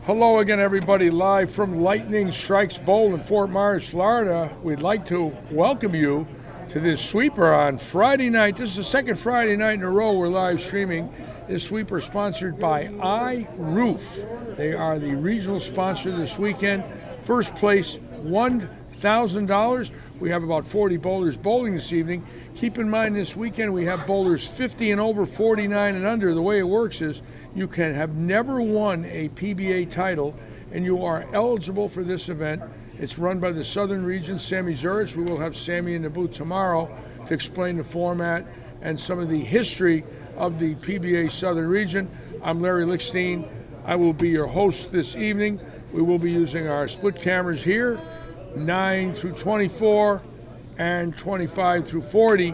Hello again, everybody, live from Lightning Strikes Bowl in Fort Myers, Florida. We'd like to welcome you to this sweeper on Friday night. This is the second Friday night in a row we're live streaming. This sweeper is sponsored by iRoof. They are the regional sponsor this weekend. First place, $1,000. We have about 40 bowlers bowling this evening. Keep in mind this weekend we have bowlers 50 and over, 49 and under. The way it works is you can have never won a PBA title and you are eligible for this event. It's run by the Southern Region, Sammy Zurich. We will have Sammy in the booth tomorrow to explain the format and some of the history of the PBA Southern Region. I'm Larry Lichstein. I will be your host this evening. We will be using our split cameras here, 9 through 24 and 25 through 40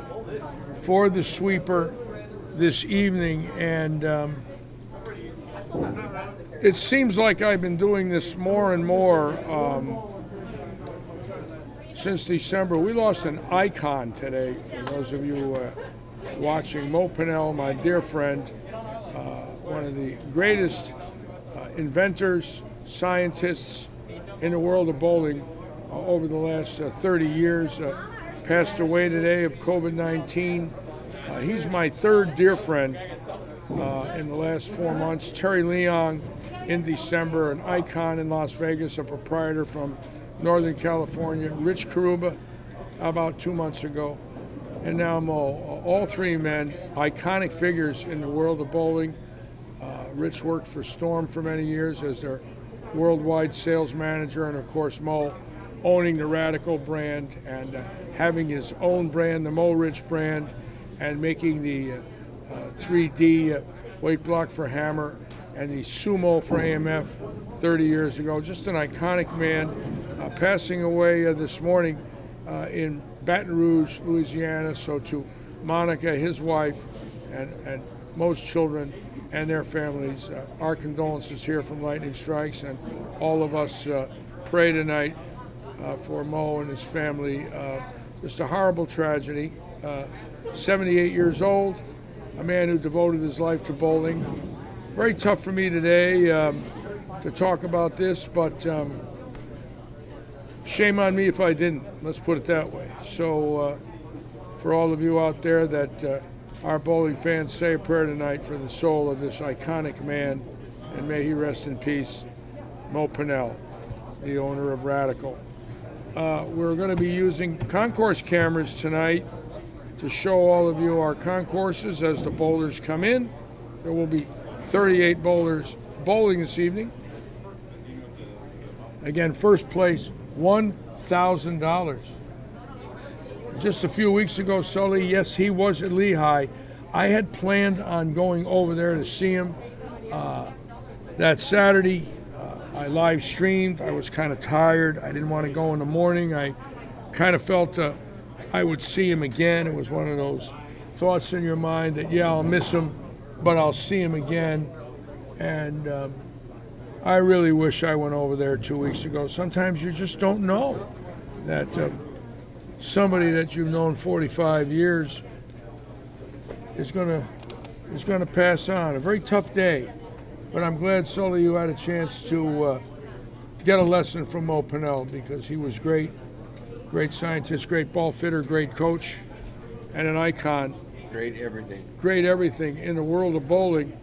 for the sweeper this evening. And it seems like I've been doing this more and more since December. We lost an icon today, for those of you watching. Mo Pinnell, my dear friend, one of the greatest inventors, scientists in the world of bowling over the last 30 years, passed away today of COVID-19. He's my third dear friend in the last 4 months. Terry Leong in December, an icon in Las Vegas, a proprietor from Northern California. Rich Karuba about 2 months ago. And now Mo. All three men, iconic figures in the world of bowling. Rich worked for Storm for many years as their worldwide sales manager, and of course Mo owning the Radical brand and having his own brand, the Mo Rich brand, and making the 3D weight block for Hammer and the Sumo for AMF 30 years ago. Just an iconic man, passing away this morning in Baton Rouge, Louisiana. So to Monica, his wife, and most children and their families, our condolences here from Lightning Strikes, and all of us pray tonight for Mo and his family. Just a horrible tragedy. 78 years old, a man who devoted his life to bowling. Very tough for me today to talk about this, but shame on me if I didn't. Let's put it that way. So for all of you out there that are bowling fans, say a prayer tonight for the soul of this iconic man, and may he rest in peace. Mo Pinnell, the owner of Radical. We're going to be using concourse cameras tonight to show all of you our concourses as the bowlers come in. There will be 38 bowlers bowling this evening. Again, first place, $1,000. Just a few weeks ago, Sully, yes, he was at Lehigh. I had planned on going over there to see him that Saturday. I live streamed. I was kind of tired. I didn't want to go in the morning. I kind of felt I would see him again. It was one of those thoughts in your mind that, yeah, I'll miss him, but I'll see him again. And I really wish I went over there 2 weeks ago. Sometimes you just don't know that somebody that you've known 45 years is going to pass on. A very tough day. But I'm glad, Sully, you had a chance to get a lesson from Mo Pinnell, because he was great scientist, great ball fitter, great coach, and an icon. Great everything. Great everything in the world of bowling.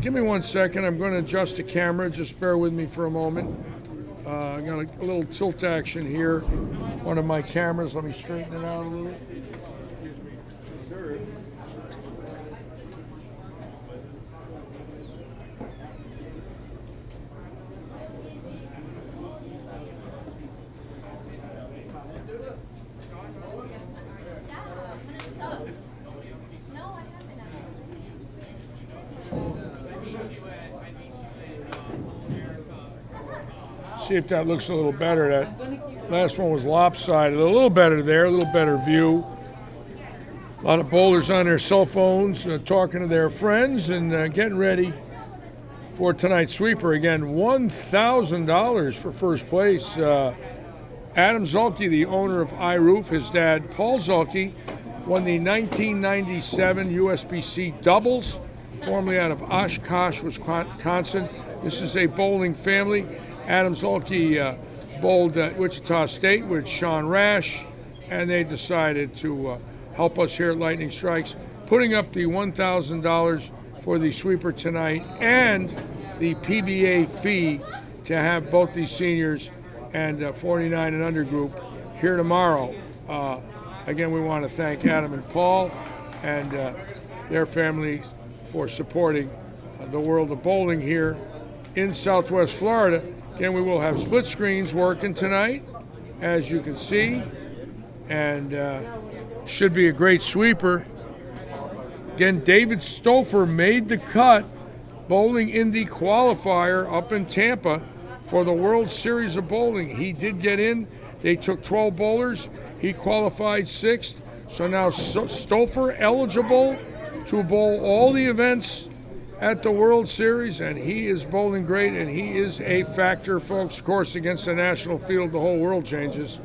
Give me 1 second. I'm going to adjust the camera. Just bear with me for a moment. I got a little tilt action here. One of my cameras. Let me straighten it out a little. See if that looks a little better. That last one was lopsided. A little better there, a little better view. A lot of bowlers on their cell phones, talking to their friends and getting ready for tonight's sweeper. Again, $1,000 for first place. Adam Zulke, the owner of iRoof, his dad, Paul Zulke, won the 1997 USBC doubles, formerly out of Oshkosh, Wisconsin. This is a bowling family. Adam Zolke bowled at Wichita State with Sean Rash, and they decided to help us here at Lightning Strikes, putting up the $1,000 for the sweeper tonight and the PBA fee to have both the seniors and 49 and under group here tomorrow. Again, we want to thank Adam and Paul and their families for supporting the world of bowling here in Southwest Florida. Again, we will have split screens working tonight, as you can see, and should be a great sweeper. Again, David Stouffer made the cut, bowling in the qualifier up in Tampa for the World Series of Bowling. He did get in. They took 12 bowlers. He qualified 6th. So now Stouffer eligible to bowl all the events at the World Series, and he is bowling great, and he is a factor, folks. Of course, against the national field, the whole world changes.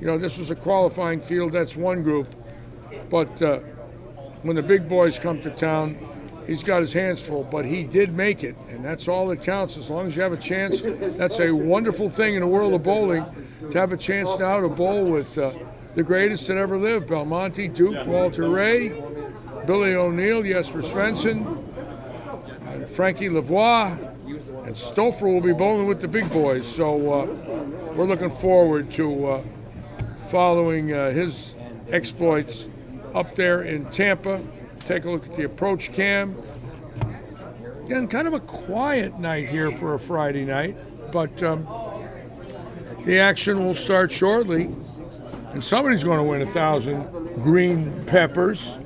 You know, this was a qualifying field. That's one group. But when the big boys come to town, he's got his hands full, but he did make it, and that's all that counts. As long as you have a chance, that's a wonderful thing in the world of bowling, to have a chance now to bowl with the greatest that ever lived: Belmonte, Duke, Walter Ray, Billy O'Neill, Jesper Svensson, and Frankie Lavoie, and Stouffer will be bowling with the big boys. So we're looking forward to following his exploits up there in Tampa. Take a look at the approach cam. Again, kind of a quiet night here for a Friday night, but the action will start shortly, and somebody's going to win 1,000 green peppers.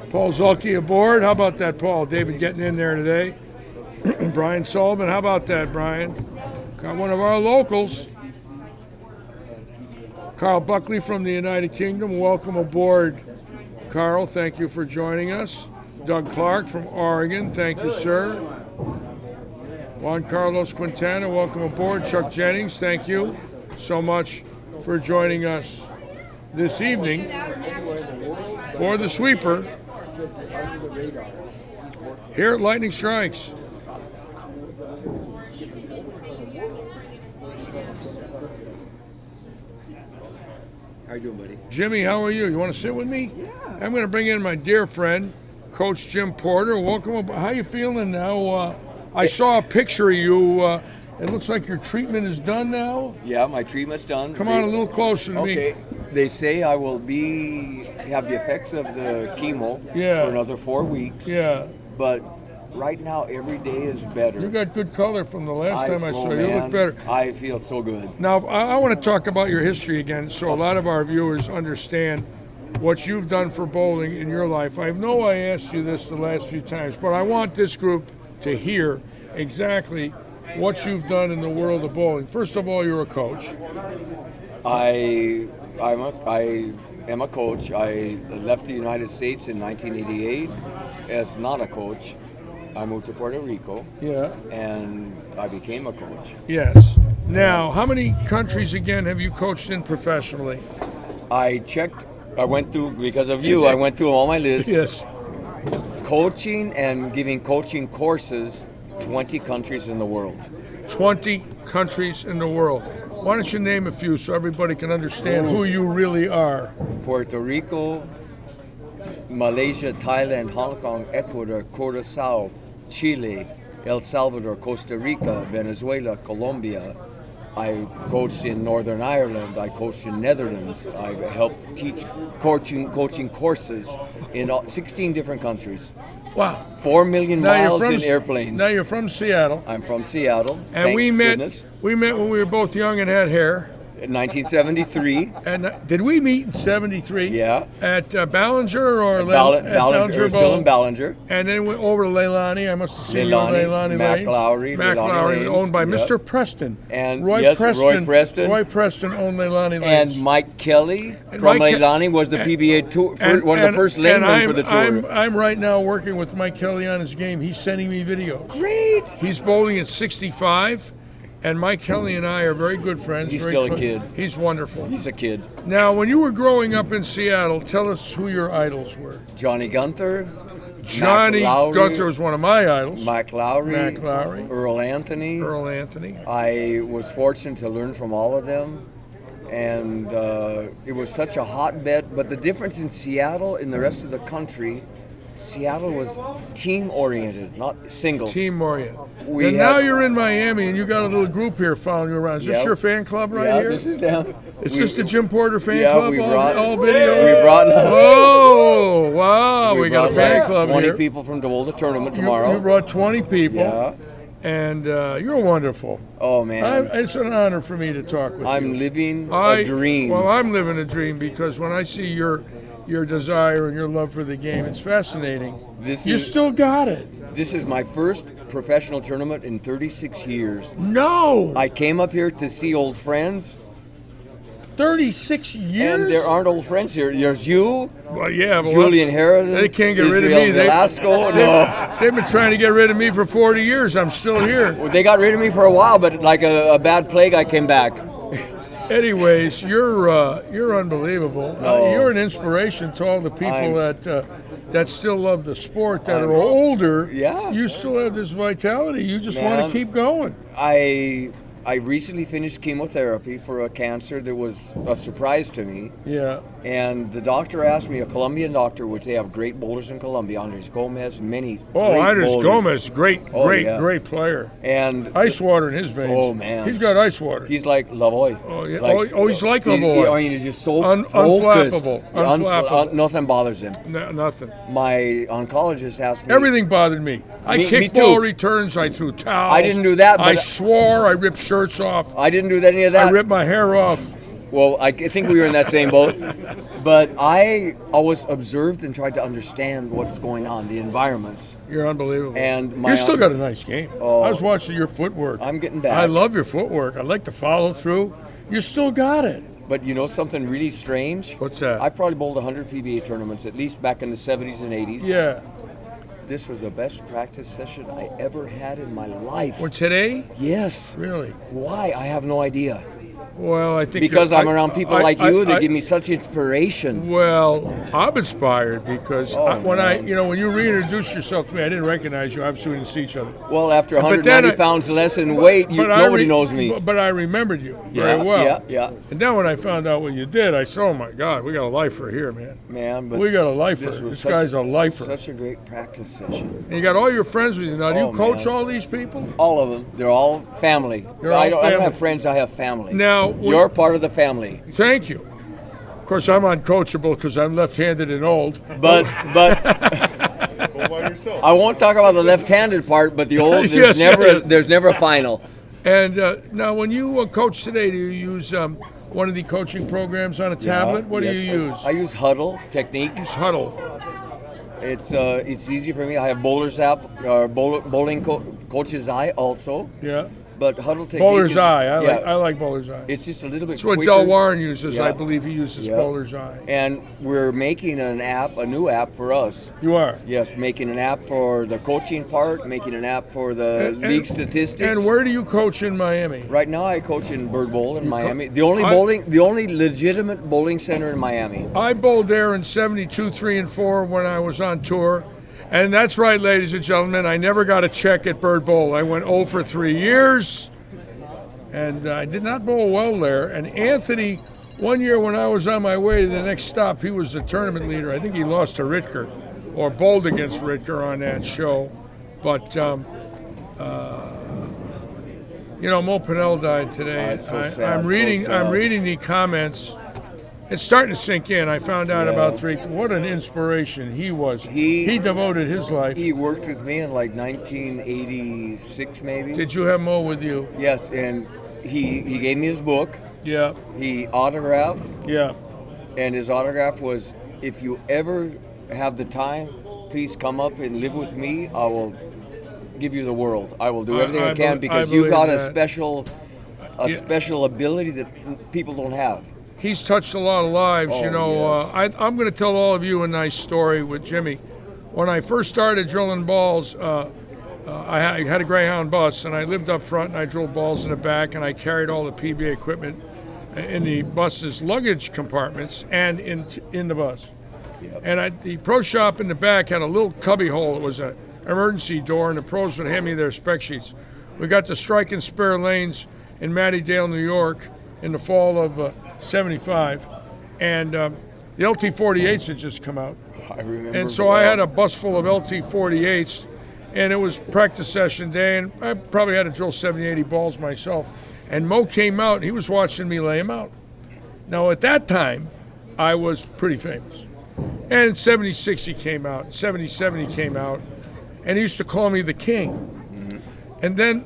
Paul Zolke aboard. How about that, Paul? David getting in there today. Brian Sullivan. How about that, Brian? Got one of our locals. Carl Buckley from the United Kingdom. Welcome aboard, Carl. Thank you for joining us. Doug Clark from Oregon. Thank you, sir. Juan Carlos Quintana. Welcome aboard. Chuck Jennings. Thank you so much for joining us this evening for the sweeper here at Lightning Strikes. How you doing, buddy? Jimmy, how are you? You want to sit with me? Yeah. I'm going to bring in my dear friend, Coach Jim Porter. Welcome aboard. How you feeling now? I saw a picture of you. It looks like your treatment is done now. Yeah, my treatment's done. Come on a little closer to me. Okay. They say I will have the effects of the chemo for another 4 weeks. Yeah. But right now, every day is better. You got good color from the last time I saw you. You look better. I feel so good. Now, I want to talk about your history again, so a lot of our viewers understand what you've done for bowling in your life. I know I asked you this the last few times, but I want this group to hear exactly what you've done in the world of bowling. First of all, you're a coach. I am a coach. I left the United States in 1988 as not a coach. I moved to Puerto Rico. Yeah. And I became a coach. Yes. Now, how many countries again have you coached in professionally? I checked. I went through, because of you, I went through all my list. Yes. Coaching and giving coaching courses, 20 countries in the world. 20 countries in the world. Why don't you name a few so everybody can understand who you really are? Puerto Rico, Malaysia, Thailand, Hong Kong, Ecuador, Curaçao, Chile, El Salvador, Costa Rica, Venezuela, Colombia. I coached in Northern Ireland. I coached in Netherlands. I helped teach coaching courses in 16 different countries. Wow. 4 million miles in airplanes. Now you're from Seattle. I'm from Seattle. And we met when we were both young and had hair. In 1973. And did we meet in 73? Yeah. At Ballinger or Ballinger, still in Ballinger. And then went over to Leilani. I must have seen you on Leilani Lanes. McLaury, owned by Mr. Preston. And Roy Preston. Roy Preston owned Leilani Lanes. And Mike Kelly from Leilani was the PBA tour, one of the first laymen for the tour. I'm right now working with Mike Kelly on his game. He's sending me videos. Great. He's bowling at 65. And Mike Kelly and I are very good friends. He's still a kid. He's wonderful. He's a kid. Now, when you were growing up in Seattle, tell us who your idols were. Johnny Gunther, Johnny Lowry, Gunther was one of my idols. Mac Lowry, Mac Lowry. Earl Anthony. Earl Anthony. I was fortunate to learn from all of them, and it was such a hotbed. But the difference in Seattle and the rest of the country, Seattle was team-oriented, not singles. Team-oriented. We And now had- you're in Miami, and you got a little group here following you around. Is this Yep. your fan club right Yeah, here? this is them. Is this the Jim Porter fan Yeah, club? we all, brought- all video? We brought Oh, wow. We got a brought fan like club 20 here. people from the Boulder tournament You- tomorrow. You brought 20 people. Yeah. And you're wonderful. Oh man, It's an honor for me to talk with you. I'm living a dream. Well, I'm living a dream because when I see your desire and your love for the game, it's fascinating. You still got it. This is my first professional tournament in 36 years. No. I came up here to see old friends, 36 years. and there aren't old friends here. There's you, Well, yeah, but Julian Harrison. they can't get rid of Israel me. Velasco. No, They've been trying to get rid of me for 40 years. I'm still here. Well, they got rid of me for a while, but like a bad plague, I came back. Anyways, you're unbelievable. No. You're an inspiration to all the people that still love the sport that are I'm- older. Yeah. You still have this vitality. You just want Man. to keep going. I recently finished chemotherapy for a cancer that was a surprise to me. Yeah. And the doctor asked me, a Colombian doctor, which they have great bowlers in Colombia, Andres Gomez, many Oh, great Andres bowlers. Gomez, great yeah. player. And Ice water in his veins. Oh, man. He's got ice water. he's like Lavoy. Oh, yeah. He's like Lavoy. I mean, he's just so Unflappable. focused. Unflappable. Nothing bothers him. Nothing. My oncologist asked me. Everything bothered me. I Me kicked too. ball returns. I threw towels. I didn't do that, I but- swore. I ripped shirts off. I didn't do any of I that. ripped my hair off. Well, I think we were in that same boat. But I always observed and tried to understand what's going on, the environments. You're unbelievable. And my you still got a nice game. Oh. I was watching your footwork. I'm getting back. I love your footwork. I like the follow through. You still got it. But you know something really strange? What's that? I probably bowled 100 PBA tournaments, at least back in the 70s and 80s. Yeah. This was the best practice session I ever had in my life. Well, today? Yes. Really? Why? I have no idea. Well, I think Because you're- I'm around people like you that give me such inspiration. Well, I'm inspired because Oh, when man. when you reintroduced yourself to me, I didn't recognize you. Obviously, we didn't see each other. Well, after then 190 I- pounds less in weight, nobody knows me. But I remembered you very Yeah, well. yeah. And then when I found out what you did, I said, "Oh my God, we got a lifer here, man. Man, but We got a lifer. this was This such- guy's a lifer." Such a great practice session. And you got all your friends with you now. Do you Oh, coach man. all these people? All of them. They're all family. They're all I don't family. have friends, I have family. Now, You're part of the family. Thank you. Of course, I'm uncoachable because I'm left-handed and old. But Go by yourself. I won't talk about the left-handed part, but the old, Yes, yes. there's never a final. And now, when you coach today, do you use one of the coaching programs on a tablet? What do Yes, you use? I use Huddle technique. Use Huddle. It's easy for me. I have Bowler's app, bowling coach's eye also. Yeah. But Huddle technique. Bowler's is, Eye. yeah, I like Bowler's Eye. it's just a little bit That's what quicker. Del Warren uses. Yeah. I believe he uses Yeah. Bowler's Eye. And we're making an app, a new app for us. You are. Yes, making an app for the coaching part, making an app for the league statistics. And where do you coach in Miami? Right now, I coach in Bird Bowl in Miami. The only I- the only legitimate bowling center in Miami. I bowled there in 72, 3, and 4 when I was on tour. And that's right, ladies and gentlemen. I never got a check at Bird Bowl. I went 0 for 3 years. And I did not bowl well there. And Anthony, one year when I was on my way to the next stop, he was the tournament leader. I think he lost to Ritker or bowled against Ritker on that show. But, Mo Pinnell died today. Oh, it's so sad, I'm so reading. sad. I'm reading the comments. It's starting to sink in. I found out Yeah. about 3. What an inspiration he was. He devoted his life. He worked with me in like 1986 maybe. Did you have Mo with you? Yes, and he gave me his book. Yeah. He autographed, Yeah. and his autograph was, "If you ever have the time, please come up and live with me. I will give you the world. I will do everything I can because you believe got a that. special ability that people don't have." He's touched a lot of lives. Oh, yes. I'm going to tell all of you a nice story with Jimmy. When I first started drilling balls, I had a Greyhound bus, and I lived up front, and I drilled balls in the back, and I carried all the PBA equipment in the bus's luggage compartments and in the bus. Yep. And the pro shop in the back had a little cubby hole. It was an emergency door, and the pros would hand me their spec sheets. We got the strike and spare lanes in Mattydale, New York in the fall of '75. And the LT-48s had just come out. I remember. And so I had a bus full of LT-48s, and it was practice session day, and I probably had to drill 70, 80 balls myself. And Mo came out, and he was watching me lay him out. Now, at that time, I was pretty famous. And in 76 he came out, in 77 he came out, and he used to call me the king. And then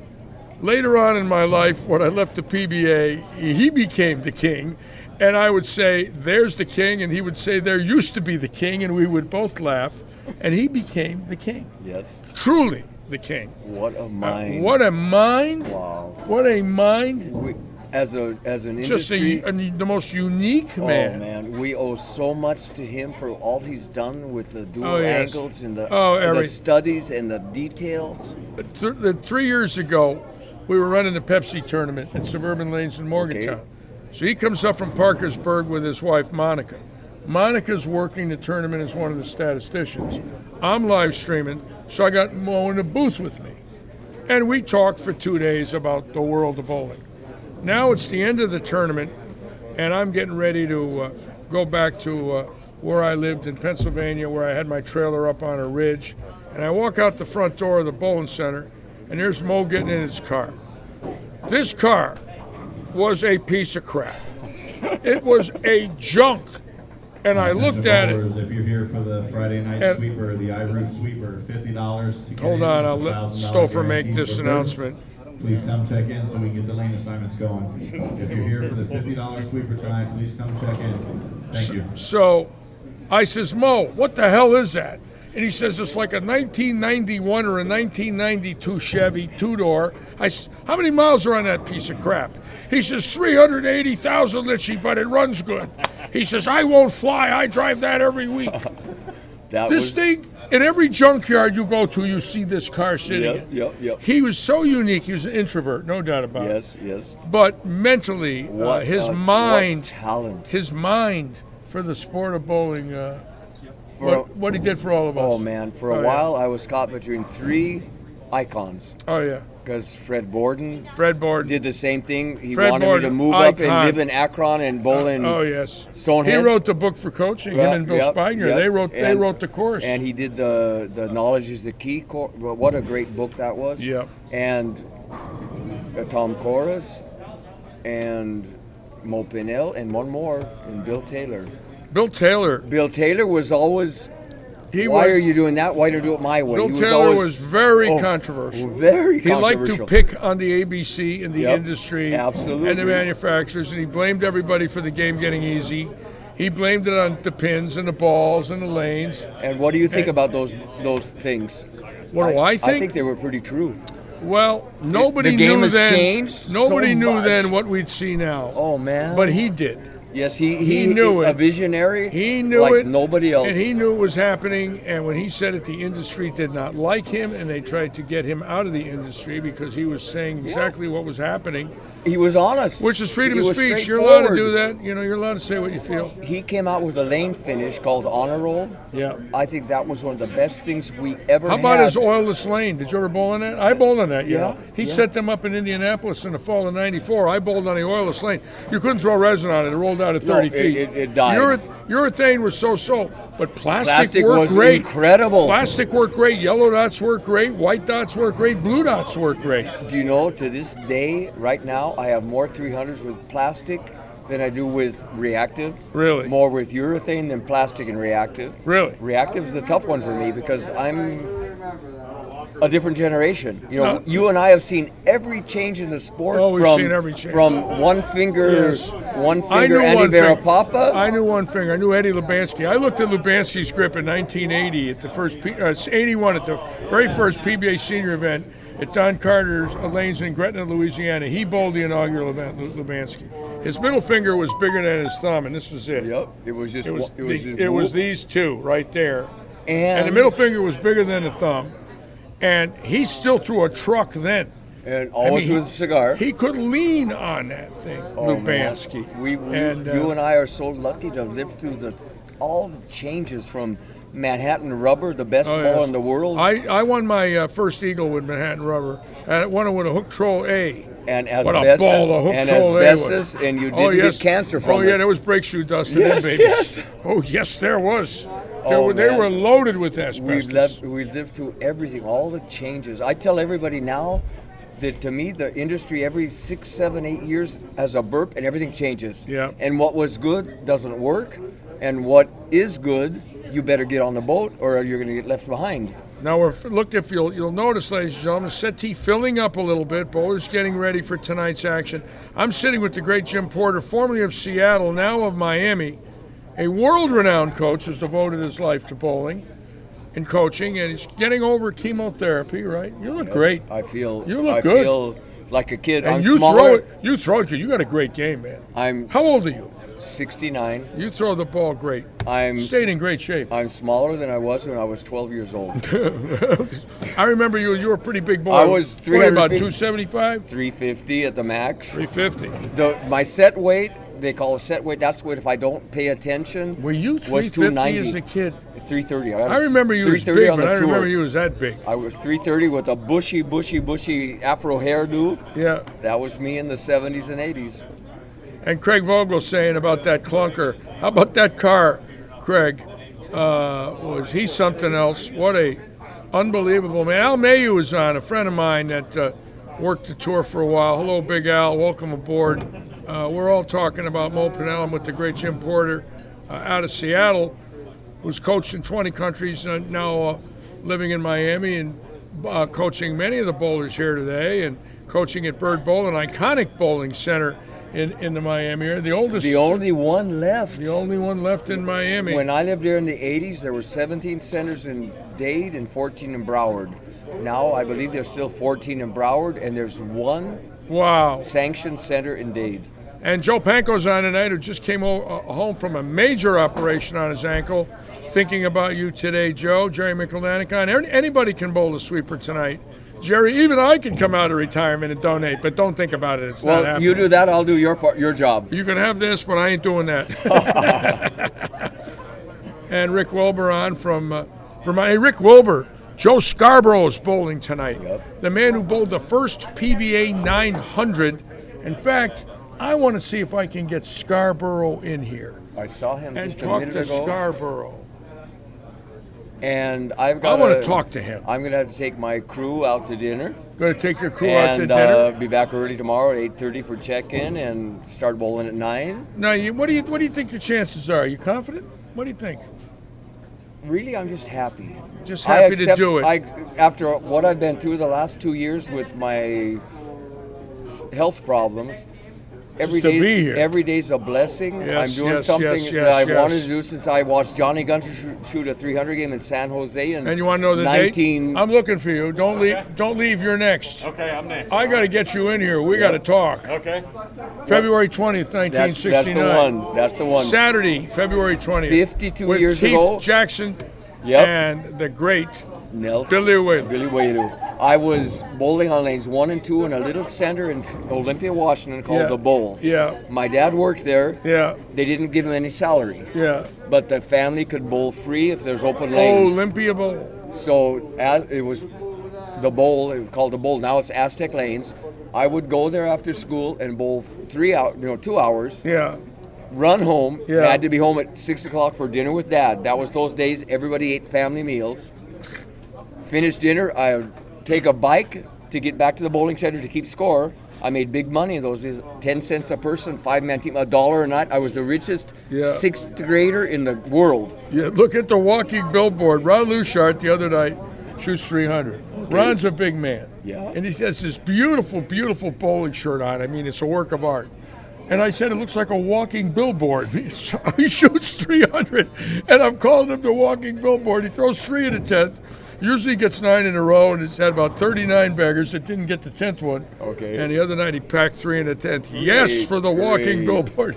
later on in my life, when I left the PBA, he became the king. And I would say, there's the king, and he would say, there used to be the king, and we would both laugh. And he became the king. Yes. Truly the king. What a mind. What a mind. Wow. What a mind. We, as an Just industry, the most unique man. Oh man, we owe so much to him for all he's done with the dual Oh, yes. angles and the, Oh, and every- the studies and the details. 3 years ago, we were running the Pepsi tournament at Suburban Lanes in Morgantown. Okay. So he comes up from Parkersburg with his wife, Monica. Monica's working the tournament as one of the statisticians. I'm live streaming, so I got Mo in the booth with me. And we talked for 2 days about the world of bowling. Now it's the end of the tournament, and I'm getting ready to go back to where I lived in Pennsylvania, where I had my trailer up on a ridge. And I walk out the front door of the bowling center, and there's Mo getting in his car. This car was a piece of crap. It was a junk. And I looked at it. If you're here for the Friday night And- sweeper, the iRoot sweeper, $50 to get Hold in. on, It's I'll let $1,000 Stouffer make guaranteed this for announcement. first. Please come check in so we can get the lane assignments going. If you're here for the $50 sweeper tonight, please come check in. Thank you. So I says, Mo, what the hell is that? And he says, it's like a 1991 or a 1992 Chevy two-door. I says, how many miles are on that piece of crap? He says, 380,000, Litchie, but it runs good. He says, I won't fly. I drive that every week. That This was, thing, in every junkyard you go to, you see this car sitting in. Yep. He was so unique. He was an introvert, no doubt about it. Yes. But mentally, What his a- mind, what talent. his mind for the sport of bowling, For what he did for all of us. Oh man, for a Oh, yeah. while I was caught between three icons. Oh yeah, Because Fred Borden Fred Borden. did the same thing. He Fred wanted Borden, me to move up and icon. live in Akron and bowl in Oh yes, Stonehenge. he wrote the book for coaching. Him and Bill Spigner. Yep. They wrote the course. And he did the Knowledge is the Key course. Well, what a great book that was. Yep. And Tom Corris and Mo Pinnell and one more, and Bill Taylor. Bill Taylor. Bill Taylor was always, He why was, are you doing that? Why don't you do it my way? Bill He was Taylor always, was very oh, controversial. Very He liked controversial. to pick on the ABC and the Yep. industry Absolutely. and the manufacturers, and he blamed everybody for the game getting easy. He blamed it on the pins and the balls and the lanes. And what do you think about those things? What do I I think? think they were pretty true. Well, nobody the game knew has then. changed Nobody so knew much. then what we'd see now. Oh man. But he did. Yes, He he knew a it. visionary. He knew like it. nobody else. And he knew it was happening. And when he said it, the industry did not like him, and they tried to get him out of the industry because he was saying exactly what was happening, He was honest. which is freedom He of was speech. You're allowed to straightforward. do that. You know, you're allowed to say what you feel. He came out with a lane finish called Honor Roll. Yeah. I think that was one of the best things we ever How had. about his oilless lane? Did you ever bowl on that? I bowled on that, Yeah, He yeah. set them up in Indianapolis in the fall of '94. I bowled on the oilless lane. You couldn't throw resin on it. It rolled out at 30 feet. it died. Urethane was so-so, but Plastic worked was great. incredible. Plastic worked great. Yellow dots worked great. White dots worked great. Blue dots worked great. Do you know, to this day, right now, I have more 300s with plastic than I do with reactive. Really? More with urethane than plastic and reactive. Really? Reactive is a tough one for me because I'm a different generation. You know, No. you and I have seen every change in the sport. Oh, we've from, seen every change. From one finger, Yes. Andy Verapapa. I knew one thing. I knew Eddie Lubansky. I looked at Lubansky's grip in 1980 at the first, 81 at the very first PBA senior event at Don Carter's lanes in Gretna, Louisiana. He bowled the inaugural event, Lubansky. His middle finger was bigger than his thumb, and this was it. Yep, it was just. It was these two right there. and And the middle finger was bigger than the thumb. And he still threw a truck then. and always I mean, with a cigar. He could lean on that thing, Oh, man. Lubansky. We and you and I are so lucky to live through the all the changes from Manhattan Rubber, the best Oh, ball yes. in the world, I won my first Eagle with Manhattan Rubber. I won it with a Hook Troll A. and What a asbestos, ball the Hook and Troll A was. asbestos, and you Oh, didn't yes. get cancer Oh, from yeah, it. there was brake shoe dust in Yes, them babies. yes. Oh, yes, there was. Oh, They man. were loaded with We've asbestos. lived through everything, all the changes. I tell everybody now that to me, the industry every 6, 7, 8 years has a burp and everything changes. Yeah. And what was good doesn't work, and what is good, you better get on the boat or you're going to get left behind. Now, if you'll notice, ladies and gentlemen, settee filling up a little bit. Bowlers getting ready for tonight's action. I'm sitting with the great Jim Porter, formerly of Seattle, now of Miami. A world-renowned coach who's devoted his life to bowling and coaching, and he's getting over chemotherapy, right? You look great. I feel You look I good. feel like a kid. And I'm you smaller. throw it good. You got a great game, man. I'm How old are you? 69. You throw the ball great. I'm Stayed in great shape. I'm smaller than I was when I was 12 years old. I remember you were a pretty big boy. I was What, about 350 275? 350 at the max. 350. My set weight, they call it set weight. That's what if I don't pay attention. Were you was 350 as 290. a kid? 330. I remember you as 330 big, on but the I remember tour. you as that big. I was 330 with a bushy afro hairdo. Yeah. That was me in the 70s and 80s. And Craig Vogel saying about that clunker. How about that car, Craig? Was he something else? What a unbelievable man. Al Mayu was on, a friend of mine that worked the tour for a while. Hello, Big Al. Welcome aboard. We're all talking about Mo Pennell. I'm with the great Jim Porter out of Seattle, who's coached in 20 countries, now living in Miami and coaching many of the bowlers here today and coaching at Bird Bowl, an iconic bowling center in the Miami area. The oldest. The only one left. The only one left in Miami. When I lived there in the 80s, there were 17 centers in Dade and 14 in Broward. Now I believe there's still 14 in Broward, and there's one Wow. sanctioned center in Dade. And Joe Panko's on tonight, who just came home from a major operation on his ankle. Thinking about you today, Joe. Jerry McElnanicon. Anybody can bowl a sweeper tonight. Jerry, even I can come out of retirement and donate, but don't think about it. It's not Well, happening. you do that, I'll do your part, your job. You can have this, but I ain't doing that. And Rick Wilbur on from hey, Rick Wilbur. Joe Scarborough is bowling tonight. Yep. The man who bowled the first PBA 900. In fact, I want to see if I can get Scarborough in here I saw him and just a talk minute to ago, Scarborough. and I've I got. want to talk to him. I'm gonna have to take my crew out to dinner, Going to take your crew out to and dinner. be back early tomorrow at 8:30 for check-in, and start bowling at 9. Now, what do you think your chances are? Are you confident? What do you think? Really, I'm just happy. Just happy to do it. After what I've been through the last 2 years with my health problems, every to day, be here. every day's a blessing. Yes, I'm doing yes, something yes, that I've yes, wanted yes. to do since I watched Johnny Gunter shoot a 300 game in San Jose. And you want to know the 19, date? I'm looking for you. Don't leave. You're next. Okay, I'm next. I got to get you in here. We got to talk. Okay. February 20th, 1969. that's the one. That's the one. Saturday, February 20th. 52 with years Keith ago. Jackson Yep. and the great Nelson. Billy Whalen. Billy Whalen. I was bowling on lanes 1 and 2 in a little center in Olympia, Washington called Yeah. The Bowl. Yeah, My dad worked there. yeah, They didn't give him any salary, yeah. but the family could bowl free if there's open lanes. Olympia Bowl. So it was the bowl. It was called the bowl. Now it's Aztec Lanes. I would go there after school and bowl 2 hours. Yeah, Run home. Yeah. Had to be home at 6 o'clock for dinner with Dad. That was those days. Everybody ate family meals. Finish dinner. I would take a bike to get back to the bowling center to keep score. I made big money in those days. 10 cents a person, 5-man team, $1 a night. I was the richest Yeah. 6th grader in the world. yeah. Look at the walking billboard. Ron Lushart the other night shoots 300. Ron's a big man. Yeah. And he has this beautiful, beautiful bowling shirt on. I mean, it's a work of art. And I said, it looks like a walking billboard. He shoots 300, and I'm calling him the walking billboard. He throws 3 in the 10th. Usually gets 9 in a row, and he's had about 39 baggers that didn't get the 10th one. Okay. And the other night he packed 3 in the 10th. Yes, for the walking Great. billboard.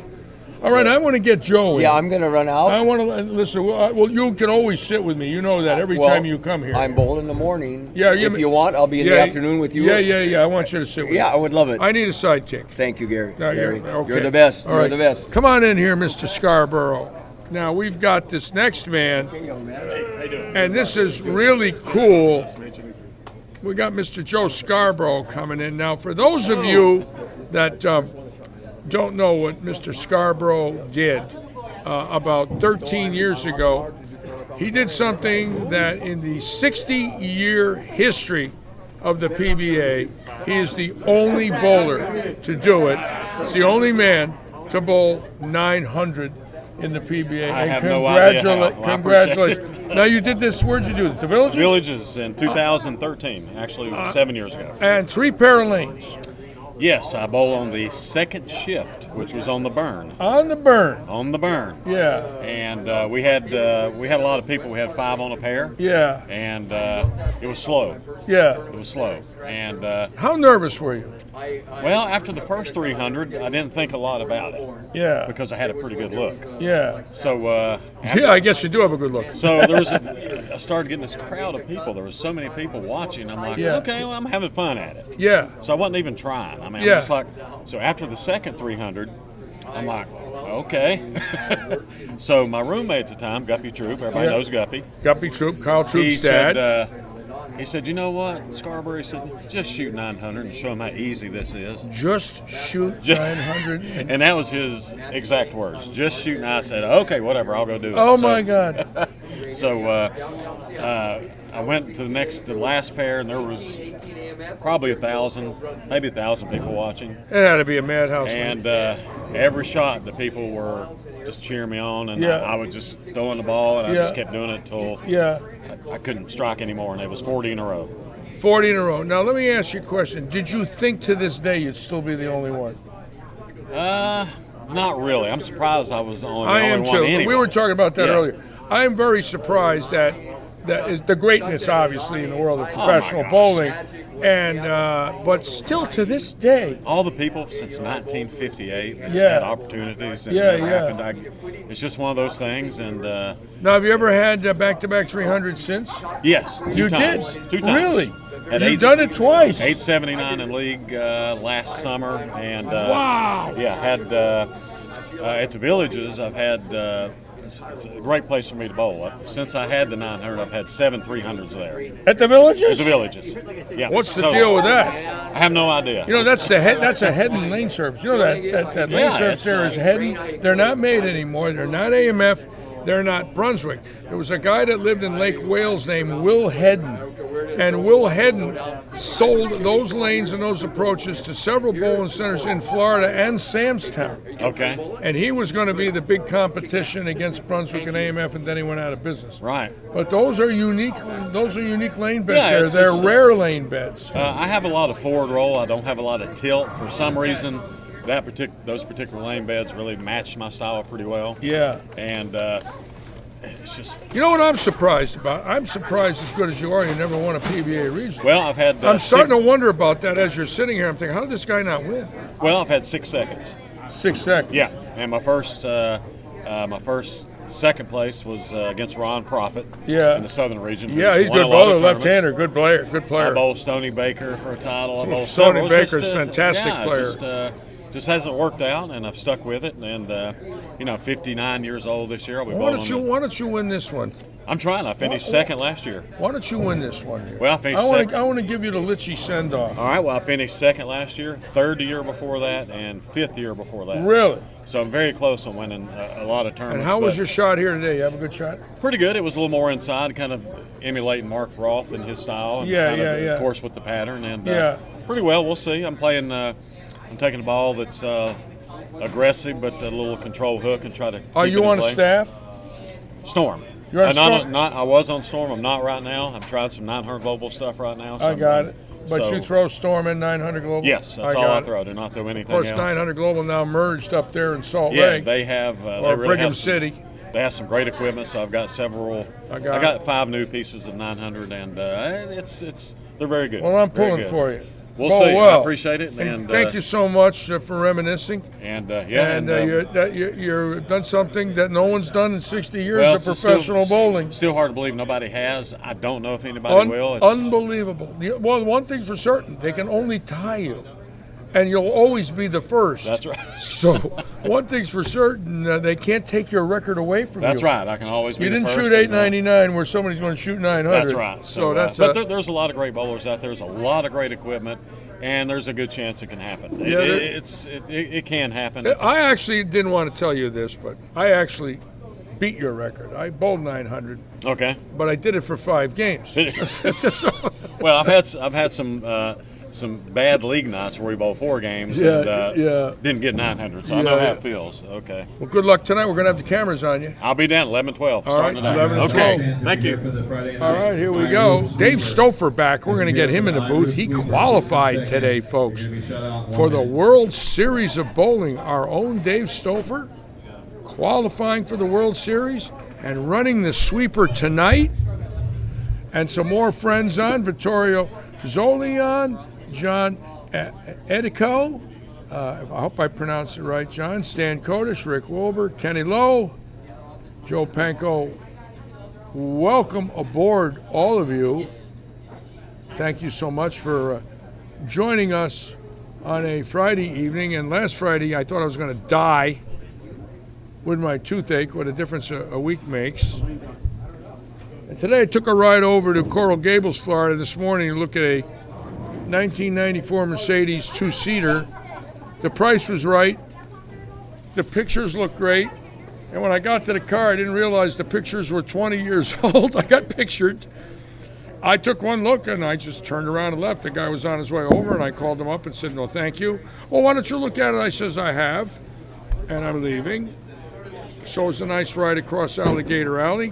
All right, I want to get Joe in. Yeah, I'm going to run out. I want to listen. Well, you can always sit with me. You know that every Well, time you come here. I'm bowling in the morning. Yeah, if you want, I'll be in the afternoon with you. Yeah. I want you to sit with me. Yeah, I would love it. I need a sidekick. Thank you, Gary. No, Gary. okay. You're the best. All You're right. the best. Come on in here, Mr. Scarborough. Now we've got this next man, and this is really cool. We got Mr. Joe Scarborough coming in. Now, for those of you that don't know what Mr. Scarborough did about 13 years ago, he did something that in the 60-year history of the PBA, he is the only bowler to do it. It's the only man to bowl 900 in the PBA. I have no idea how. Well, I appreciate Congratulations. Now, you did this, where'd you do this? The Villages? Villages in 2013, actually 7 years ago. And 3 pair of lanes. Yes, I bowled on the second shift, which was on the burn. On the burn. On the burn. Yeah. And we had a lot of people. We had 5 on a pair. Yeah. And it was slow. Yeah. It was slow. And How nervous were you? well, after the first 300, I didn't think a lot about it. Yeah. Because I had a pretty good look. Yeah. So Yeah, I guess you do have a good look. So I started getting this crowd of people. There was so many people watching. I'm like, Yeah. okay, well, I'm having fun at it. Yeah. So I wasn't even trying. I mean, Yeah. I'm just like, so after the second 300, I'm like, okay. So my roommate at the time, Guppy Troop, everybody Yeah. knows Guppy. Guppy Troop, Kyle He Troop's dad. said, you know what, Scarborough, he said, just shoot 900 and show him how easy this is. Just shoot Just- 900. And that was his exact words. Just shoot. And I said, okay, whatever, I'll go do it. Oh, So- my God. So I went to the last pair, and there was probably 1,000, maybe 1,000 people watching. It had to be a madhouse. And every shot, the people were just cheering me on, and Yeah. I was just throwing the ball, and I Yeah. just kept doing it until Yeah. I couldn't strike anymore, and it was 40 in a row. 40 in a row. Now, let me ask you a question. Did you think to this day you'd still be the only one? Not really. I'm surprised I was only the I only am one too. anyway. We were talking about that Yeah. earlier. I am very surprised that is the greatness, obviously, in the world of professional gosh. bowling, and but still to this day, All the people since 1958 that's Yeah. had opportunities and Yeah, never yeah. happened. It's just one of those things, and now have you ever had back-to-back 300 since? yes, You times. did? 2 times. Really? At You've done it twice. 879 in league last summer, and Wow. yeah, had at the Villages. I've had it's a great place for me to bowl. Since I had the 900, I've had 7 300s there. At the Villages? At the Villages. Yeah. What's the total. deal with that? I have no idea. You know, that's a heading lane surface. You know that lane Yeah, surface it's, there is heading. They're not made anymore. They're not AMF. They're not Brunswick. There was a guy that lived in Lake Wales named Will Hedden. And Will Hedden sold those lanes and those approaches to several bowling centers in Florida and Samstown. Okay. And he was going to be the big competition against Brunswick and AMF, and then he went out of business. Right. But those are unique. Those are unique lane beds. Yeah, it's They're just- rare lane beds. I have a lot of forward roll. I don't have a lot of tilt. For some reason, those particular lane beds really match my style pretty well. Yeah. And it's just, You know what I'm surprised about? I'm surprised, as good as you are, you never won a PBA regional. well, I've had. I'm starting to wonder about that as you're sitting here. I'm thinking, how did this guy not win? Well, I've had 6 seconds. 6 seconds. Yeah, and my first second place was against Ron Profit. Yeah. In the Southern region. Yeah, who's he's won good a lot of bowler, tournaments. left-hander, good player, good I player. bowled Stoney Baker for a title. I bowled Stoney several. It's Baker's fantastic yeah, player. Just hasn't worked out, and I've stuck with it. And 59 years old this year. I'll be Why bowling. why don't you win this one? I'm trying. I finished second last year. Why don't you win this one here? Well, I finished I want second. to. I want to give you the Litchy send off. All right. Well, I finished second last year, third the year before that, and fifth the year before that. Really? So I'm very close on winning a lot of tournaments. And how was but your shot here today? You have a good shot? Pretty good. It was a little more inside, kind of emulating Mark Roth and his style. And Yeah, kind of, yeah. Of course, with the pattern. And Yeah. pretty well. We'll see. I'm playing. I'm taking a ball that's aggressive, but a little control hook and try to. Are keep you it in on a play. staff? Storm. You're on Storm? I was on Storm. I'm not right now. I'm trying some 900 global stuff right now. So I got it. But so- you throw Storm in 900 Global? Yes, that's all I throw. I do not throw anything Of course, else. 900 Global now merged up there in Salt Yeah, Lake. they have. or they really Brigham have some, City. They have some great equipment. So I've got several. I I got got 5 new pieces of 900, and it's they're very good. Well, I'm Very pulling good. for you. We'll Bowl see. well. I appreciate it. And thank you so much for reminiscing. And You've done something that no one's done in 60 years well, of it's professional still, bowling. Still hard to believe nobody has. I don't know if anybody will. It's, Unbelievable. Well, one thing's for certain, they can only tie you. and you'll always be the first. That's right. So one thing's for certain, they can't take your record away from you. That's right. I can always be You the didn't first. shoot 899 where somebody's going to shoot 900. That's right. So that's but there's a lot of great bowlers out there. There's a lot of great equipment, and there's a good chance it can happen. Yeah, it can happen. I actually didn't want to tell you this, but I actually beat your record. I bowled 900, Okay. but I did it for 5 games. Well, I've had some bad league nights where we bowled 4 games and didn't get 900, so I know how it feels. Okay. Well, good luck tonight. We're going to have the cameras on you. I'll be down 11-12 starting right, today. 11-12. Okay. Thank you. For the Friday All right, here we go. Dave Stouffer back. We're going to get him in the booth. He qualified today, folks, for the World Series of Bowling. Our own Dave Stouffer qualifying for the World Series and running the sweeper tonight. And some more friends on. Vittorio Pizzoli on. John Edico. I hope I pronounced it right, John. Stan Kodish, Rick Wilbur, Kenny Lowe, Joe Panko. Welcome aboard, all of you. Thank you so much for joining us on a Friday evening. And last Friday, I thought I was going to die with my toothache. What a difference a week makes. And today I took a ride over to Coral Gables, Florida this morning to look at a 1994 Mercedes 2-seater. The price was right. The pictures looked great. And when I got to the car, I didn't realize the pictures were 20 years old. I got pictured. I took one look and I just turned around and left. The guy was on his way over and I called him up and said, no, thank you. Well, why don't you look at it? I says, I have. And I'm leaving. So it was a nice ride across Alligator Alley.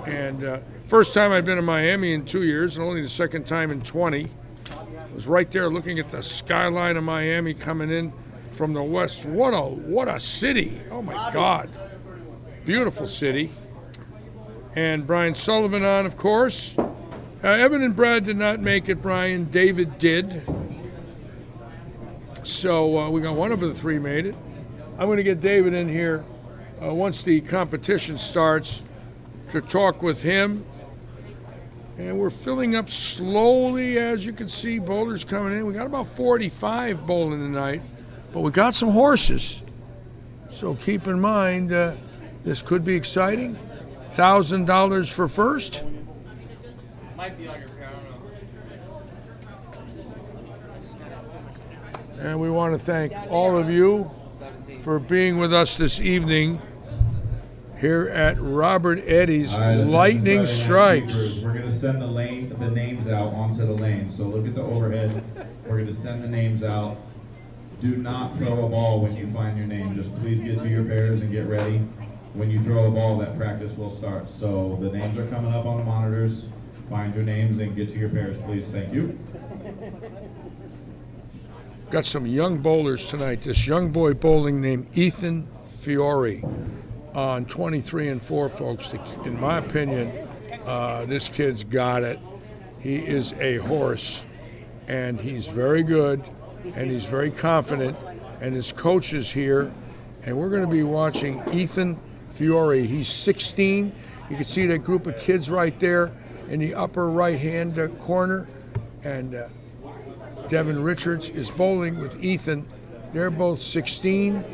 And first time I've been in Miami in 2 years, and only the second time in 20. I was right there looking at the skyline of Miami coming in from the west. What a city. Oh, my God. Beautiful city. And Brian Sullivan on, of course. Evan and Brad did not make it, Brian. David did. So we got one of the 3 made it. I'm going to get David in here once the competition starts to talk with him. And we're filling up slowly, as you can see, bowlers coming in. We got about 45 bowling tonight, but we got some horses. So keep in mind, this could be exciting. $1,000 for first. And we want to thank all of you for being with us this evening here at Robert Eddy's Lightning Strikes. We're going to send the names out onto the lane. So look at the overhead. We're going to send the names out. Do not throw a ball when you find your name. Just please get to your pairs and get ready. When you throw a ball, that practice will start. So the names are coming up on the monitors. Find your names and get to your pairs, please. Thank you. Got some young bowlers tonight. This young boy bowling named Ethan Fiore on 23 and 4, folks. In my opinion, this kid's got it. He is a horse, and he's very good, and he's very confident, and his coach is here, and we're going to be watching Ethan Fiore. He's 16. You can see that group of kids right there in the upper right-hand corner, and Devin Richards is bowling with Ethan. They're both 16.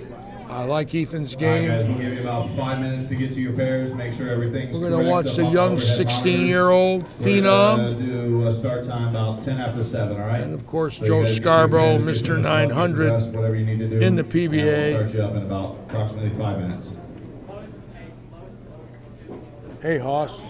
I like Ethan's game. All right, guys, we'll give you about 5 minutes to get to your pairs. Make sure everything's We're going to correct watch the up young overhead 16-year-old monitors. phenom. We're going to do a start time about 10 after 7, all right? And, of course, So Joe you guys get Scarborough, your pairs, get Mr. yourself, get 900 dressed, whatever you need to do, in the and PBA. we'll start you up in about approximately 5 minutes. Hey, Hoss.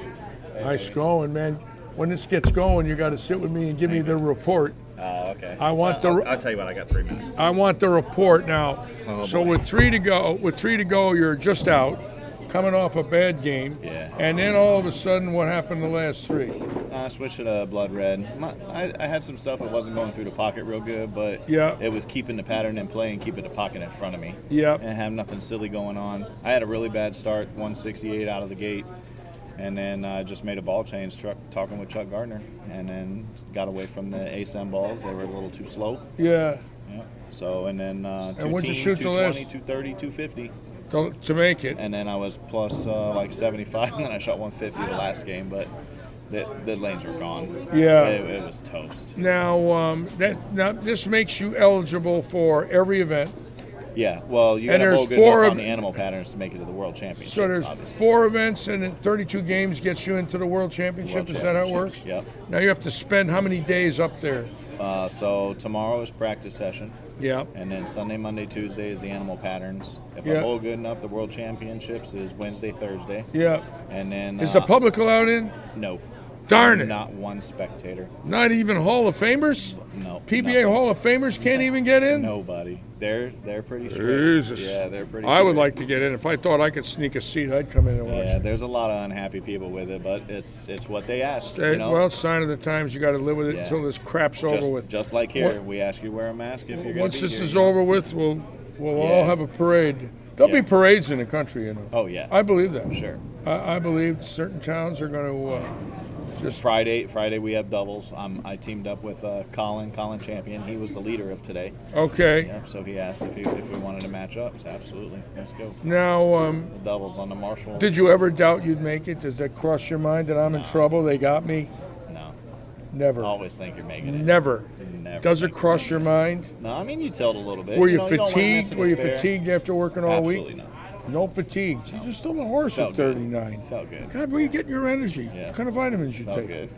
Nice going, man. When this gets going, you got to sit with me and give me the report. Oh, okay. I want I'll tell you what. I got 3 minutes. I want the report now. Oh, So boy. with 3 to go, you're just out, coming off a bad game. Yeah. And then all of a sudden, what happened the last 3? I switched to blood red. I had some stuff that wasn't going through the pocket real good, but Yeah. it was keeping the pattern in play and keeping the pocket in front of me. Yep. And have nothing silly going on. I had a really bad start, 168 out of the gate. And then I just made a ball change talking with Chuck Gardner, and then got away from the ASM balls. They were a little too slow. Yeah. Yeah. So, and then what'd you 210, shoot the 220, last? 230, 250. To make it. And then I was plus like 75, and then I shot 150 the last game. But The lanes were gone. Yeah. It was toast. Now, now this makes you eligible for every event. Yeah, well, you got And to there's bowl good four enough of- on the animal patterns to make it to the World Championships. So there's obviously. 4 events, and then 32 games gets you into the World Championship. World Is that how it works? Championships, Yep. Now you have to spend how many days up there? So tomorrow is practice session, Yeah. and then Sunday, Monday, Tuesday is the animal patterns. If Yeah. I bowl good enough, the World Championships is Wednesday, Thursday, Yeah. and then Is the public allowed in? No. Darn it. Not one spectator. Not even Hall of Famers? No. PBA nothing. Hall of Famers can't even get in? Nobody. They're pretty strict. Jesus. Yeah, they're pretty. I would strict. like to get in. If I thought I could sneak a seat, I'd come in and watch Yeah, it. there's a lot of unhappy people with it, but it's what they ask. Hey, You know? Well, sign of the times. You got to live with it Yeah. until this crap's just, over with. just like here, What- we ask you to wear a mask if you're going to Once be this here, is you know? over with, we'll all Yeah. have a parade. There'll Yeah. be parades in the country, you know. Oh yeah, I believe that. sure. I believe certain towns are going to just. Friday we have doubles. I teamed up with Colin Champion. He was the leader of today. Okay. Yep. So he asked if we wanted to match up. So absolutely, let's go. Now, The doubles on the Marshall. did you ever doubt you'd make it? Does that cross your mind that I'm in trouble? They got me? No, Never. always think you're making it. Never. Never Does it think cross your mind? No, I mean you tilt a little bit. Were you know, don't wanna miss fatigued? a Were you spare. fatigued after working all Absolutely week? not. No fatigue. You're still a horse Felt at good. 39. Felt good. God, where you getting your energy? Yeah. What kind of vitamins you Felt take? good.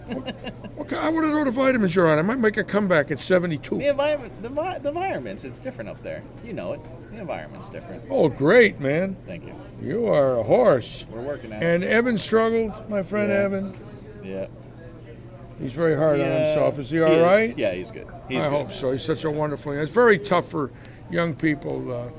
I want to know the vitamins you're on. I might make a comeback at 72. The environment, the environments, it's different up there. You know it. The environment's different. Oh, great, man. Thank you. You are a horse. We're working at it. And Evan struggled, my friend Yeah. Evan. Yeah. He's very hard on Yeah, himself. Is he all right? Yeah, he's good. He's I good. hope so. He's such a wonderful man. It's very tough for young people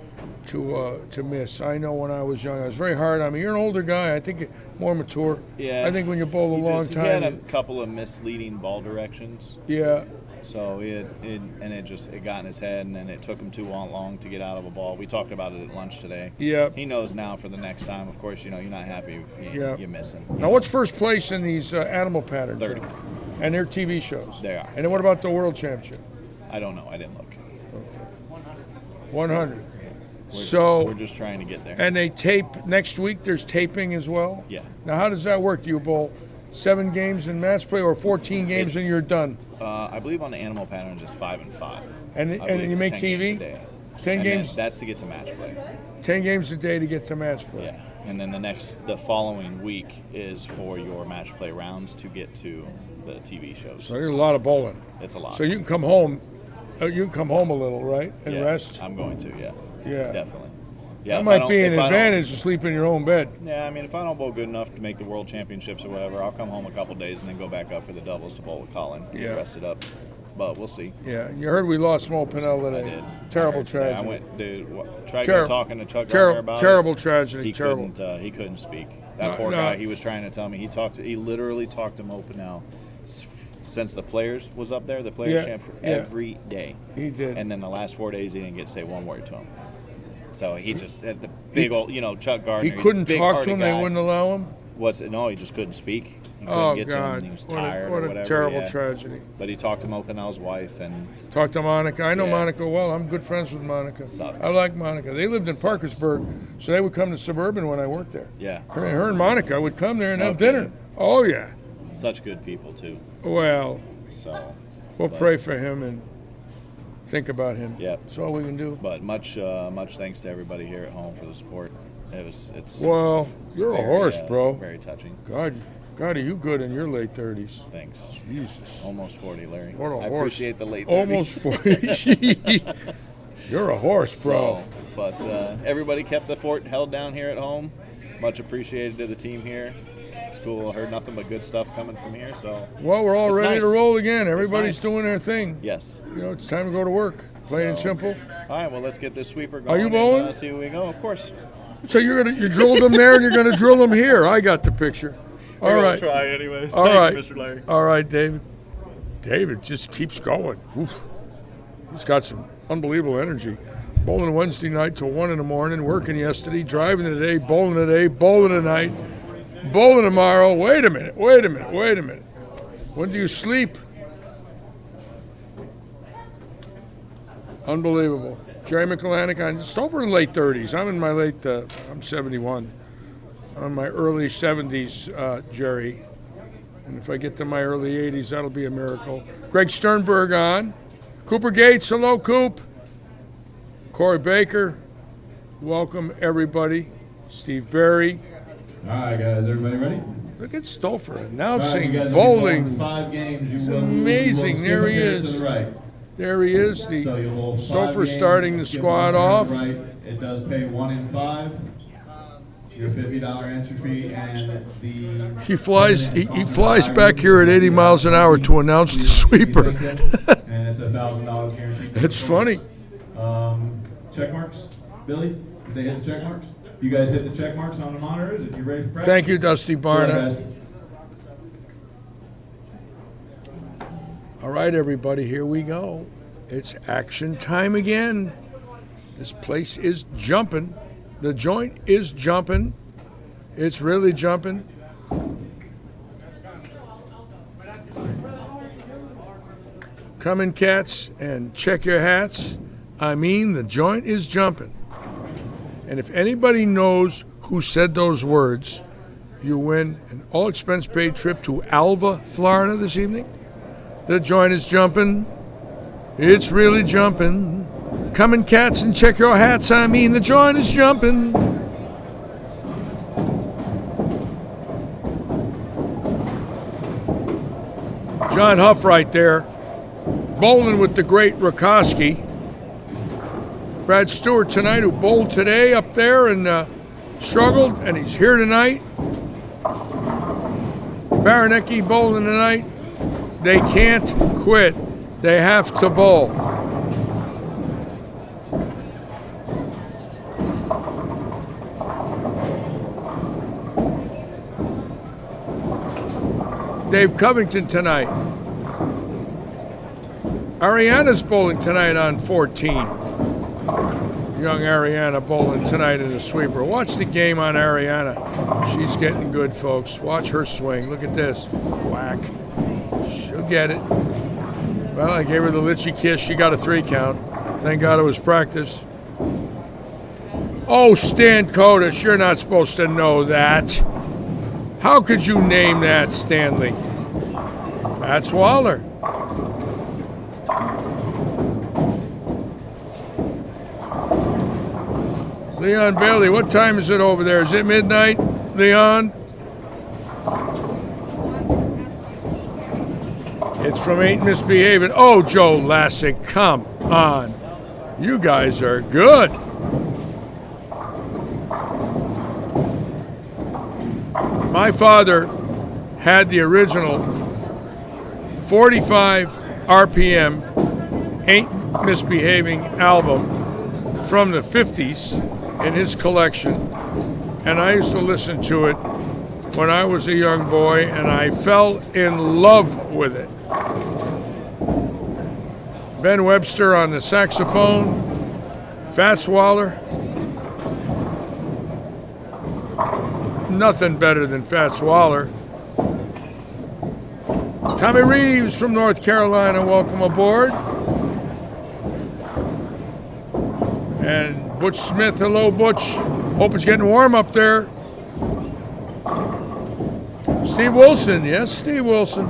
to miss. I know when I was young, I was very hard on me. You're an older guy. I think you're more mature. Yeah. I think when you bowl a He long just- He had a time, couple of misleading ball directions, yeah. so it got in his head, and then it took him too long to get out of a ball. We talked about it at lunch today. Yeah. He knows now for the next time. Of course, you know you're not happy. You miss him. Now, what's first place in these animal patterns? 30. And their TV shows? They are. And then what about the World Championship? I don't know. I didn't look. 100. We're So, just trying to get there. and they tape next week. There's taping as well. Yeah. Now, how does that work? Do you bowl 7 games in match play or 14 games and It's- you're done? I believe on the animal patterns it's 5 and 5. And I and believe you it's make 10 TV? games a day. 10 And then games, That's to get to match play. 10 games a day to get to match play. Yeah, and then the following week is for your match play rounds to get to the TV shows. So there's a lot of bowling. It's a lot. So you can come home. You can come home a little, right, and Yeah, rest. I'm going to, yeah. Yeah. Definitely. Yeah, That if I might don't- be an if I don't- advantage to sleep in your own bed. Yeah, I mean, if I don't bowl good enough to make the World Championships or whatever, I'll come home a couple days and then go back up for the doubles to bowl with Colin. Yeah. Get rested up. But we'll see. Yeah, you heard we lost Mo Pinnell I today. did. Terrible Yeah, tragedy. I went, dude. Tried Terri- talking to Chuck Gardner about terrible it. tragedy. He Terrible. couldn't. He couldn't speak. That No, poor no. guy. He was trying to tell me. He literally talked to Mo Pinnell since the Players was up there. The Players Yeah, champ yeah. every day. He did. And then the last 4 days, he didn't get to say one word to him. So he just had the big old, Chuck Gardner. He he's a couldn't big, talk to hardy him. guy. They wouldn't allow him. No, he just couldn't speak. He couldn't Oh get to God! him. He was What tired a or whatever. terrible yeah. tragedy. But he talked to Mo Pinnell's wife, and Talk to Monica. I know Yeah. Monica well. I'm good friends with Monica. Sucks. I like Monica. They lived in Parkersburg, so they would come to Suburban when I worked there. yeah, Her and Monica would come there and have Okay. dinner. Oh yeah. such good people too. Well, So, we'll pray for him and think about him. Yeah. That's all we can do. but much thanks to everybody here at home for the support. It's Well, you're a very, horse, bro. Very touching. God, are you good in your late 30s? Thanks. Jesus. Almost 40, Larry. What a I horse. appreciate the late 30s. Almost 40. You're a horse, bro. So, but everybody kept the fort held down here at home. Much appreciated to the team here. It's cool. I heard nothing but good stuff coming from here. So Well, we're all It's ready nice. to roll again. Everybody's nice. doing their thing. yes. It's time to go to work. Plain and So- simple. All right. Well, let's get this sweeper going. you and, bowling? see where we go. Of course. So you drilled them there and you're gonna drill them here. I got the picture. All right. Try anyways. All Thank right. you, Mr. Larry. All right, David. David just keeps going. Oof. He's got some unbelievable energy. Bowling Wednesday night till 1 in the morning, working yesterday, driving today, bowling tonight, bowling tomorrow. Wait a minute. When do you sleep? Unbelievable. Jerry McClanahan, I'm just over in late 30s. I'm in my I'm 71. I'm in my early 70s, Jerry. And if I get to my early 80s, that'll be a miracle. Greg Sternberg on. Cooper Gates, hello, Coop. Corey Baker, welcome, everybody. Steve Berry. All right, guys, everybody ready? Look at Stoffer All right, announcing you guys bowling. will be bowling 5 games. You It's will amazing. skip There a he pair is. To the right. There he is, the So you'll bowl 5 Stoffer games, starting the skip squad 1 pair to off. the Right. It does pay 1 in 5. Your $50 entry fee and the. He flies back here at 80 miles an hour to announce the sweeper. And it's $1,000 guaranteed. It's funny. Check marks, Billy. Did they hit the check marks? You guys hit the check marks on the monitors. If you're ready for practice. Thank you, Dusty Go ahead, Barna. guys. All right, everybody, here we go. It's action time again. This place is jumping. The joint is jumping. It's really jumping. Come in, cats, and check your hats. I mean, the joint is jumping. And if anybody knows who said those words, you win an all-expense-paid trip to Alva, Florida this evening. The joint is jumping. It's really jumping. Come in, cats, and check your hats. I mean, the joint is jumping. John Huff right there, bowling with the great Rakoski. Brad Stewart tonight, who bowled today up there and struggled, and he's here tonight. Baranecki bowling tonight. They can't quit. They have to bowl. Dave Covington tonight. Ariana's bowling tonight on 14. Young Ariana bowling tonight in a sweeper. Watch the game on Ariana. She's getting good, folks. Watch her swing. Look at this. Whack. She'll get it. Well, I gave her the Litchy kiss. She got a 3 count. Thank God it was practice. Oh, Stan Kotis, you're not supposed to know that. How could you name that, Stanley? Fats Waller. Leon Bailey, what time is it over there? Is it midnight, Leon? It's from Ain't Misbehaving. Oh, Joe Lassick, come on. You guys are good. My father had the original 45 RPM Ain't Misbehaving album from the 50s in his collection, and I used to listen to it when I was a young boy, and I fell in love with it. Ben Webster on the saxophone, Fats Waller. Nothing better than Fats Waller. Tommy Reeves from North Carolina, welcome aboard. And Butch Smith, hello Butch. Hope it's getting warm up there. Steve Wilson, yes, Steve Wilson.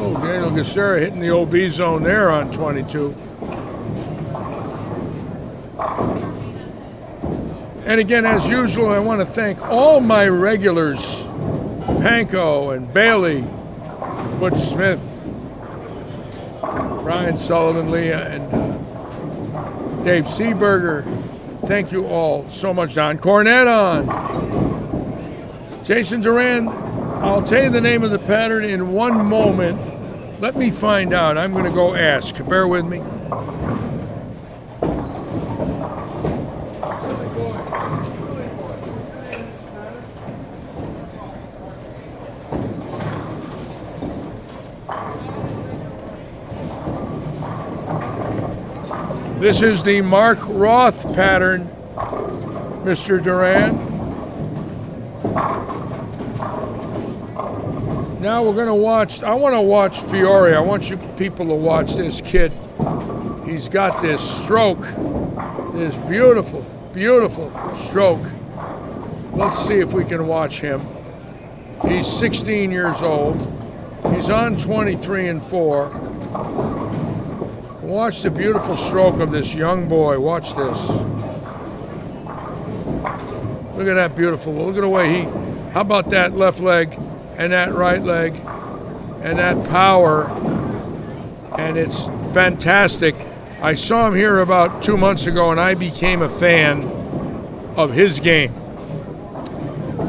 Oh, Daniel Gessera hitting the OB zone there on 22. And again, as usual, I want to thank all my regulars, Panko and Bailey, Butch Smith, Brian Sullivan, Leah, and Dave Seaberger. Thank you all so much. Don Cornette on. Jason Duran, I'll tell you the name of the pattern in one moment. Let me find out. I'm going to go ask. Bear with me. This is the Mark Roth pattern, Mr. Duran. Now we're going to watch, I want to watch Fiore. I want you people to watch this kid. He's got this stroke, this beautiful, beautiful stroke. Let's see if we can watch him. He's 16 years old. He's on 23-4. Watch the beautiful stroke of this young boy. Watch this. Look at that beautiful, look at the way how about that left leg and that right leg and that power, and it's fantastic. I saw him here about 2 months ago and I became a fan of his game.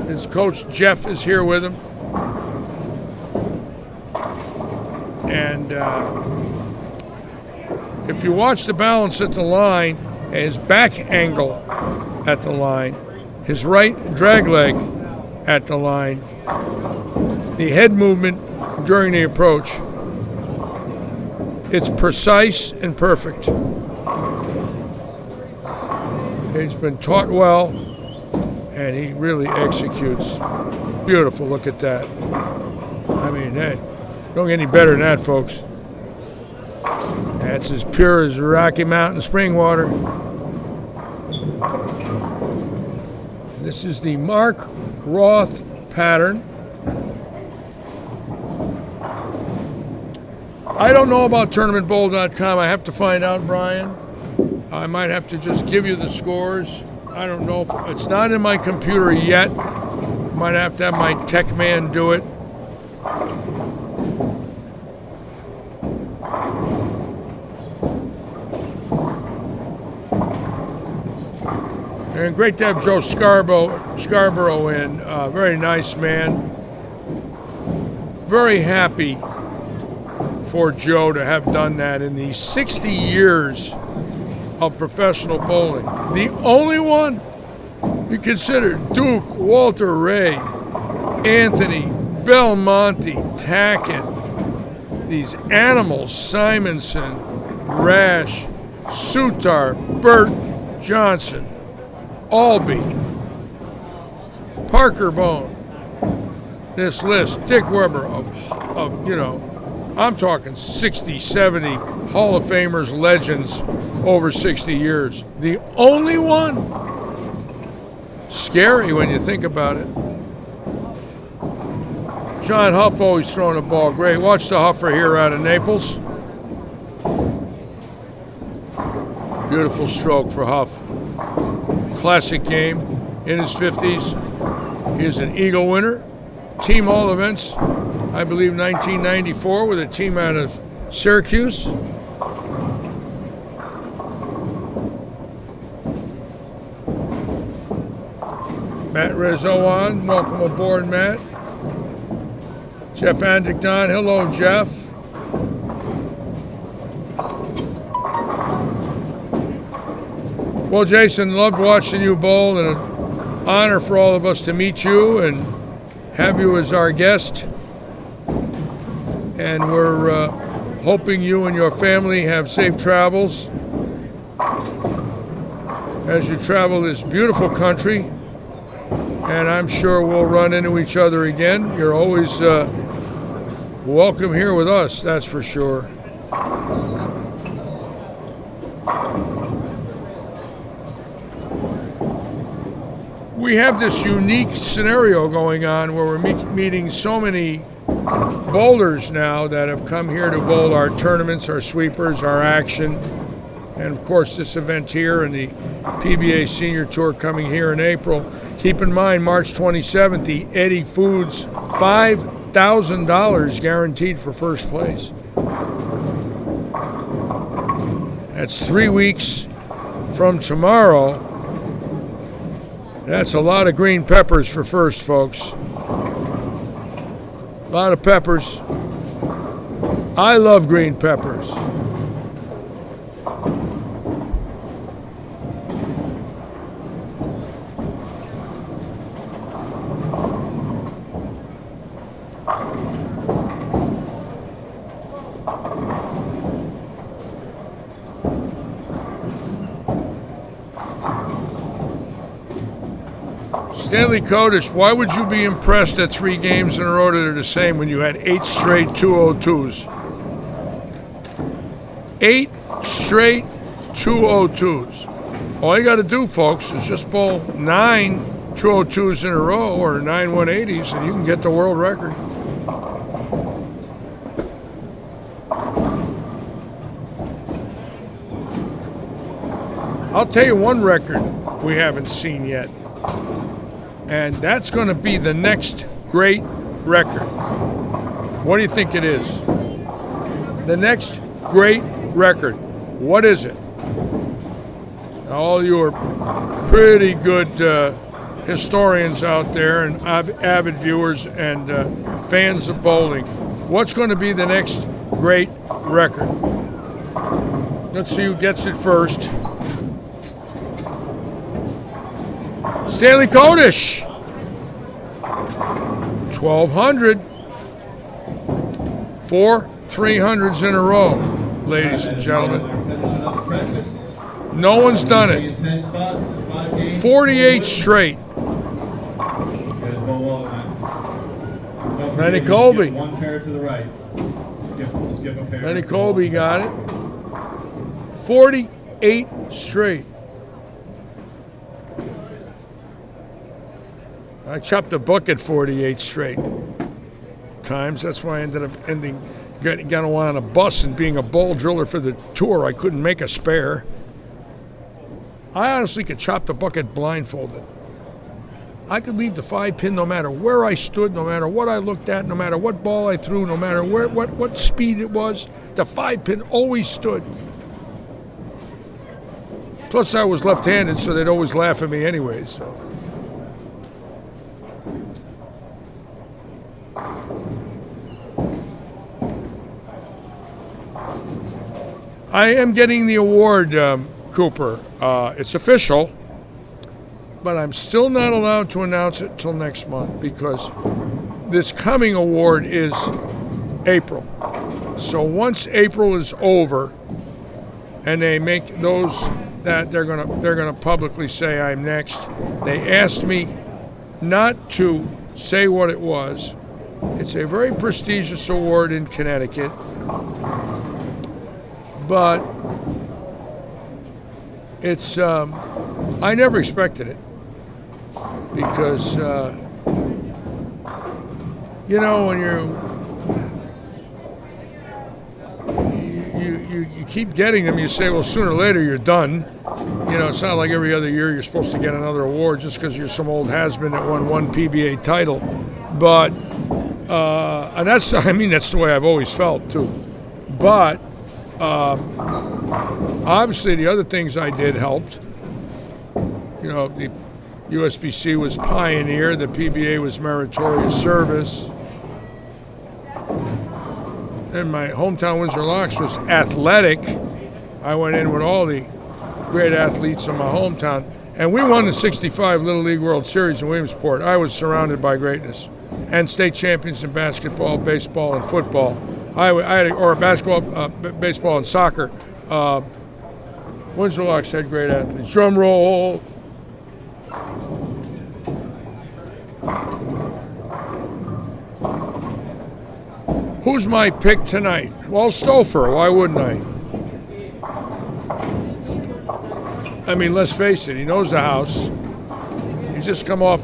His coach Jeff is here with him, and if you watch the balance at the line, his back angle at the line, his right drag leg at the line, the head movement during the approach, it's precise and perfect. He's been taught well, and he really executes. Beautiful, look at that. I mean, that don't get any better than that, folks. That's as pure as Rocky Mountain spring water. This is the Mark Roth pattern. I don't know about tournamentbowl.com. I have to find out, Brian. I might have to just give you the scores. I don't know if it's not in my computer yet. Might have to have my tech man do it. And great to have Joe Scarborough in. Very nice man. Very happy for Joe to have done that in the 60 years of professional bowling. The only one you consider: Duke, Walter Ray, Anthony, Belmonte, Tackett, these animals, Simonson, Rash, Sutar, Burt, Johnson, Albee, Parker Bone. This list, Dick Weber of I'm talking 60, 70 Hall of Famers, legends over 60 years. The only one. Scary when you think about it. John Huff always throwing the ball great. Watch the Huffer here out of Naples. Beautiful stroke for Huff. Classic game in his 50s. He is an Eagle winner. Team all events, I believe 1994 with a team out of Syracuse. Matt Rizzo on. Welcome aboard, Matt. Jeff Andrickton. Hello, Jeff. Well, Jason, loved watching you bowl, and an honor for all of us to meet you and have you as our guest. And we're hoping you and your family have safe travels as you travel this beautiful country. And I'm sure we'll run into each other again. You're always welcome here with us, that's for sure. We have this unique scenario going on where we're meeting so many bowlers now that have come here to bowl our tournaments, our sweepers, our action, and of course this event here and the PBA Senior Tour coming here in April. Keep in mind, March 27th, the Eddie Foods, $5,000 guaranteed for first place. That's 3 weeks from tomorrow. That's a lot of green peppers for first, folks. A lot of peppers. I love green peppers. Stanley Kodish, why would you be impressed at 3 games in a row that are the same when you had 8 straight 202s? 8 straight 202s. All you got to do, folks, is just bowl 9 202s in a row or 9 180s, and you can get the world record. I'll tell you one record we haven't seen yet, and that's going to be the next great record. What do you think it is? The next great record. What is it? Now, all you are pretty good historians out there and avid viewers and fans of bowling. What's going to be the next great record? Let's see who gets it first. Stanley Kodish. 1,200. 4 300s in a row, ladies and gentlemen. No one's done it. 48 straight. Lenny Colby. One pair to the right. Skip a pair. Lenny Colby got it. 48 straight. I chopped the book at 48 straight times. That's why I ended up getting on a bus and being a bowl driller for the tour. I couldn't make a spare. I honestly could chop the bucket blindfolded. I could leave the 5-pin no matter where I stood, no matter what I looked at, no matter what ball I threw, no matter what speed it was. The 5-pin always stood. Plus, I was left-handed, so they'd always laugh at me anyway. So. I am getting the award, Cooper. It's official, but I'm still not allowed to announce it till next month because this coming award is April. So once April is over, and they make those that they're gonna publicly say I'm next. They asked me not to say what it was. It's a very prestigious award in Connecticut. But it's, I never expected it because, you know, when you keep getting them, you say, well, sooner or later you're done. You know, it's not like every other year you're supposed to get another award just because you're some old has-been that won one PBA title. But, and that's the way I've always felt too. But, obviously, the other things I did helped. You know, the USBC was pioneer, the PBA was meritorious service. And my hometown Windsor Locks was athletic. I went in with all the great athletes in my hometown. And we won the 65 Little League World Series in Williamsport. I was surrounded by greatness. And state champions in basketball, baseball, and football. Or basketball, baseball, and soccer. Windsor Locks had great athletes. Drum roll. Who's my pick tonight? Well, Stouffer. Why wouldn't I mean, let's face it. He knows the house. He's just come off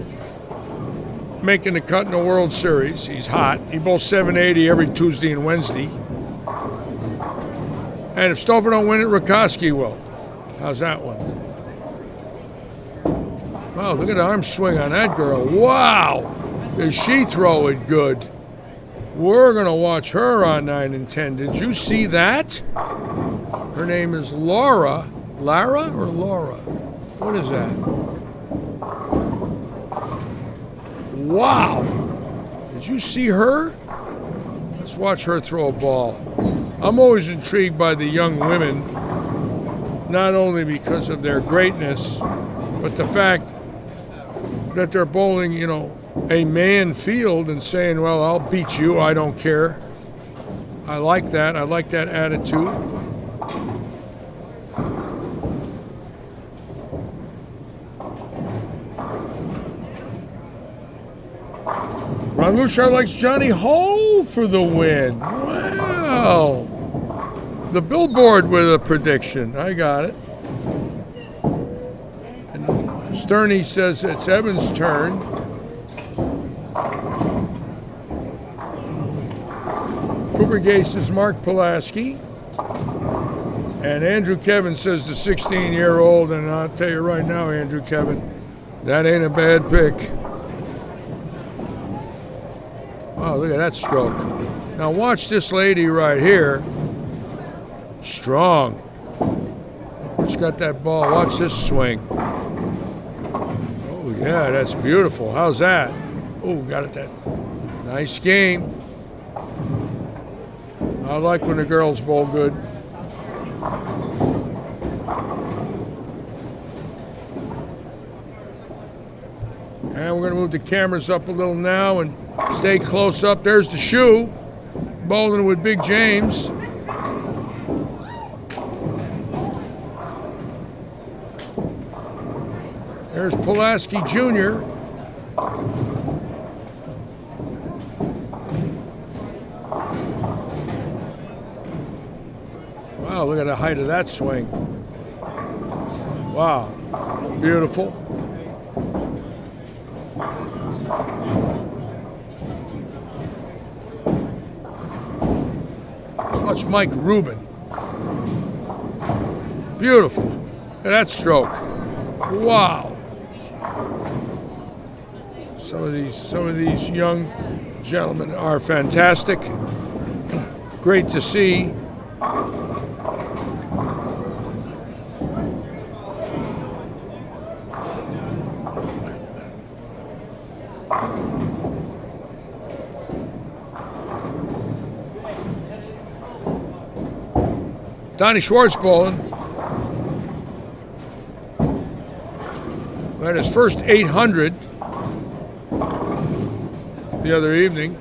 making the cut in the World Series. He's hot. He bowls 780 every Tuesday and Wednesday. And if Stouffer don't win it, Rakoski will. How's that one? Wow, look at the arm swing on that girl. Wow! Does she throw it good? We're going to watch her on 9 and 10. Did you see that? Her name is Laura. Lara or Laura? What is that? Wow! Did you see her? Let's watch her throw a ball. I'm always intrigued by the young women, not only because of their greatness, but the fact that they're bowling, you know, a man field and saying, well, I'll beat you, I don't care. I like that. I like that attitude. John Lushar likes Johnny Ho for the win. Wow. The billboard with a prediction. I got it. And Sterney says it's Evan's turn. Cooper Gase is Mark Pulaski. And Andrew Kevin says the 16-year-old, and I'll tell you right now, Andrew Kevin, that ain't a bad pick. Wow, look at that stroke. Now watch this lady right here. Strong. Who's got that ball? Watch this swing. Oh, yeah, that's beautiful. How's that? Oh, got it. That nice game. I like when the girls bowl good. And we're going to move the cameras up a little now and stay close up. There's the shoe. Bowling with Big James. There's Pulaski Jr. Wow, look at the height of that swing. Wow, beautiful. Let's watch Mike Rubin. Beautiful. Look at that stroke. Wow. Some of these young gentlemen are fantastic. Great to see. Donnie Schwartz bowling. Had his first 800 the other evening.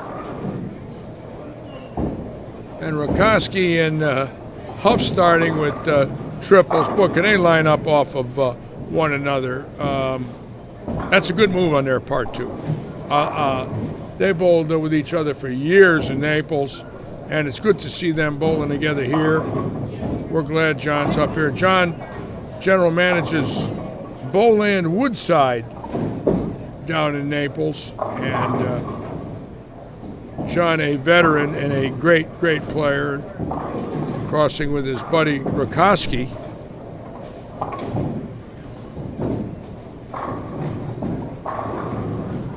And Rakoski and Huff starting with triples. Boy, can they line up off of one another. That's a good move on their part, too. They bowled with each other for years in Naples, and it's good to see them bowling together here. We're glad John's up here. John general manages Bowland Woodside down in Naples, and John, a veteran and a great player, crossing with his buddy Rakoski.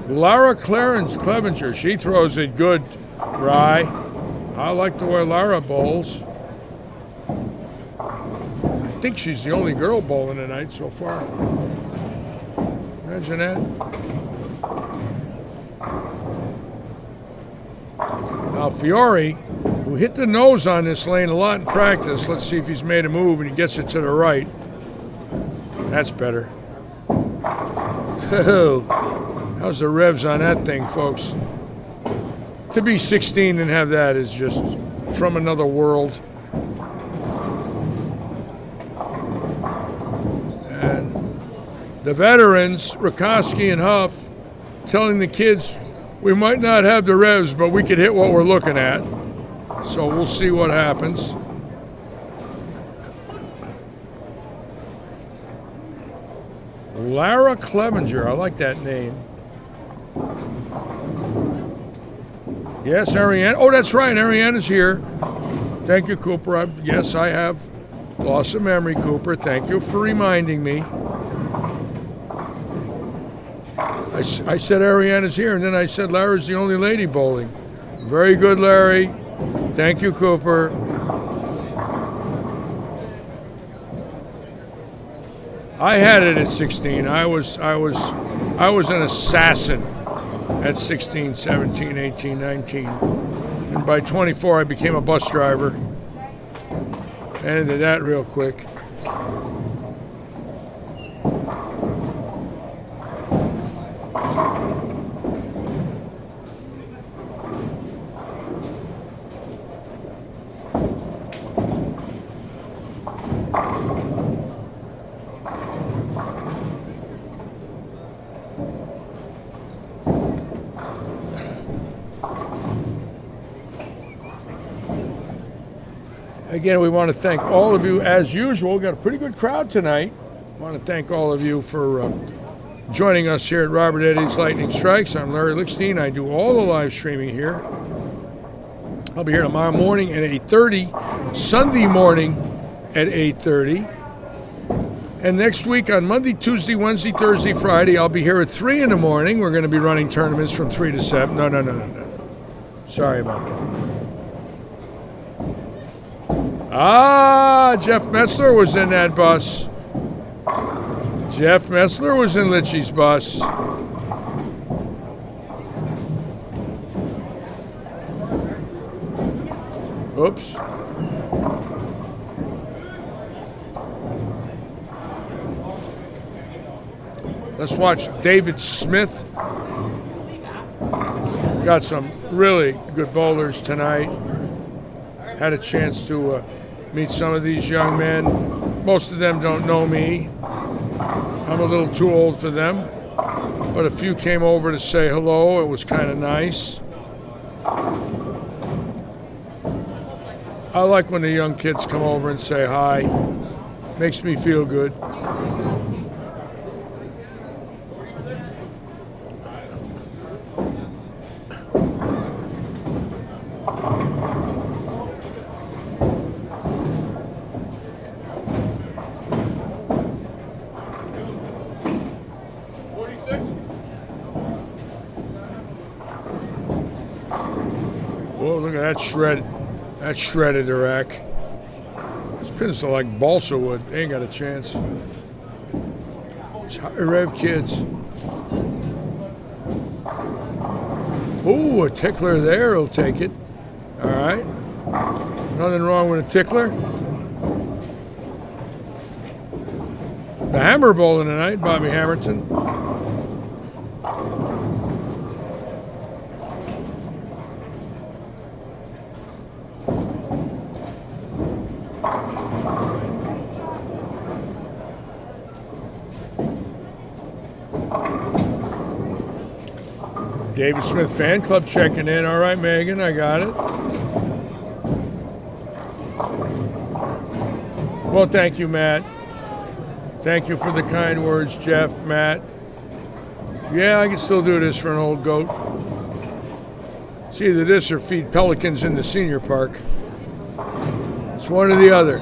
Lara Clevenger, she throws it good, Rye. I like the way Lara bowls. I think she's the only girl bowling tonight so far. Imagine that. Now Fiore, who hit the nose on this lane a lot in practice. Let's see if he's made a move and he gets it to the right. That's better. How's the revs on that thing, folks? To be 16 and have that is just from another world. And the veterans, Rakoski and Huff, telling the kids, we might not have the revs, but we could hit what we're looking at. So we'll see what happens. Lara Clevenger, I like that name. Yes, Ariane. Oh, that's right, Ariane is here. Thank you, Cooper. Yes, I have loss of memory, Cooper. Thank you for reminding me. I said Ariane is here, and then I said Larry's the only lady bowling. Very good, Larry. Thank you, Cooper. I had it at 16. I was an assassin at 16, 17, 18, 19. And by 24, I became a bus driver. Ended that real quick. Again, we want to thank all of you as usual. We've got a pretty good crowd tonight. I want to thank all of you for joining us here at Robert Eddie's Lightning Strikes. I'm Larry Lichtenstein. I do all the live streaming here. I'll be here tomorrow morning at 8:30, Sunday morning at 8:30. And next week on Monday, Tuesday, Wednesday, Thursday, Friday, I'll be here at 3 in the morning. We're going to be running tournaments from 3 to 7. No. Sorry about that. Ah, Jeff Metzler was in that bus. Jeff Metzler was in Litchy's bus. Oops. Let's watch David Smith. Got some really good bowlers tonight. Had a chance to meet some of these young men. Most of them don't know me. I'm a little too old for them. But a few came over to say hello. It was kind of nice. I like when the young kids come over and say hi. Makes me feel good. Whoa, look at that shred. That's shredded Iraq. These pins are like balsa wood. They ain't got a chance. It's high rev kids. Ooh, a tickler there will take it. All right. Nothing wrong with a tickler. The hammer bowling tonight, Bobby Hamilton. David Smith Fan Club checking in. All right, Megan, I got it. Well, thank you, Matt. Thank you for the kind words, Jeff, Matt. Yeah, I can still do this for an old goat. It's either this or feed pelicans in the senior park. It's one or the other.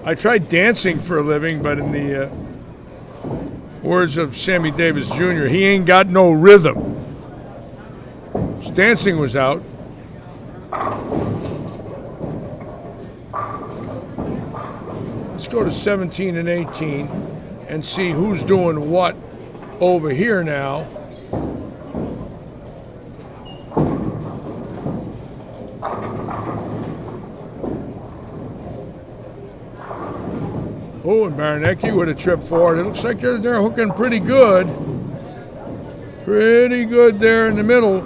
I tried dancing for a living, but in the words of Sammy Davis Jr., he ain't got no rhythm. His dancing was out. Let's go to 17 and 18 and see who's doing what over here now. Oh, and Baranecki with a trip forward. It looks like they're hooking pretty good. Pretty good there in the middle.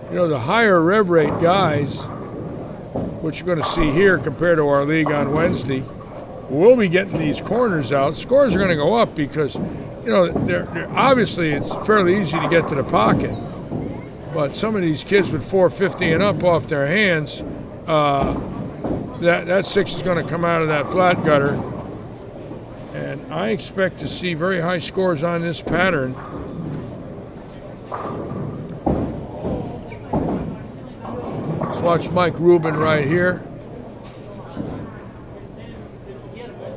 You know, the higher rev rate guys, which you're going to see here compared to our league on Wednesday, we'll be getting these corners out. Scores are going to go up because, you know, they're obviously it's fairly easy to get to the pocket. But some of these kids with 450 and up off their hands, that six is going to come out of that flat gutter. And I expect to see very high scores on this pattern. Let's watch Mike Rubin right here.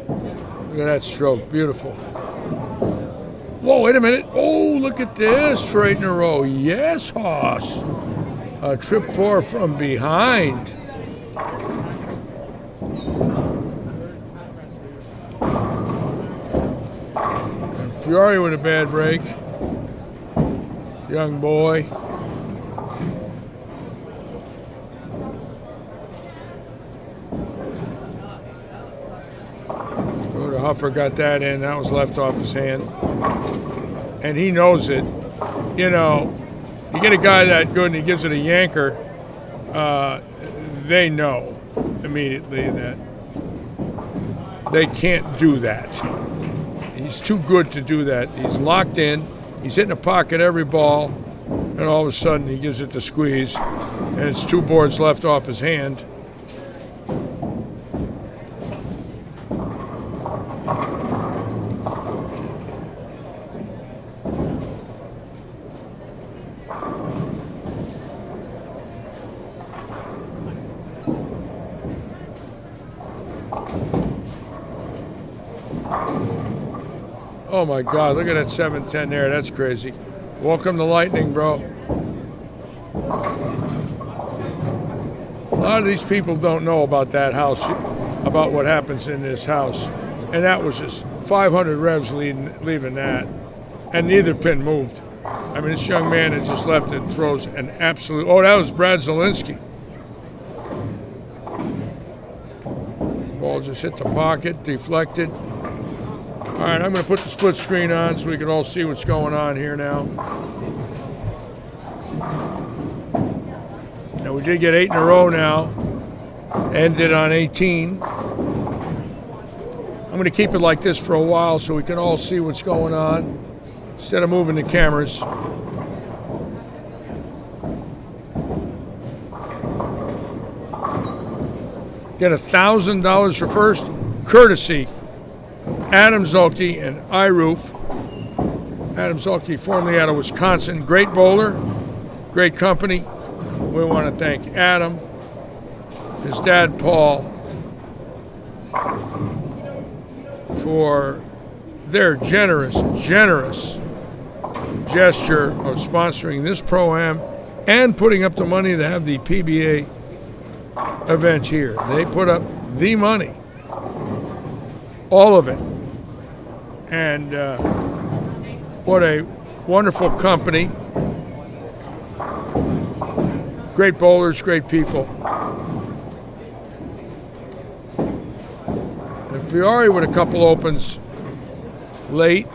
Look at that stroke, beautiful. Whoa, wait a minute. Oh, look at this for 8 in a row. Yes, Hoss. A trip 4 from behind. And Fiore with a bad break. Young boy. Oh, the Huffer got that in. That was left off his hand. And he knows it. You know, you get a guy that good and he gives it a yanker, they know immediately that they can't do that. He's too good to do that. He's locked in. He's hitting a pocket every ball, and all of a sudden he gives it the squeeze, and it's 2 boards left off his hand. Oh my God, look at that 7-10 there. That's crazy. Welcome to Lightning, bro. A lot of these people don't know about that house, about what happens in this house. And that was just 500 revs leaving that. And neither pin moved. I mean, this young man that just left it throws an absolute... Oh, that was Brad Zielinski. Ball just hit the pocket, deflected. All right, I'm going to put the split screen on so we can all see what's going on here now. And we did get 8 in a row now. Ended on 18. I'm going to keep it like this for a while so we can all see what's going on instead of moving the cameras. Get $1,000 for first, courtesy Adam Zulke and iRoof. Adam Zulke, formerly out of Wisconsin, great bowler, great company. We want to thank Adam, his dad Paul, for their generous gesture of sponsoring this Pro-Am and putting up the money to have the PBA event here. They put up the money, all of it. And what a wonderful company. Great bowlers, great people. And Fiore with a couple opens late.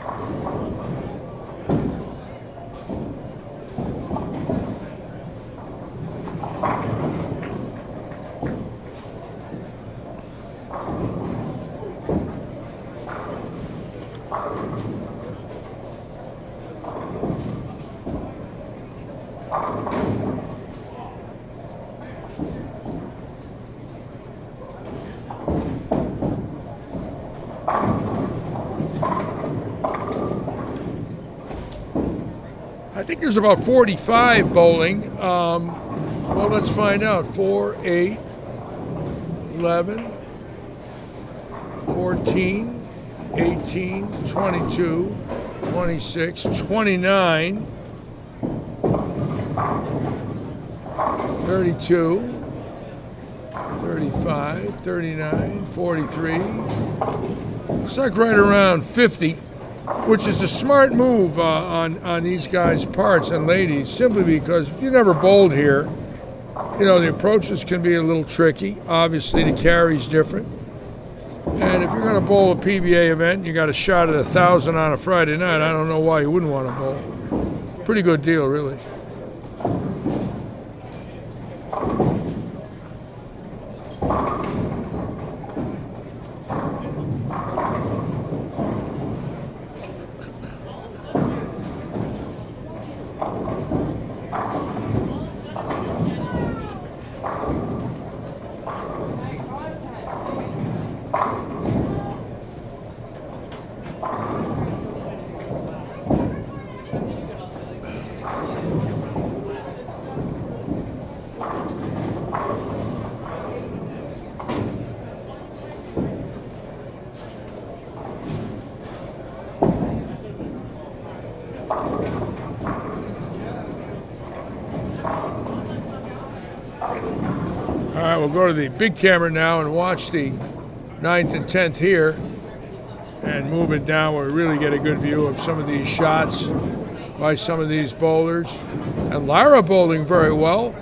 I think there's about 45 bowling. Well, let's find out. 4, 8, 11, 14, 18, 22, 26, 29, 32, 35, 39, 43. Looks like right around 50, which is a smart move on these guys' parts and ladies, simply because if you never bowled here, you know, the approaches can be a little tricky. Obviously, the carry's different. And if you're going to bowl a PBA event and you got a shot at 1,000 on a Friday night, I don't know why you wouldn't want to bowl. Pretty good deal, really. All right, we'll go to the big camera now and watch the 9th and 10th here and move it down where we really get a good view of some of these shots by some of these bowlers. And Lara bowling very well,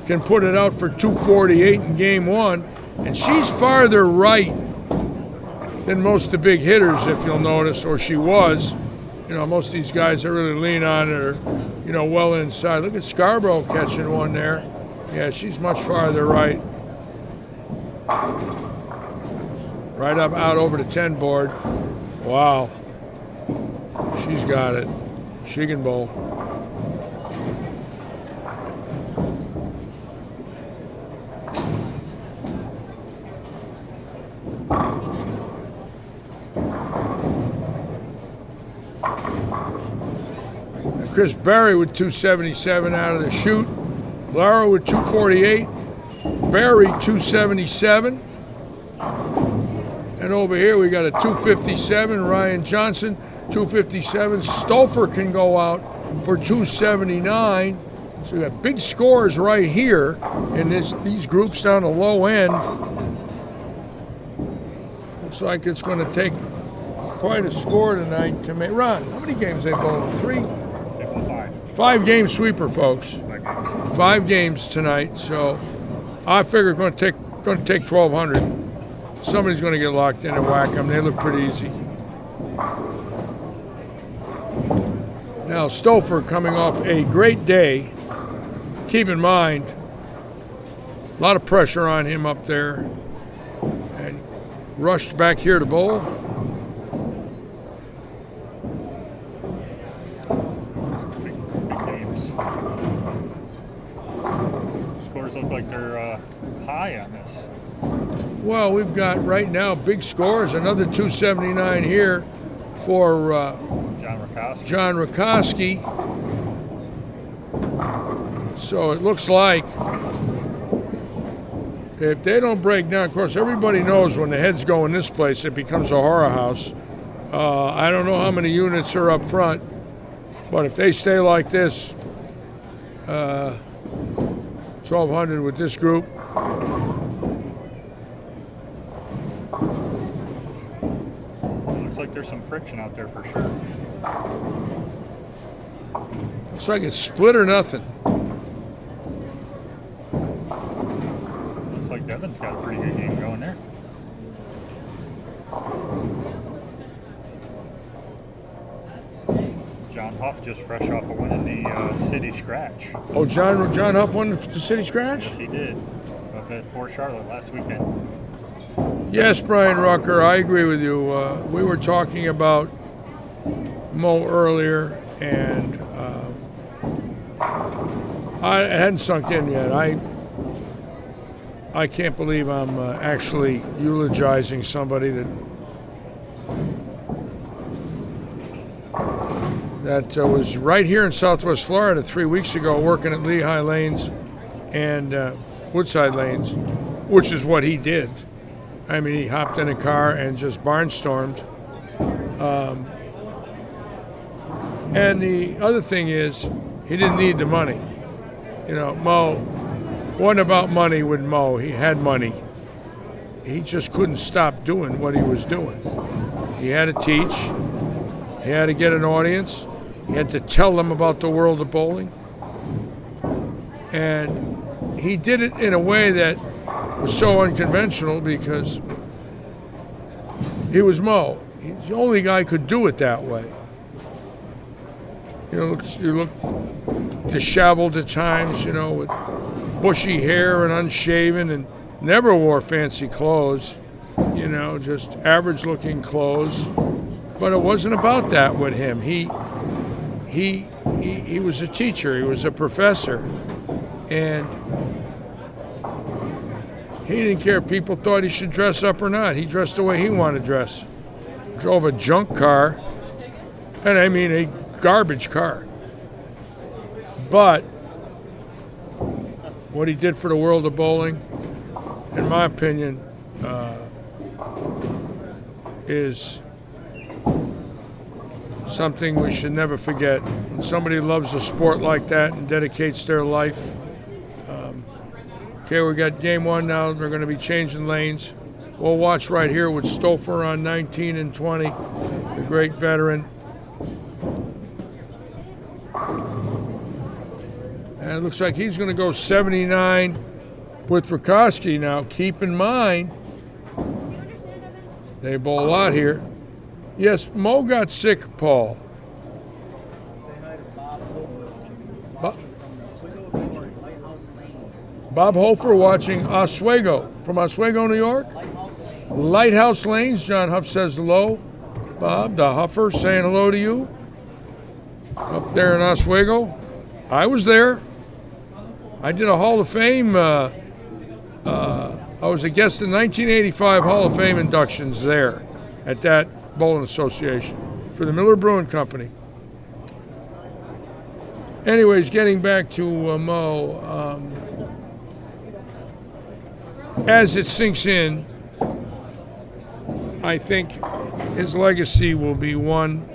can put it out for 248 in game 1, and she's farther right than most of the big hitters, if you'll notice, or she was. You know, most of these guys that really lean on it are, you know, well inside. Look at Scarborough catching one there. Yeah, she's much farther right. Right up out over the 10 board. Wow. She's got it. She can bowl. And Chris Berry with 277 out of the chute. Lara with 248. Berry 277. And over here we got a 257, Ryan Johnson, 257. Stolfer can go out for 279. So we got big scores right here in these groups down the low end. Looks like it's going to take quite a score tonight to make. Ron, how many games they bowled? 3? They bowled 5. 5-game sweeper, folks. 5 games. 5 games tonight. So I figure it's going to take 1,200. Somebody's going to get locked in and whack them. They look pretty easy. Now, Stolfer coming off a great day. Keep in mind, a lot of pressure on him up there. And rushed back here to bowl. Big games. Scores look like they're high on this. Well, we've got right now big scores. Another 279 here for John Rakoski. So it looks like if they don't break down, of course, everybody knows when the heads go in this place, it becomes a horror house. I don't know how many units are up front, but if they stay like this, 1,200 with this group. Looks like there's some friction out there for sure. Looks like it's split or nothing. Looks like Devin's got a pretty good game going there. John Huff just fresh off of winning the City Scratch. Oh, John Huff won the City Scratch? Yes, he did. Up at Port Charlotte last weekend. Yes, Brian Rucker, I agree with you. We were talking about Mo earlier, and it hadn't sunk in yet. I can't believe I'm actually eulogizing somebody that was right here in Southwest Florida 3 weeks ago working at Lehigh Lanes and Woodside Lanes, which is what he did. I mean, he hopped in a car and just barnstormed. And the other thing is, he didn't need the money. You know, Mo, wasn't about money with Mo. He had money. He just couldn't stop doing what he was doing. He had to teach. He had to get an audience. He had to tell them about the world of bowling. And he did it in a way that was so unconventional because he was Mo. He's the only guy who could do it that way. You look disheveled at times, with bushy hair and unshaven, and never wore fancy clothes, just average looking clothes. But it wasn't about that with him. He was a teacher, he was a professor, and he didn't care if people thought he should dress up or not. He dressed the way he wanted to dress. Drove a junk car, and I mean a garbage car. But what he did for the world of bowling, in my opinion, is something we should never forget. When somebody loves a sport like that and dedicates their life. Okay, we got game one now. We're going to be changing lanes. We'll watch right here with Stolfer on 19 and 20, the great veteran. And it looks like he's going to go 79 with Rakoski now. Keep in mind, they bowl a lot here. Yes, Mo got sick, Paul. Bob Hofer watching Oswego, from Oswego, New York? Lighthouse Lanes, John Huff says hello. Bob, the Huffer, saying hello to you. Up there in Oswego. I was there. I did a Hall of Fame. I was a guest in 1985 Hall of Fame inductions there at that Bowling Association for the Miller Brewing Company. Anyways, getting back to Mo, as it sinks in, I think his legacy will be one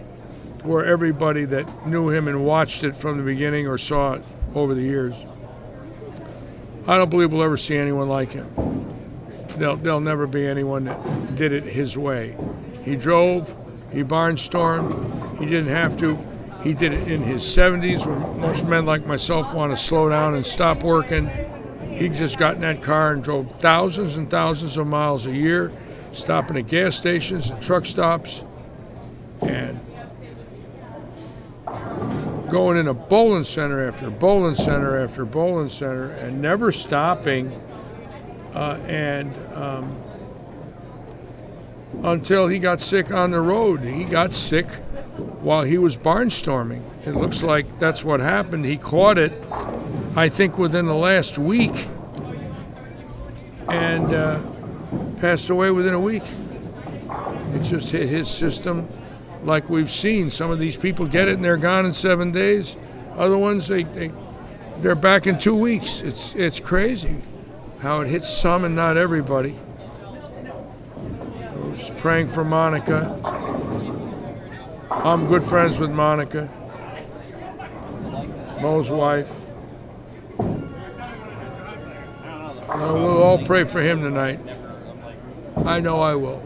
where everybody that knew him and watched it from the beginning or saw it over the years, I don't believe we'll ever see anyone like him. There'll never be anyone that did it his way. He drove, he barnstormed, he didn't have to. He did it in his 70s when most men like myself want to slow down and stop working. He just got in that car and drove thousands and thousands of miles a year, stopping at gas stations and truck stops, and going in a bowling center after bowling center after bowling center and never stopping until he got sick on the road. He got sick while he was barnstorming. It looks like that's what happened. He caught it, I think, within the last week and passed away within a week. It just hit his system like we've seen. Some of these people get it and they're gone in 7 days. Other ones, they're back in 2 weeks. It's crazy how it hits some and not everybody. I was just praying for Monica. I'm good friends with Monica, Mo's wife. We'll all pray for him tonight. I know I will.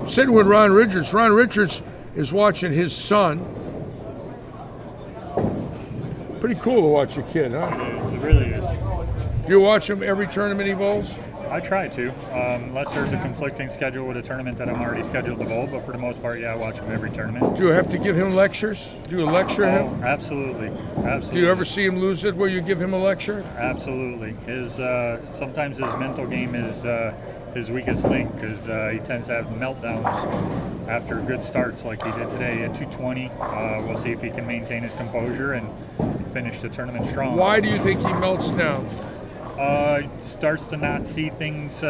Sitting with Ron Richards. Ron Richards is watching his son. Pretty cool to watch your kid, huh? It is. It really is. Do you watch him every tournament he bowls? I try to, unless there's a conflicting schedule with a tournament that I'm already scheduled to bowl. But for the most part, yeah, I watch him every tournament. Do you have to give him lectures? Do you lecture him? Oh, absolutely. Do you ever see him lose it where you give him a lecture? Absolutely. His sometimes his mental game is his weakest link because he tends to have meltdowns after good starts like he did today at 220. We'll see if he can maintain his composure and finish the tournament strong. Why do you think he melts down? Starts to not see things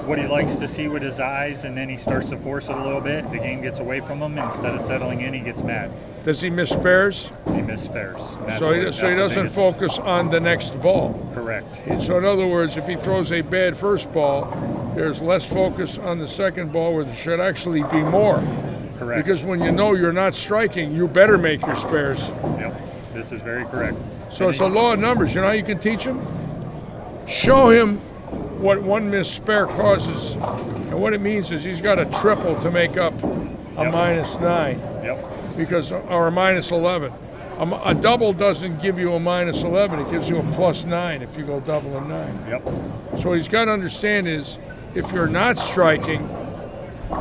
what he likes to see with his eyes, and then he starts to force it a little bit. The game gets away from him. Instead of settling in, he gets mad. Does he miss spares? He misses spares. So he doesn't focus on the next ball. Correct. So in other words, if he throws a bad first ball, there's less focus on the second ball where there should actually be more. Correct. Because when you know you're not striking, you better make your spares. Yep. This is very correct. So it's a law of numbers. You know how you can teach him? Show him what one missed spare causes. And what it means is he's got a triple to make up a -9. Yep. Because, or a -11. A double doesn't give you a -11. It gives you a +9 if you go double and 9. Yep. So what he's got to understand is if you're not striking,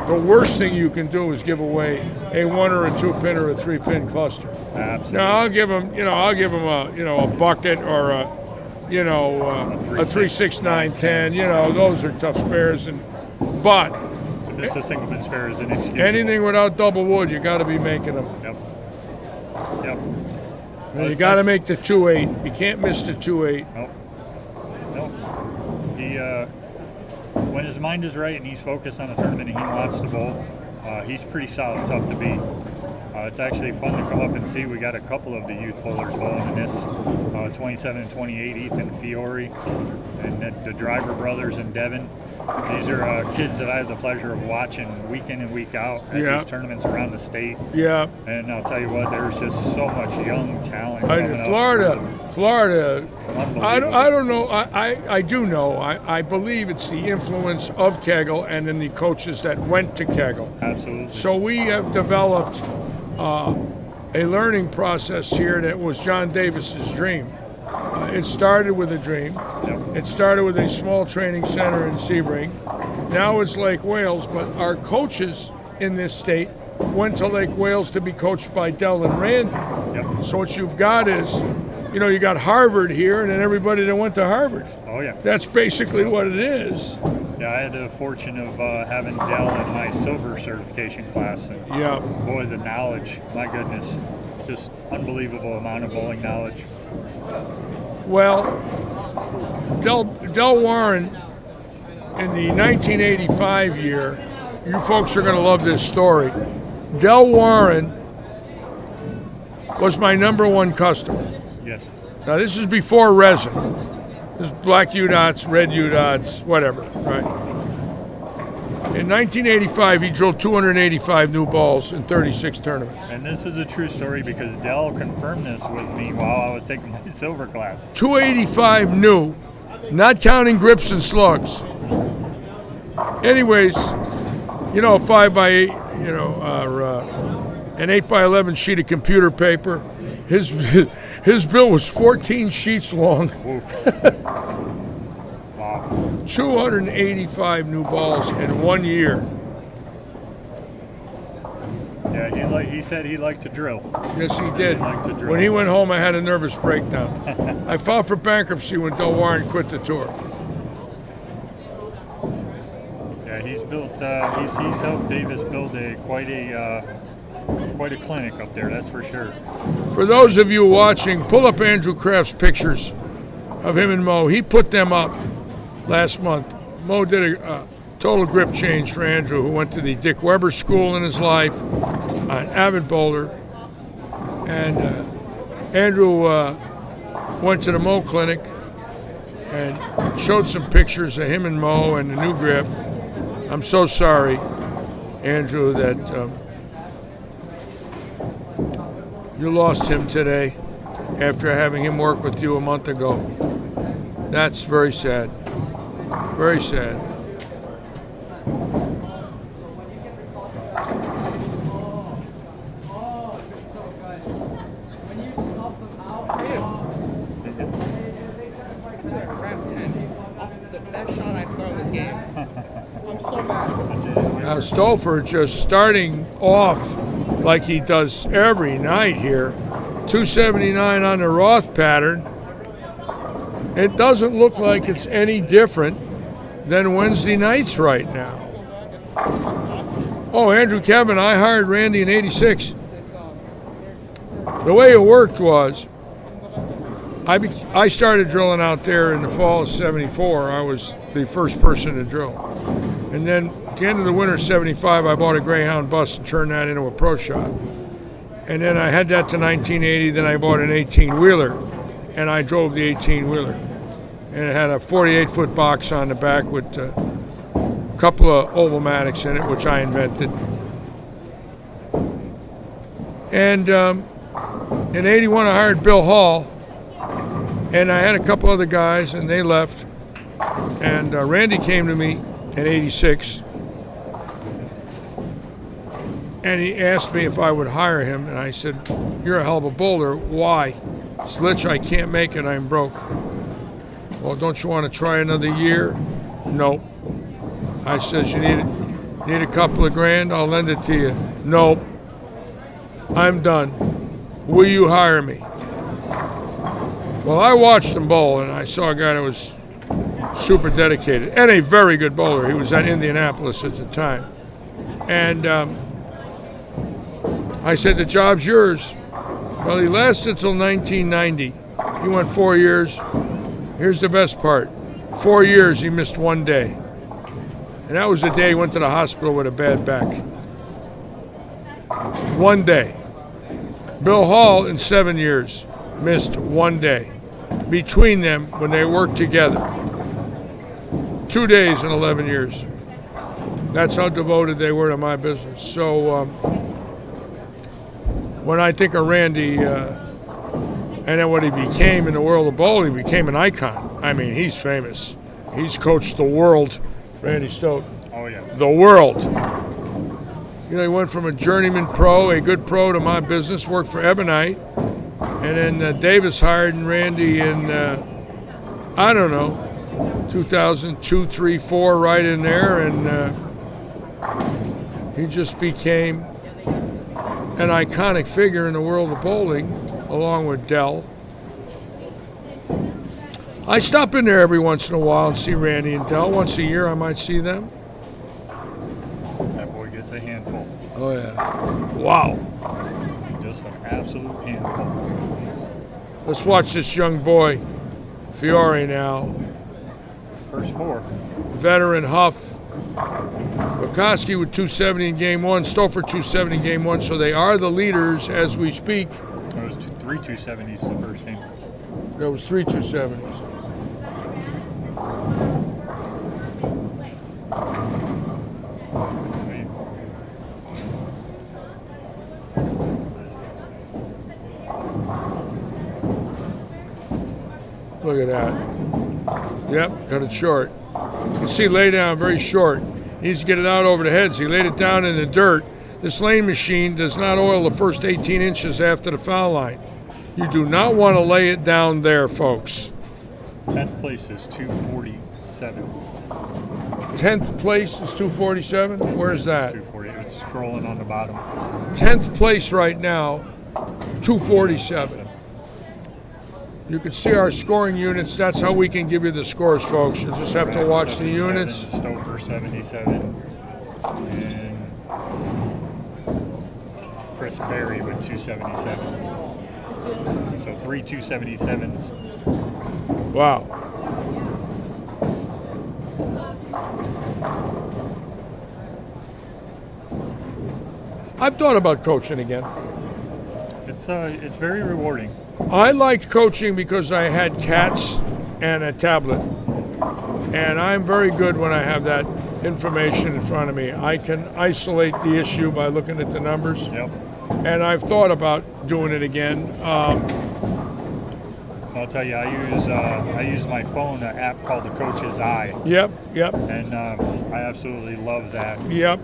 the worst thing you can do is give away a 1 or a 2 pin or a 3 pin cluster. Absolutely. Now I'll give him a bucket or a 3, 6, 9, 10. Those are tough spares, but To miss a single pin spare is an excuse. anything without double wood, you got to be making them. Yep. Yep. And you got to make the 2-8. You can't miss the 2-8. Nope. Nope. He, when his mind is right and he's focused on a tournament and he wants to bowl, he's pretty solid, tough to beat. It's actually fun to come up and see. We got a couple of the youth bowlers bowling in this, 27 and 28, Ethan Fiore, and the Driver brothers and Devin. These are kids that I have the pleasure of watching week in and week out at these tournaments around the state. Yeah. And I'll tell you what, there's just so much young talent coming up. Florida. I Unbelievable. don't know. I do know. I believe it's the influence of Kegel and then the coaches that went to Kegel. Absolutely. So we have developed a learning process here that was John Davis's dream. It started with a dream. Yep. It started with a small training center in Sebring. Now it's Lake Wales, but our coaches in this state went to Lake Wales to be coached by Del and Randy. Yep. So what you've got is you know, you got Harvard here, and then everybody that went to Harvard. Oh yeah. That's basically what it is. Yeah, I had the fortune of having Dell in my silver certification class, and Yeah. boy, the knowledge, my goodness, just unbelievable amount of bowling knowledge. Well, Del Warren, in the 1985 year, you folks are going to love this story. Del Warren was my #1 customer. Yes. Now, this is before resin. This is black U-dots, red U-dots, whatever, right? In 1985, he drilled 285 new balls in 36 tournaments. And this is a true story because Dell confirmed this with me while I was taking my silver class. 285 new, not counting grips and slugs. Anyways, you know, a 5x8, you know, or an 8x11 sheet of computer paper. His bill was 14 sheets long. Wow. 285 new balls in 1 year. Yeah, he said he liked to drill. Yes, he did. Like to drill. When he went home, I had a nervous breakdown. I filed for bankruptcy when Del Warren quit the tour. Yeah, he's built. He's helped Davis build quite a clinic up there. That's for sure. For those of you watching, pull up Andrew Kraft's pictures of him and Mo. He put them up last month. Mo did a total grip change for Andrew, who went to the Dick Weber School in his life, an avid bowler. And Andrew went to the Mo clinic and showed some pictures of him and Mo and the new grip. I'm so sorry, Andrew, that you lost him today after having him work with you a month ago. That's very sad. Very sad. The best shot I've thrown this game. I'm so mad. Now Stolfer just starting off like he does every night here. 279 on the Roth pattern. It doesn't look like it's any different than Wednesday nights right now. Oh, Andrew Kevin, I hired Randy in '86. The way it worked was, I started drilling out there in the fall of '74. I was the first person to drill. And then at the end of the winter of '75, I bought a Greyhound bus and turned that into a pro shop. And then I had that to 1980, then I bought an 18-wheeler, and I drove the 18-wheeler. And it had a 48-foot box on the back with a couple of Ovalmatics in it, which I invented. And in '81, I hired Bill Hall, and I had a couple other guys, and they left. And Randy came to me in '86, and he asked me if I would hire him, and I said, "You're a hell of a bowler. Why?" He said, "Litch, I can't make it. I'm broke." "Well, don't you want to try another year?" "Nope." I says, "You need a couple of grand? I'll lend it to you." "Nope. I'm done. Will you hire me?" Well, I watched him bowl, and I saw a guy that was super dedicated and a very good bowler. He was at Indianapolis at the time. And I said, "The job's yours." Well, he lasted till 1990. He went 4 years. Here's the best part. 4 years, he missed 1 day. And that was the day he went to the hospital with a bad back. 1 day. Bill Hall, in 7 years, missed 1 day. Between them, when they worked together. 2 days in 11 years. That's how devoted they were to my business. So when I think of Randy and then what he became in the world of bowling, he became an icon. I mean, he's famous. He's coached the world, Randy Stote. Oh yeah. The world. You know, he went from a journeyman pro, a good pro, to my business, worked for Ebonite. And then Davis hired Randy in, I don't know, 2002, 3, 4, right in there. And he just became an iconic figure in the world of bowling, along with Dell. I stop in there every once in a while and see Randy and Del. Once a year I might see them. That boy gets a handful. Oh, yeah. Wow. Just an absolute handful. Let's watch this young boy, Fiore now. First 4. Veteran Huff. Bukowski with 270 in game 1. Stouffer 270 in game 1. So they are the leaders as we speak. It was 3 270s the first game. There was 3 270s. Look at that. Yep, cut it short. You can see lay down very short. Needs to get it out over the heads. He laid it down in the dirt. This lane machine does not oil the first 18 inches after the foul line. You do not want to lay it down there, folks. 10th place is 247. 10th place is 247? Where's that? 240. It's scrolling on the bottom. 10th place right now, 247. You can see our scoring units. That's how we can give you the scores, folks. You just have to watch the units. Stouffer 77. And Chris Berry with 277. So 3 277s. Wow. I've thought about coaching again. It's very rewarding. I liked coaching because I had cats and a tablet. And I'm very good when I have that information in front of me. I can isolate the issue by looking at the numbers. Yep. And I've thought about doing it again. I'll tell you, I use my phone, an app called the Coach's Eye. Yep. And I absolutely love that. Yep.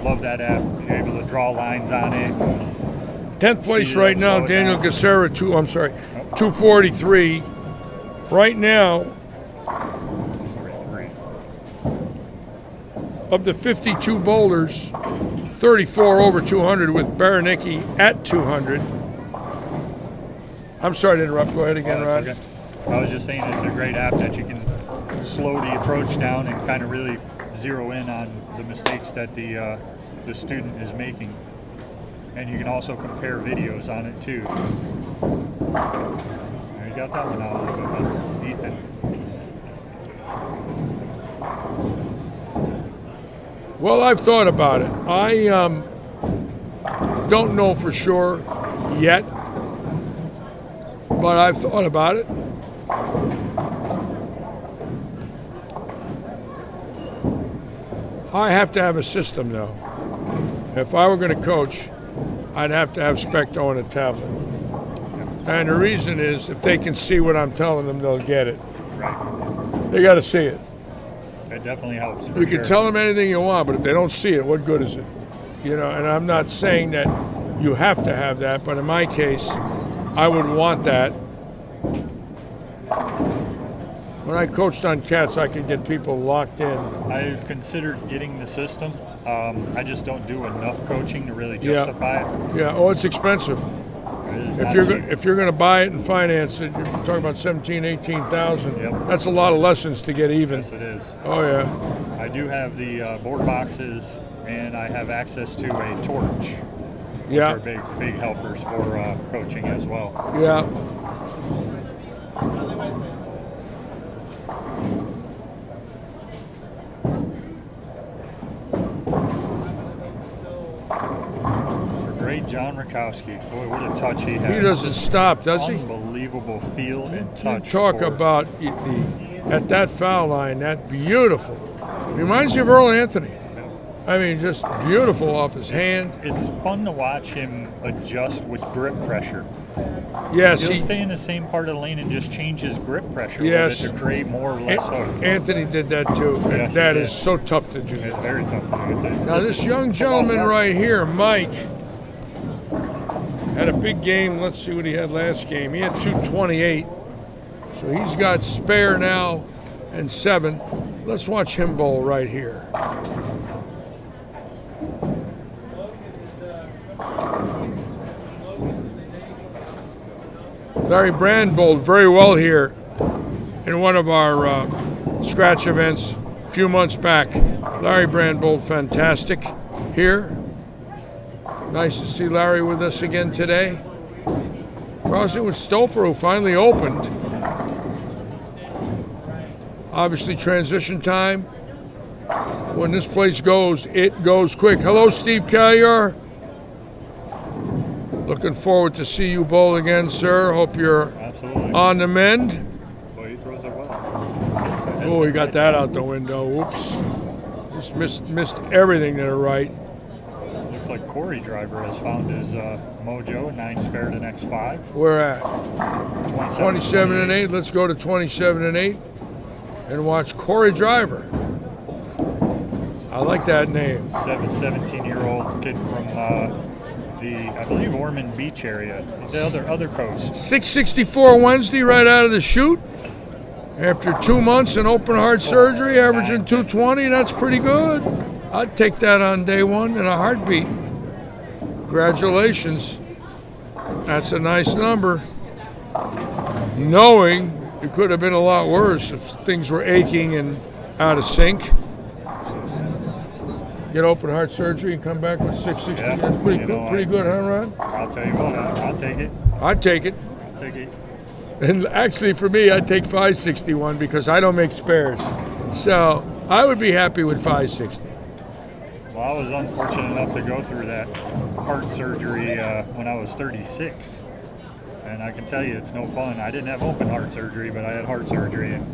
Love that app. You're able to draw lines on it. 10th place Speed it right up, now, slow it Daniel down. Gacera, 243. Right now, 43. of the 52 bowlers, 34 over 200 with Baranicki at 200. I'm sorry to interrupt. Go ahead again, Rod. Okay. I was just saying it's a great app that you can slow the approach down and kind of really zero in on the mistakes that the student is making. And you can also compare videos on it too. There, you got that one out a little bit better. Ethan. Well, I've thought about it. I don't know for sure yet, but I've thought about it. I have to have a system, though. If I were going to coach, I'd have to have Specto and a tablet. And the reason is, if they can see what I'm telling them, they'll get it. Right. They got to see it. That definitely helps. You can tell them anything you want, but if they don't see it, what good is it? You know, and I'm not saying that you have to have that, but in my case, I would want that. When I coached on cats, I could get people locked in. I've considered getting the system. I just don't do enough coaching to really justify it. Yeah. Oh, it's expensive. It is If not you're cheap. if you're going to buy it and finance it, you're talking about 17, 18,000. Yep. That's a lot of lessons to get even. Yes, it is. Oh yeah. I do have the board boxes, and I have access to a torch. Yeah. Which are big helpers for coaching as well. Yeah. Great John Rakowski. Boy, what a touch he has. He doesn't stop, does he? Unbelievable feel and You touch. talk for- about at that foul line, that beautiful. Reminds you of Earl Anthony. I mean, just beautiful off his hand. It's fun to watch him adjust with grip pressure. Yes, He'll he, stay in the same part of the lane and just change his grip pressure with Yes. it to create more or less hook. Anthony did that too. And Yes, he that did. is so tough to do. It's very tough to do. Now this young gentleman right here, Mike, had a big game. Let's see what he had last game. He had 228. So he's got spare now and 7. Let's watch him bowl right here. Larry Brand bowled very well here. in one of our scratch events a few months back. Larry Brandbold, fantastic here. Nice to see Larry with us again today. Crossing with Stouffer, who finally opened. Obviously, transition time. When this place goes, it goes quick. Hello, Steve Callier. Looking forward to see you bowl again, sir. Hope you're Absolutely. on the mend. Boy, he throws it well. Oh, he got that out the window. Whoops. Just missed everything to the right. Looks like Corey Driver has found his mojo. 9 spare to next 5. We're at 27 and 8. Let's go to 27 and 8 and watch Corey Driver. I like that name. 17-year-old kid from the, I believe, Ormond Beach area, the other coast. 664 Wednesday right out of the chute. After 2 months in open heart surgery, averaging 220, that's pretty good. I'd take that on day one in a heartbeat. Congratulations. That's a nice number. Knowing it could have been a lot worse if things were aching and out of sync. Get open heart surgery and come back with 660. Yeah, That's pretty you good, know, pretty good, huh, Ron? I'll tell you what, I'll take it. I'd take it. I'll take it. And actually, for me, I'd take 561 because I don't make spares. So I would be happy with 560. Well, I was unfortunate enough to go through that heart surgery when I was 36. And I can tell you, it's no fun. I didn't have open heart surgery, but I had heart surgery. And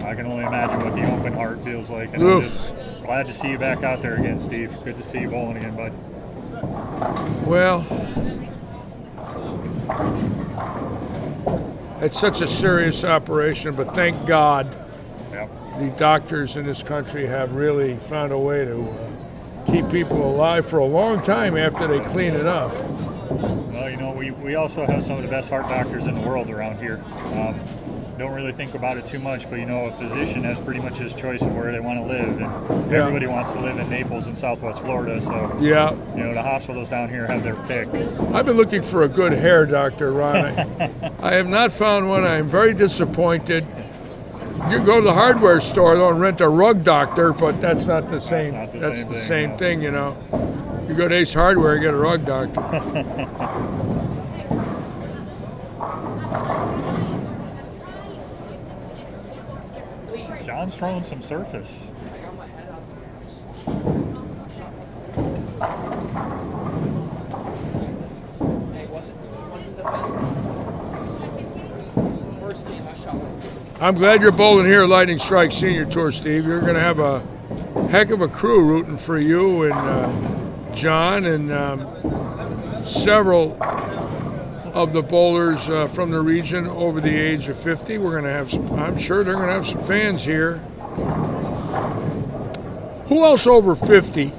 I can only imagine what the open heart feels like. And I'm just glad to see you back out there again, Steve. Good to see you bowling again, bud. Well, it's such a serious operation, but thank God Yep. the doctors in this country have really found a way to keep people alive for a long time after they clean it up. Well, you know, we also have some of the best heart doctors in the world around here. Don't really think about it too much, but you know, a physician has pretty much his choice of where they want to live, and everybody wants to live in Naples and Southwest Florida. So, Yeah, you know, the hospitals down here have their pick. I've been looking for a good hair doctor, Ron. I have not found one. I am very disappointed. You go to the hardware store though and rent a rug doctor, but that's not the same. not the That's same the thing, same no. thing, you know. You go to Ace Hardware and get a rug doctor. John's throwing some surface. It wasn't the best. Worst game I shot. I'm glad you're bowling here at Lightning Strike Senior Tour, Steve. You're going to have a heck of a crew rooting for you and John and several of the bowlers from the region over the age of 50. We're going to have some, I'm sure they're going to have some fans here. Who else over 50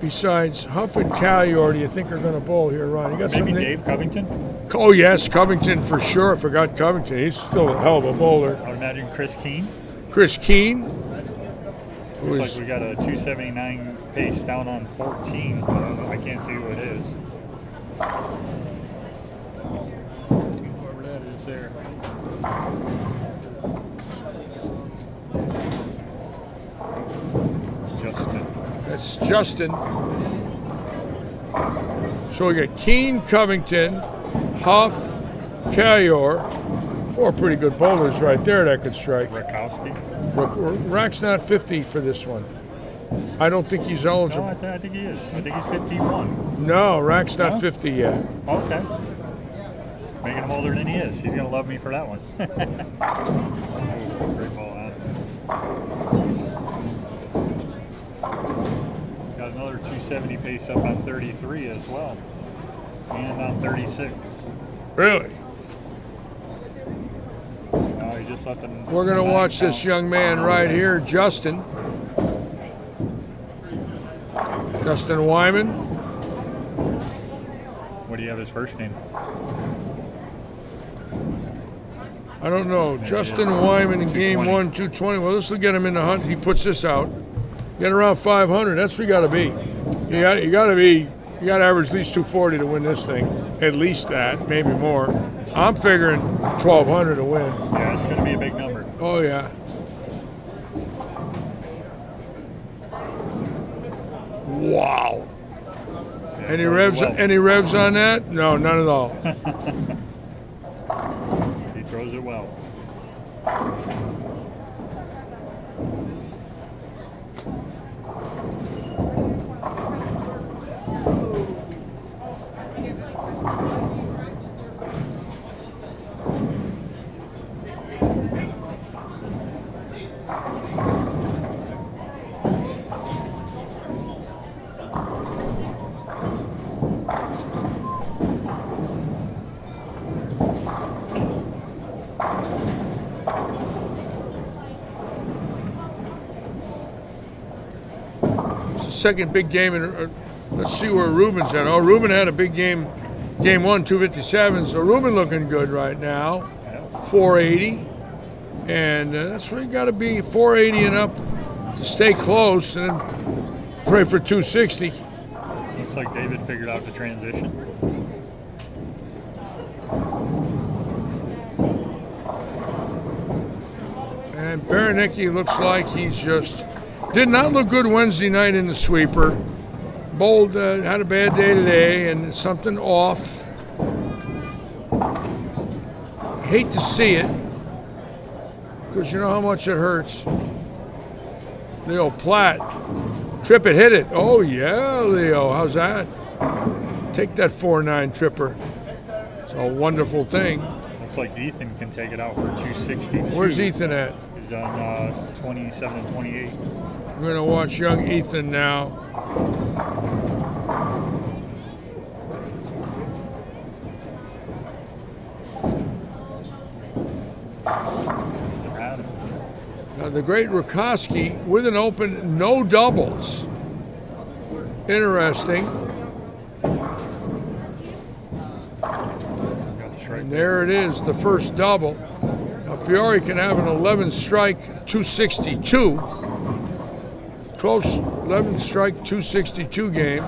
besides Huff and Callior do you think are going to bowl here, Ron? You got Maybe something? Dave Covington. Oh, yes, Covington for sure. I forgot Covington. He's still a hell of a bowler. I would imagine Chris Keene. Chris Keene. who Looks is- like we got a 279 pace down on 14. I can't see who it is. Whoever that is there. Justin. That's Justin. So we got Keene, Covington, Huff, Callior. 4 pretty good bowlers right there that could strike. Rakowski. Rack's not 50 for this one. I don't think he's No, eligible. I think he is. I think he's 51. No, Rack's not No? 50 yet. Okay. Making him older than he is. He's going to love me for that one. Ooh, great ball out. Got another 270 pace up on 33 as well. And on 36. Really? He just let them. We're going to watch this young man right here, Justin. Justin Wyman. What do you have his first name? I don't know. Justin Wyman in game 1, 220. Well, this will get him in the hunt. He puts this out. Get around 500. That's where you got to be. You got to be You got to average at least 240 to win this thing. At least that, maybe more. I'm figuring 1,200 to win. Yeah, it's going to be a big number. Oh yeah. Wow. Yeah, Any throws it revs? well. Any revs on that? No, none at all. He throws it well. It's the second big game, and let's see where Ruben's at. Oh, Ruben had a big game, game one, 257. So Ruben looking good right now, 480, and that's where you got to be, 480 and up to stay close, and then pray for 260. Looks like David figured out the transition. And Baranecki looks like he's just did not look good Wednesday night in the sweeper. Bold had a bad day today and something off. Hate to see it because you know how much it hurts. Leo Platt, trip it, hit it. Oh yeah, Leo, how's that? Take that 4.9 tripper. It's a wonderful thing. Looks like Ethan can take it out for 262. Where's Ethan at? He's on 27 and 28. We're gonna watch young Ethan now. The great Rukoski with an open, no doubles. Interesting. And there it is, the first double. Now Fiore can have an 11 strike, 262. 11 strike, 262 game.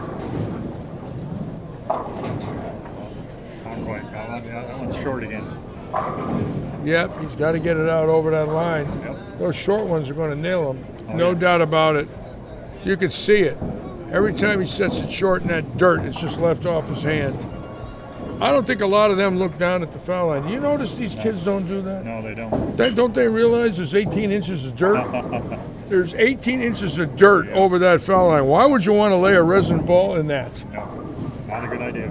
That one's short again. Yep, he's got to get it out over that line. Yep. Those short ones are going to nail him. Oh, No yeah. doubt about it. You can see it. Every time he sets it short in that dirt, it's just left off his hand. I don't think a lot of them look down at the foul line. You notice these kids don't do that? No, they don't. Don't they realize there's 18 inches of dirt? There's 18 inches of dirt over that foul line. Why would you want to lay a resin ball in that? No, not a good idea.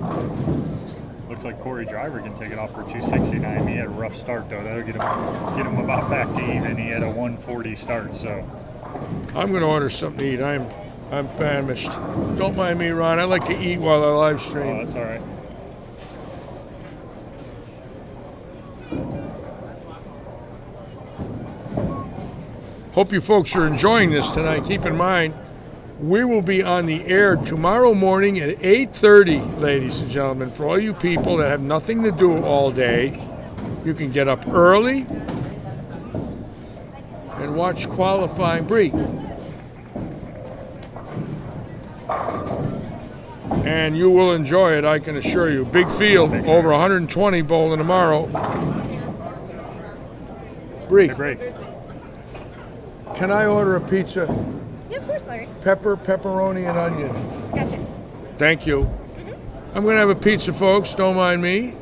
Looks like Corey Driver can take it off for 269. He had a rough start though. That'll get him about back to even. He had a 140 start, so I'm going to order something to eat. I'm famished. Don't mind me, Ron. I like to eat while I live stream. that's all right. Hope you folks are enjoying this tonight. Keep in mind, we will be on the air tomorrow morning at 8:30, ladies and gentlemen. For all you people that have nothing to do all day, you can get up early and watch qualifying. Bree. And you will enjoy it, I can assure you. Big field, over 120 bowling tomorrow. Bree, Great. can I order a pizza? Yeah, of course, Larry. Pepper, pepperoni, and onion. Gotcha. Thank you. I'm going to have a pizza, folks. Don't mind me.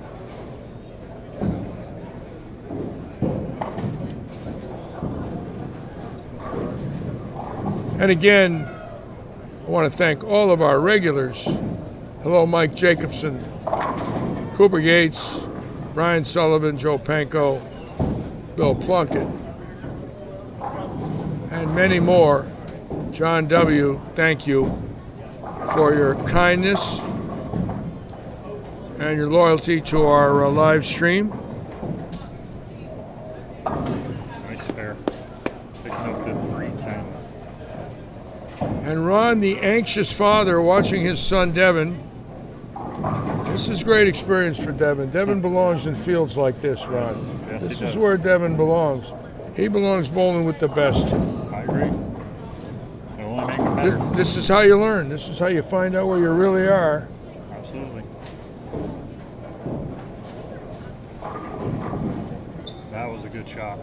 And again, I want to thank all of our regulars. Hello, Mike Jacobson, Cooper Gates, Brian Sullivan, Joe Panko, Bill Plunkett, and many more. John W., thank you for your kindness and your loyalty to our live stream. Nice spare. Picking up to 310. And Ron, the anxious father, watching his son Devin. This is great experience for Devin. Devin belongs in fields like this, Ron. Yes, This he is does. where Devin belongs. He belongs bowling with the best. I agree. It'll only make him This is how you learn. This is how you find out where you really are. Absolutely. That was a good shot.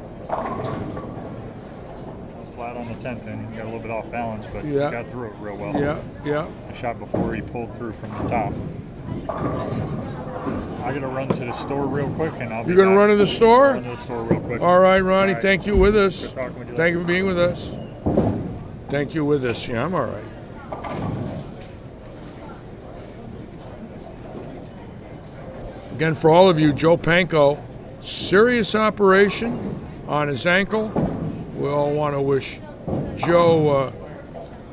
Flat on the 10 pin. He got a little bit off balance, but he got through it real well. Yeah. A shot before he pulled through from the top. I gotta run to the store real quick, and I'll be You're gonna back. run to the store? Run to the store real quick. All right, Ronnie. All right. Thank you with us. Good talking with you. Thank you for being with us. Thank you with us. Yeah, I'm all right. Again, for all of you, Joe Panko, serious operation on his ankle. We all want to wish Joe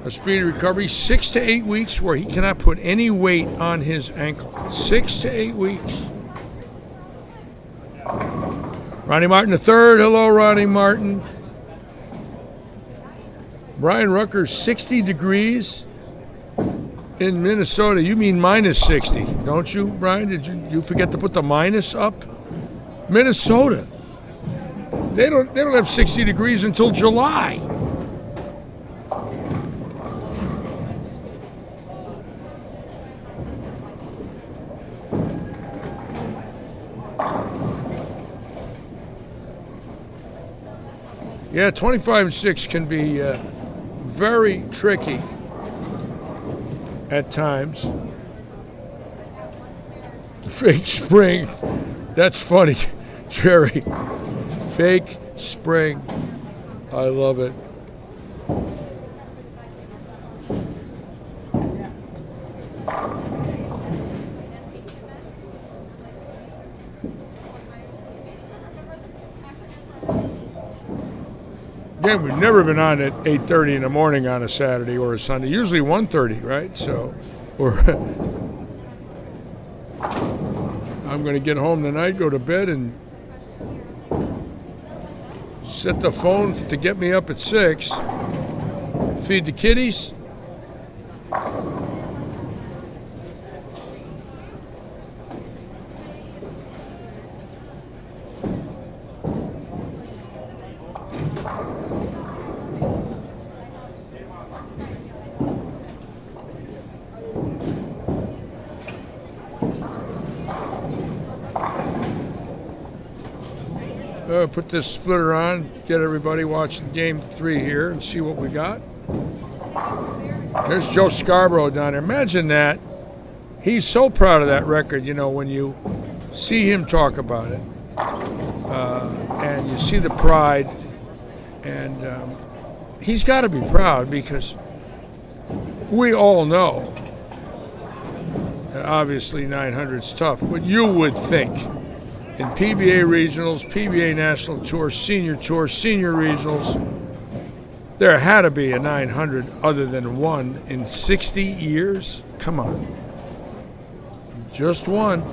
a speedy recovery. 6 to 8 weeks where he cannot put any weight on his ankle. 6 to 8 weeks. Ronnie Martin III. Hello, Ronnie Martin. Brian Rucker, 60 degrees in Minnesota. You mean minus 60, don't you, Brian? Did you forget to put the minus up? Minnesota. They don't have 60 degrees until July. Yeah, 25 and 6 can be very tricky at times. Fake spring. That's funny, Jerry. Fake spring. I love it. Again, we've never been on at 8:30 in the morning on a Saturday or a Sunday. Usually 1:30, right? So, I'm going to get home tonight, go to bed, and set the phone to get me up at 6. Feed the kitties. Put this splitter on, get everybody watching Game 3 here and see what we got. There's Joe Scarborough down there. Imagine that. He's so proud of that record, you know, when you see him talk about it. And you see the pride. And he's got to be proud because we all know that obviously 900's tough. But you would think in PBA regionals, PBA National Tour, Senior Regionals, there had to be a 900 other than one in 60 years. Come on. Just one.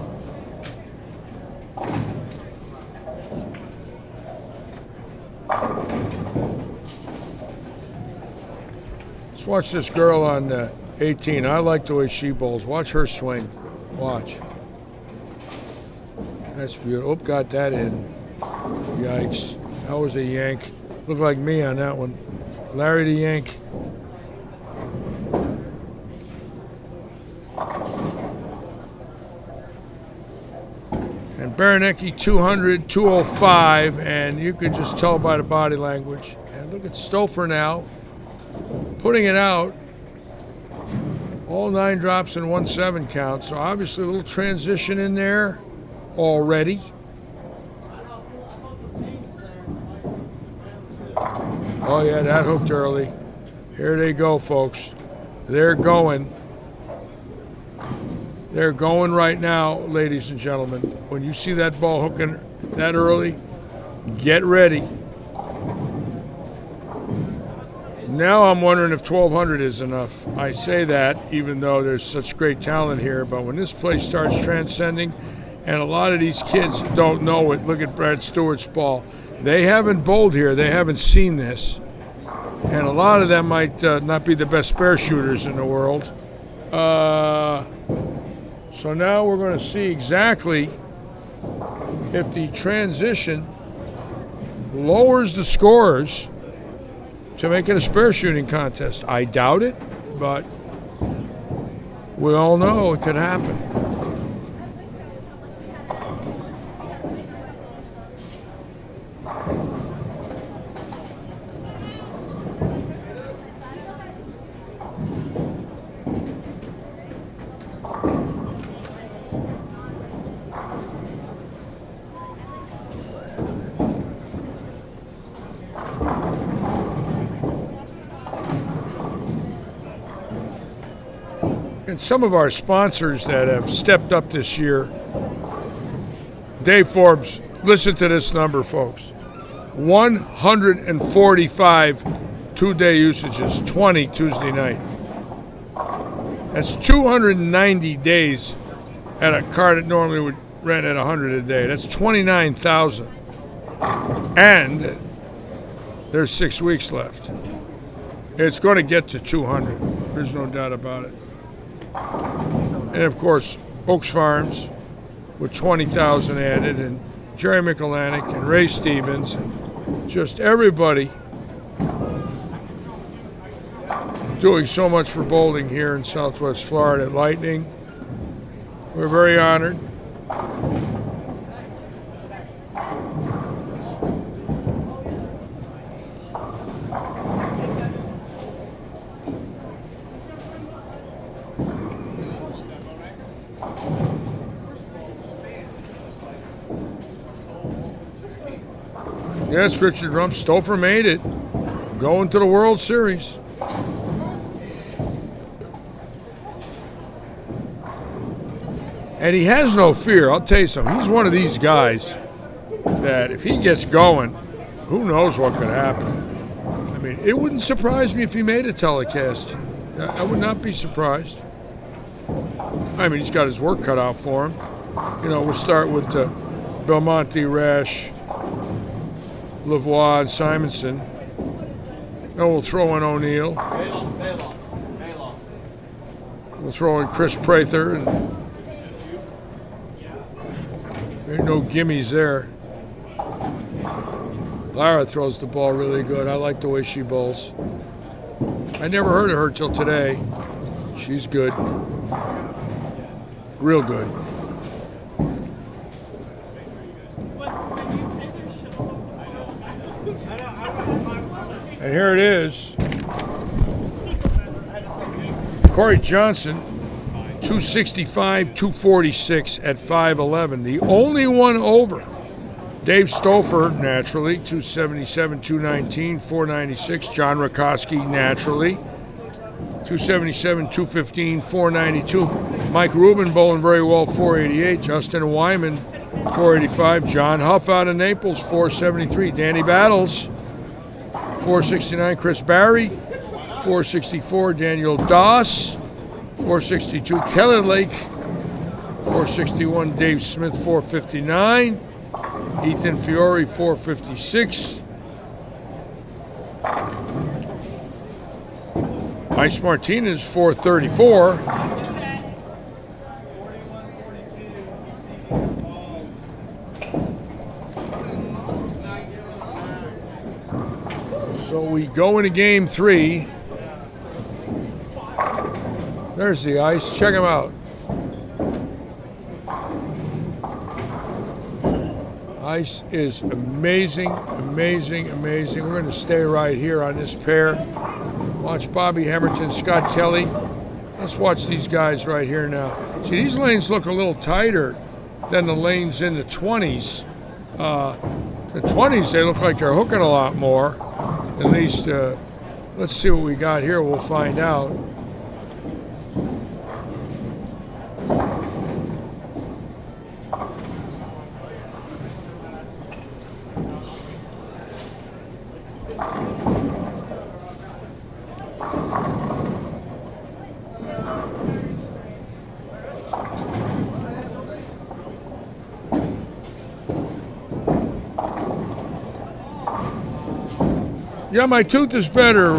Let's watch this girl on 18. I like the way she bowls. Watch her swing. Watch. That's beautiful. Oh, got that in. Yikes. That was a yank. Looked like me on that one. Larry the Yank. And Baranecki 200, 205, and you could just tell by the body language. And look at Stouffer now, putting it out. All 9 drops in 1-7 count, so obviously a little transition in there already. Oh yeah, that hooked early. Here they go, folks. They're going. They're going right now, ladies and gentlemen. When you see that ball hooking that early, get ready. Now I'm wondering if 1,200 is enough. I say that even though there's such great talent here, but when this place starts transcending, and a lot of these kids don't know it. Look at Brad Stewart's ball. They haven't bowled here. They haven't seen this. And a lot of them might not be the best spare shooters in the world. So now we're going to see exactly if the transition lowers the scores to make it a spare shooting contest. I doubt it. but we all know it could happen. And some of our sponsors that have stepped up this year, Dave Forbes, listen to this number, folks. 145 two-day usages, 20 Tuesday night. That's 290 days at a car that normally would rent at 100 a day. That's 29,000. And there's 6 weeks left. It's going to get to 200. There's no doubt about it. And of course, Oaks Farms with 20,000 added, and Jerry Michalanic and Ray Stevens, and just everybody doing so much for bowling here in Southwest Florida at Lightning. We're very honored. Yes, Richard Rump, Stouffer made it. Going to the World Series. And he has no fear. I'll tell you something. He's one of these guys that if he gets going, who knows what could happen. I mean, it wouldn't surprise me if he made a telecast. I would not be surprised. I mean, he's got his work cut out for him. You know, we'll start with Belmonte, Rash, Lavoie, and Simonson. Then we'll throw in O'Neill. We'll throw in Chris Prather, and there ain't no gimmies there. Lara throws the ball really good. I like the way she bowls. I never heard of her till today. She's good. Real good. And here it is. Corey Johnson, 265, 246 at 5'11". The only one over. Dave Stouffer, naturally, 277, 219, 496. John Rakoski, naturally, 277, 215, 492. Mike Rubin bowling very well, 488. Justin Wyman, 485. John Huff out of Naples, 473. Danny Battles, 469. Chris Barry, 464. Daniel Doss, 462. Kelly Lake, 461. Dave Smith, 459. Ethan Fiore, 456. Ice Martinez, 434. So we go into game 3. There's the ice. Check him out. Ice is amazing, amazing, amazing. We're going to stay right here on this pair. Watch Bobby Hamilton, Scott Kelly. Let's watch these guys right here now. See, these lanes look a little tighter than the lanes in the 20s. The 20s, they look like they're hooking a lot more. At least, let's see what we got here. We'll find out. Yeah, my tooth is better,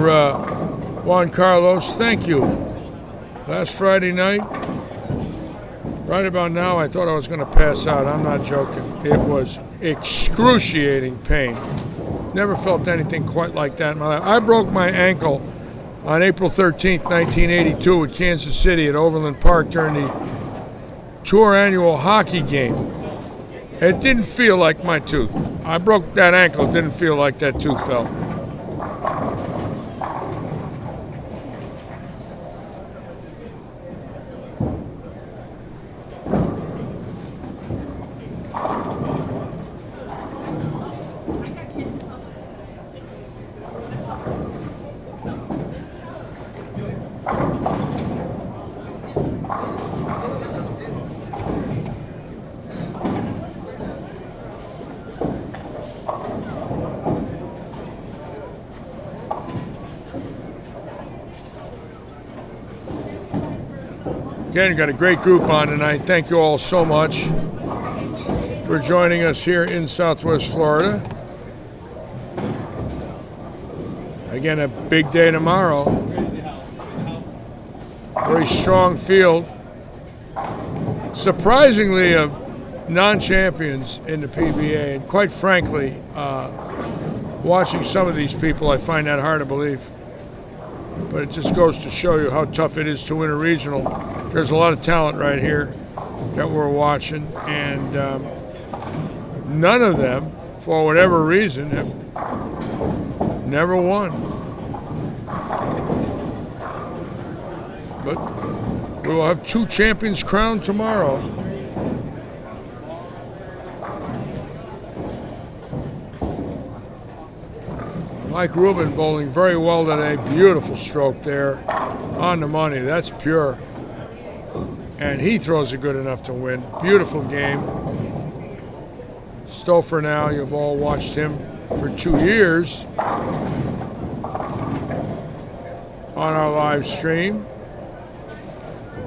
Juan Carlos. Thank you. Last Friday night, right about now, I thought I was going to pass out. I'm not joking. It was excruciating pain. Never felt anything quite like that in my life. I broke my ankle on April 13th, 1982 at Kansas City at Overland Park during the Tour annual hockey game. It didn't feel like my tooth. I broke that ankle. It didn't feel like that tooth fell. Again, got a great group on tonight. Thank you all so much for joining us here in Southwest Florida. Again, a big day tomorrow. Very strong field. Surprisingly, of non-champions in the PBA. And quite frankly, watching some of these people, I find that hard to believe. But it just goes to show you how tough it is to win a regional. There's a lot of talent right here that we're watching, and none of them, for whatever reason, have never won. But we will have 2 champions crowned tomorrow. Mike Rubin bowling very well today. Beautiful stroke there on the money. That's pure. And he throws it good enough to win. Beautiful game. Stouffer now, you've all watched him for 2 years on our live stream.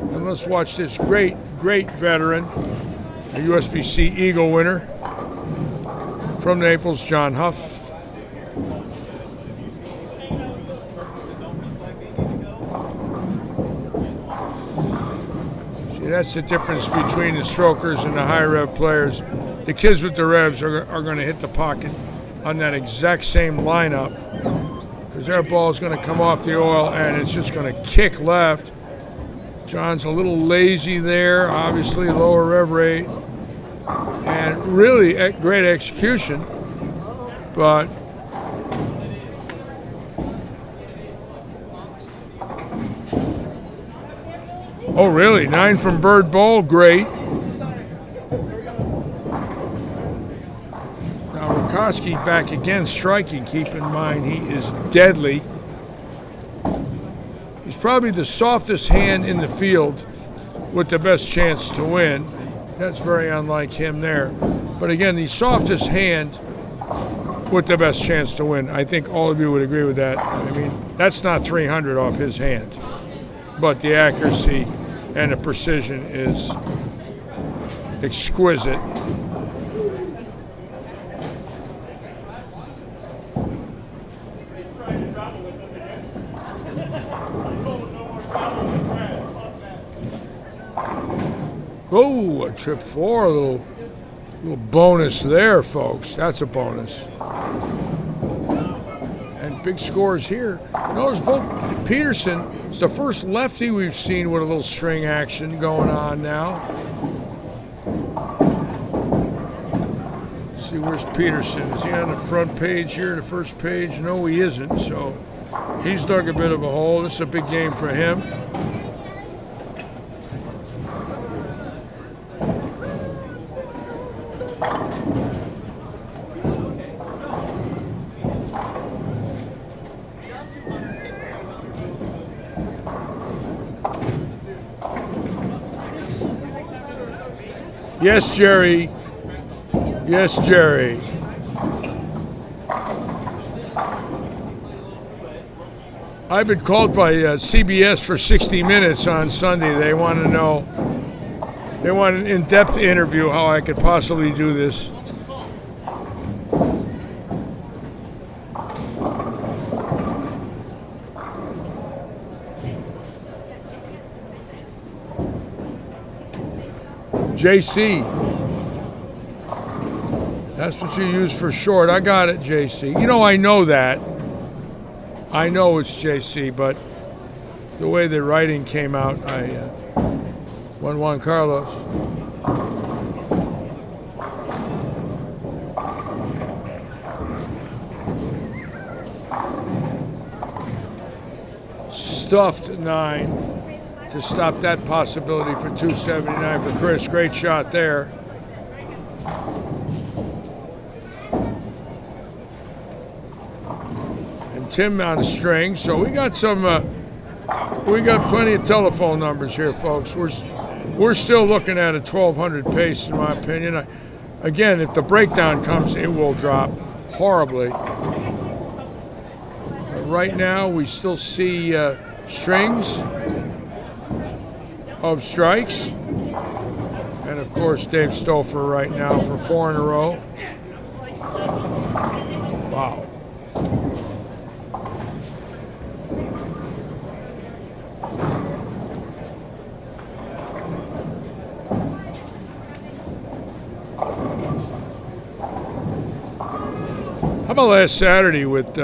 And let's watch this great, great veteran, a USBC Eagle winner from Naples, John Huff. That's the difference between the strokers and the high rev players. The kids with the revs are going to hit the pocket on that exact same lineup because their ball is going to come off the oil and it's just going to kick left. John's a little lazy there, obviously lower rev rate, and really great execution, but oh, really? 9 from Bird Bowl? Great. Now, Rakoski back again, striking. Keep in mind, he is deadly. He's probably the softest hand in the field with the best chance to win. That's very unlike him there. But again, the softest hand with the best chance to win. I think all of you would agree with that. I mean, that's not 300 off his hand. But the accuracy and the precision is exquisite. Oh, a trip 4, a little bonus there, folks. That's a bonus. And big scores here. Notice both Peterson, it's the first lefty we've seen with a little string action going on now. Let's see, where's Peterson? Is he on the front page here, the first page? No, he isn't, so he's dug a bit of a hole. This is a big game for him. Yes, Jerry. Yes, Jerry. I've been called by CBS for 60 Minutes on Sunday. They want to know, they want an in-depth interview how I could possibly do this. JC. That's what you use for short. I got it, JC. You know, I know that. I know it's JC, but the way the writing came out, I 1-1 Carlos. Stuffed 9 to stop that possibility for 279 for Chris. Great shot there. And Tim on a string. So we got some. We got plenty of telephone numbers here, folks. We're still looking at a 1200 pace, in my opinion. Again, if the breakdown comes, it will drop horribly. But right now, we still see strings of strikes. And of course, Dave Stouffer right now for 4 in a row. Wow. How about last Saturday with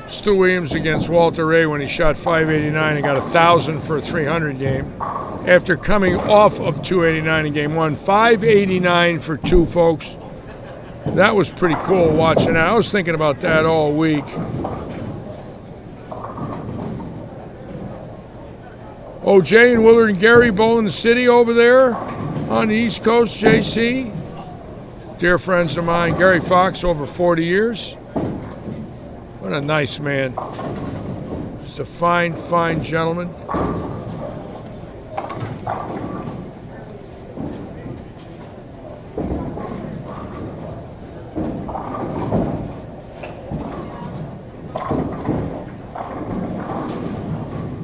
Stu Williams against Walter Ray when he shot 589 and got 1,000 for a 300 game after coming off of 289 in game 1. 589 for 2, folks. That was pretty cool watching that. I was thinking about that all week. Oh, Jay and Willard and Gary bowling the city over there on the East Coast, JC. Dear friends of mine, Gary Fox, over 40 years. What a nice man. Just a fine, fine gentleman.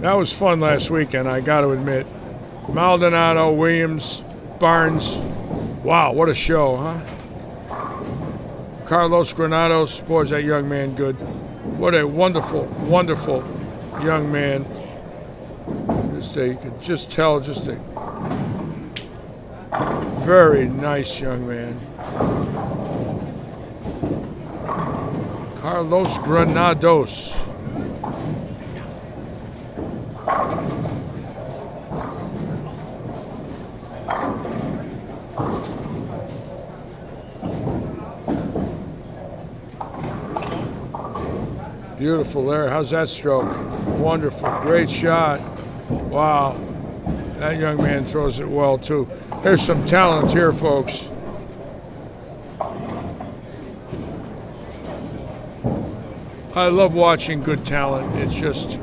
That was fun last weekend, I got to admit. Maldonado, Williams, Barnes. Wow, what a show, huh? Carlos Granados, boy, is that young man good. What a wonderful, wonderful young man. You could just tell, just a very nice young man. Carlos Granados. Beautiful there. How's that stroke? Wonderful. Great shot. Wow. That young man throws it well, too. There's some talent here, folks. I love watching good talent. It's just,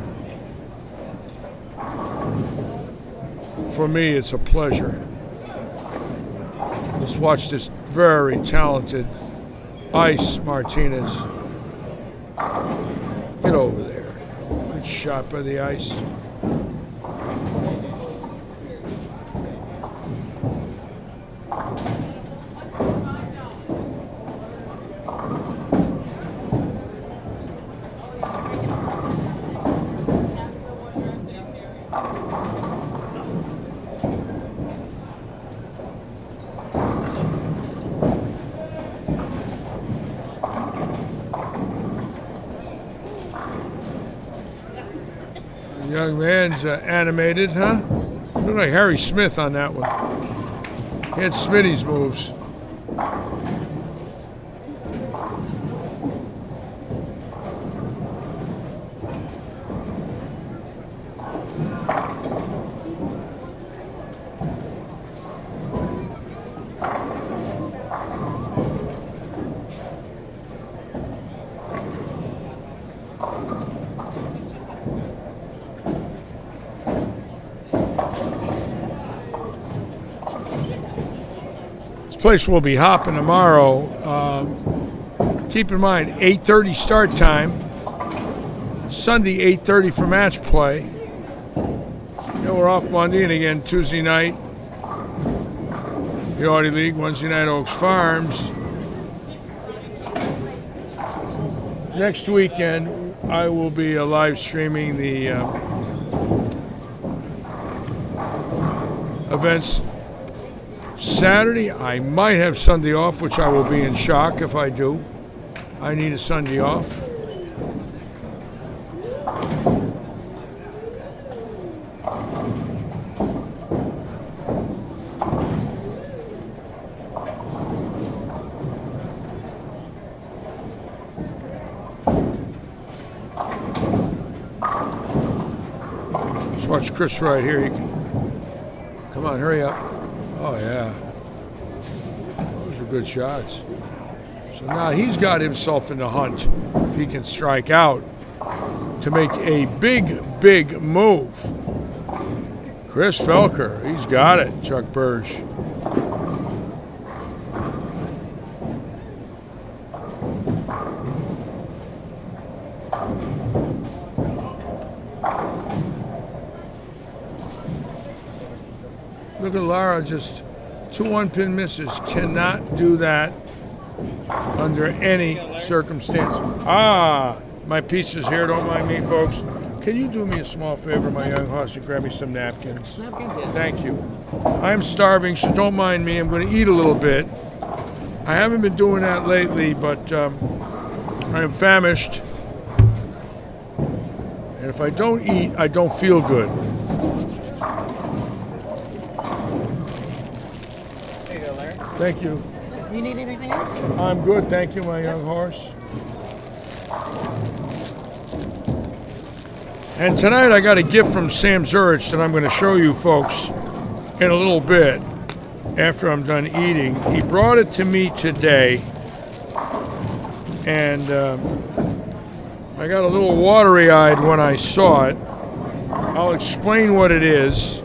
for me, it's a pleasure. Let's watch this very talented Ice Martinez. Get over there. Good shot by the Ice. Young man's animated, huh? Looked like Harry Smith on that one. He had Smitty's moves. Place will be hopping tomorrow. Keep in mind, 8:30 start time. Sunday, 8:30 for match play. Then we're off Monday, and again Tuesday night, the Audi League, Wednesday night, Oaks Farms. Next weekend, I will be live streaming the events. Saturday, I might have Sunday off, which I will be in shock if I do. I need a Sunday off. Let's watch Chris right here. He can, come on, hurry up. Oh, yeah. Those are good shots. So now he's got himself in the hunt, if he can strike out, to make a big move. Chris Felker, he's got it, Chuck Burge. Look at Lara, just 2 1-pin misses. Cannot do that under any circumstance. Ah, my pizza's here. Don't mind me, folks. Can you do me a small favor, my young hoss, and grab me some napkins? Thank you. I'm starving, so don't mind me. I'm going to eat a little bit. I haven't been doing that lately, but I am famished. And if I don't eat, I don't feel good. There you go, Larry. Thank you. You need anything else? I'm good, thank you, my young horse. And tonight I got a gift from Sam Zurich that I'm going to show you folks in a little bit after I'm done eating. He brought it to me today, and I got a little watery-eyed when I saw it. I'll explain what it is.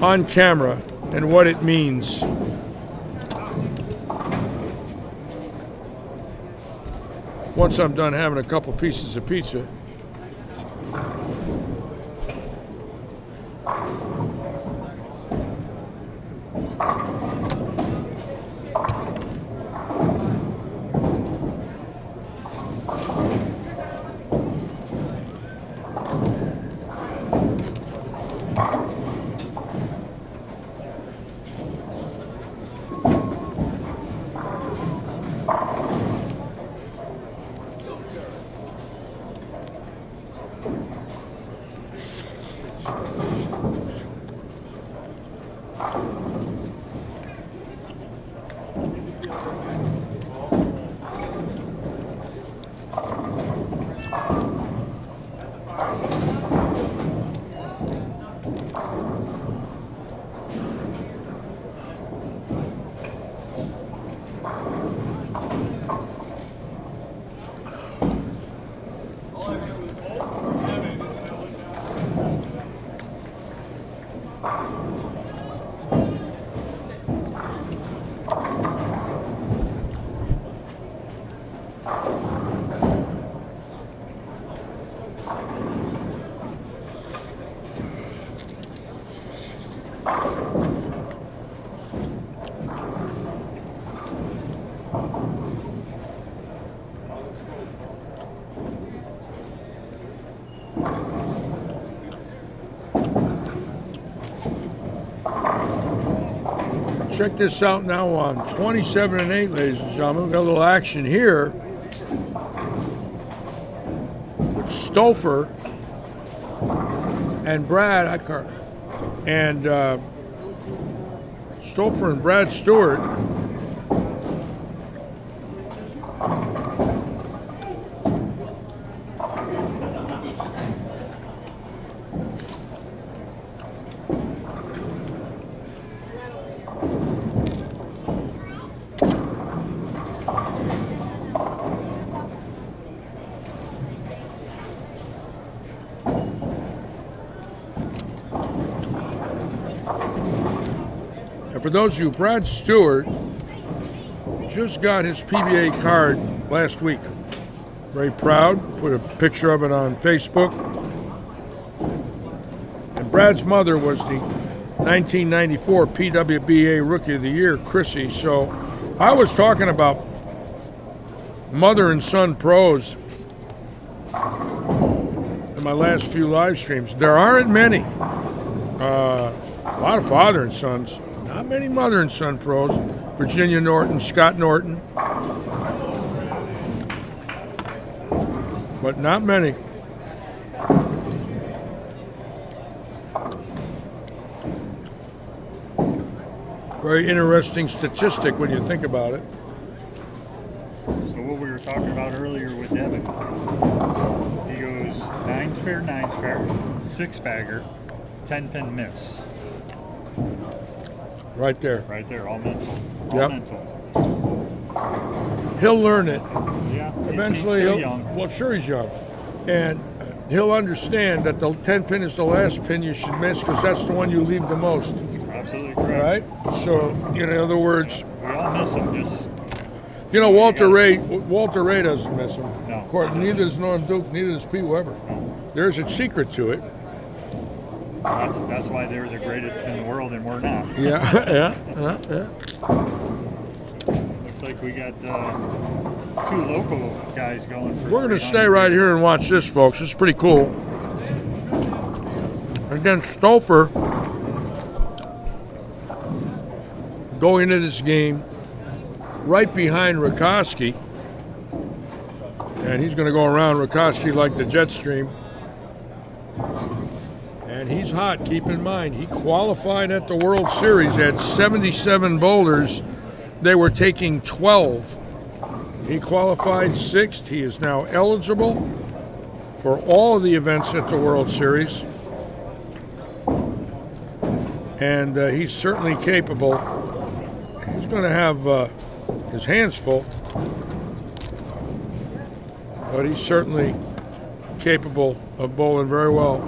On camera and what it means. Once I'm done having a couple pieces of pizza. Check this out now on 27 and 8, ladies and gentlemen. We've got a little action here with Stouffer and Brad and Stouffer and Brad Stewart. For those of you, Brad Stewart just got his PBA card last week. Very proud. Put a picture of it on Facebook. And Brad's mother was the 1994 PWBA Rookie of the Year, Chrissy. So I was talking about mother and son pros in my last few live streams. There aren't many. A lot of father and sons. Not many mother and son pros. Virginia Norton, Scott Norton. But not many. Very interesting statistic when you think about it. So what we were talking about earlier with Devin, he goes 9 spare, 9 spare, 6 bagger, 10 pin miss. Right there. Right there, all mental. All Yep. mental. He'll learn it. Yeah. Eventually, he's still he'll, young. well, sure he's young. And he'll understand that the 10 pin is the last pin you should miss because that's the one you leave the most. Absolutely correct. Right? So, in other words, We all miss him. Just Walter Ray doesn't miss him. No. Of course, neither does Norm Duke, neither does Pete Weber. There's a secret to it. that's why they're the greatest in the world and we're not. Yeah. Looks like we got 2 local guys going for. We're going to 300. stay right here and watch this, folks. It's pretty cool. Again, Stouffer going into this game right behind Rakoski. And he's going to go around Rakoski like the jet stream. And he's hot, keep in mind. He qualified at the World Series, had 77 boulders. They were taking 12. He qualified 6th. He is now eligible for all of the events at the World Series. And he's certainly capable. He's going to have his hands full. But he's certainly capable of bowling very well.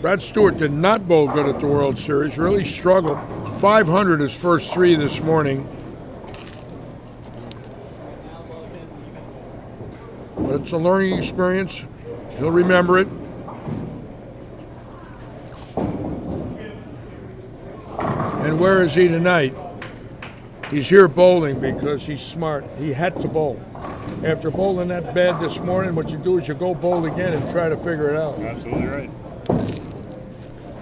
Brad Stewart did not bowl good at the World Series, really struggled. 500 his first 3 this morning. But it's a learning experience. He'll remember it. And where is he tonight? He's here bowling because he's smart. He had to bowl. After bowling that bad this morning, what you do is you go bowl again and try to figure it out. Absolutely right.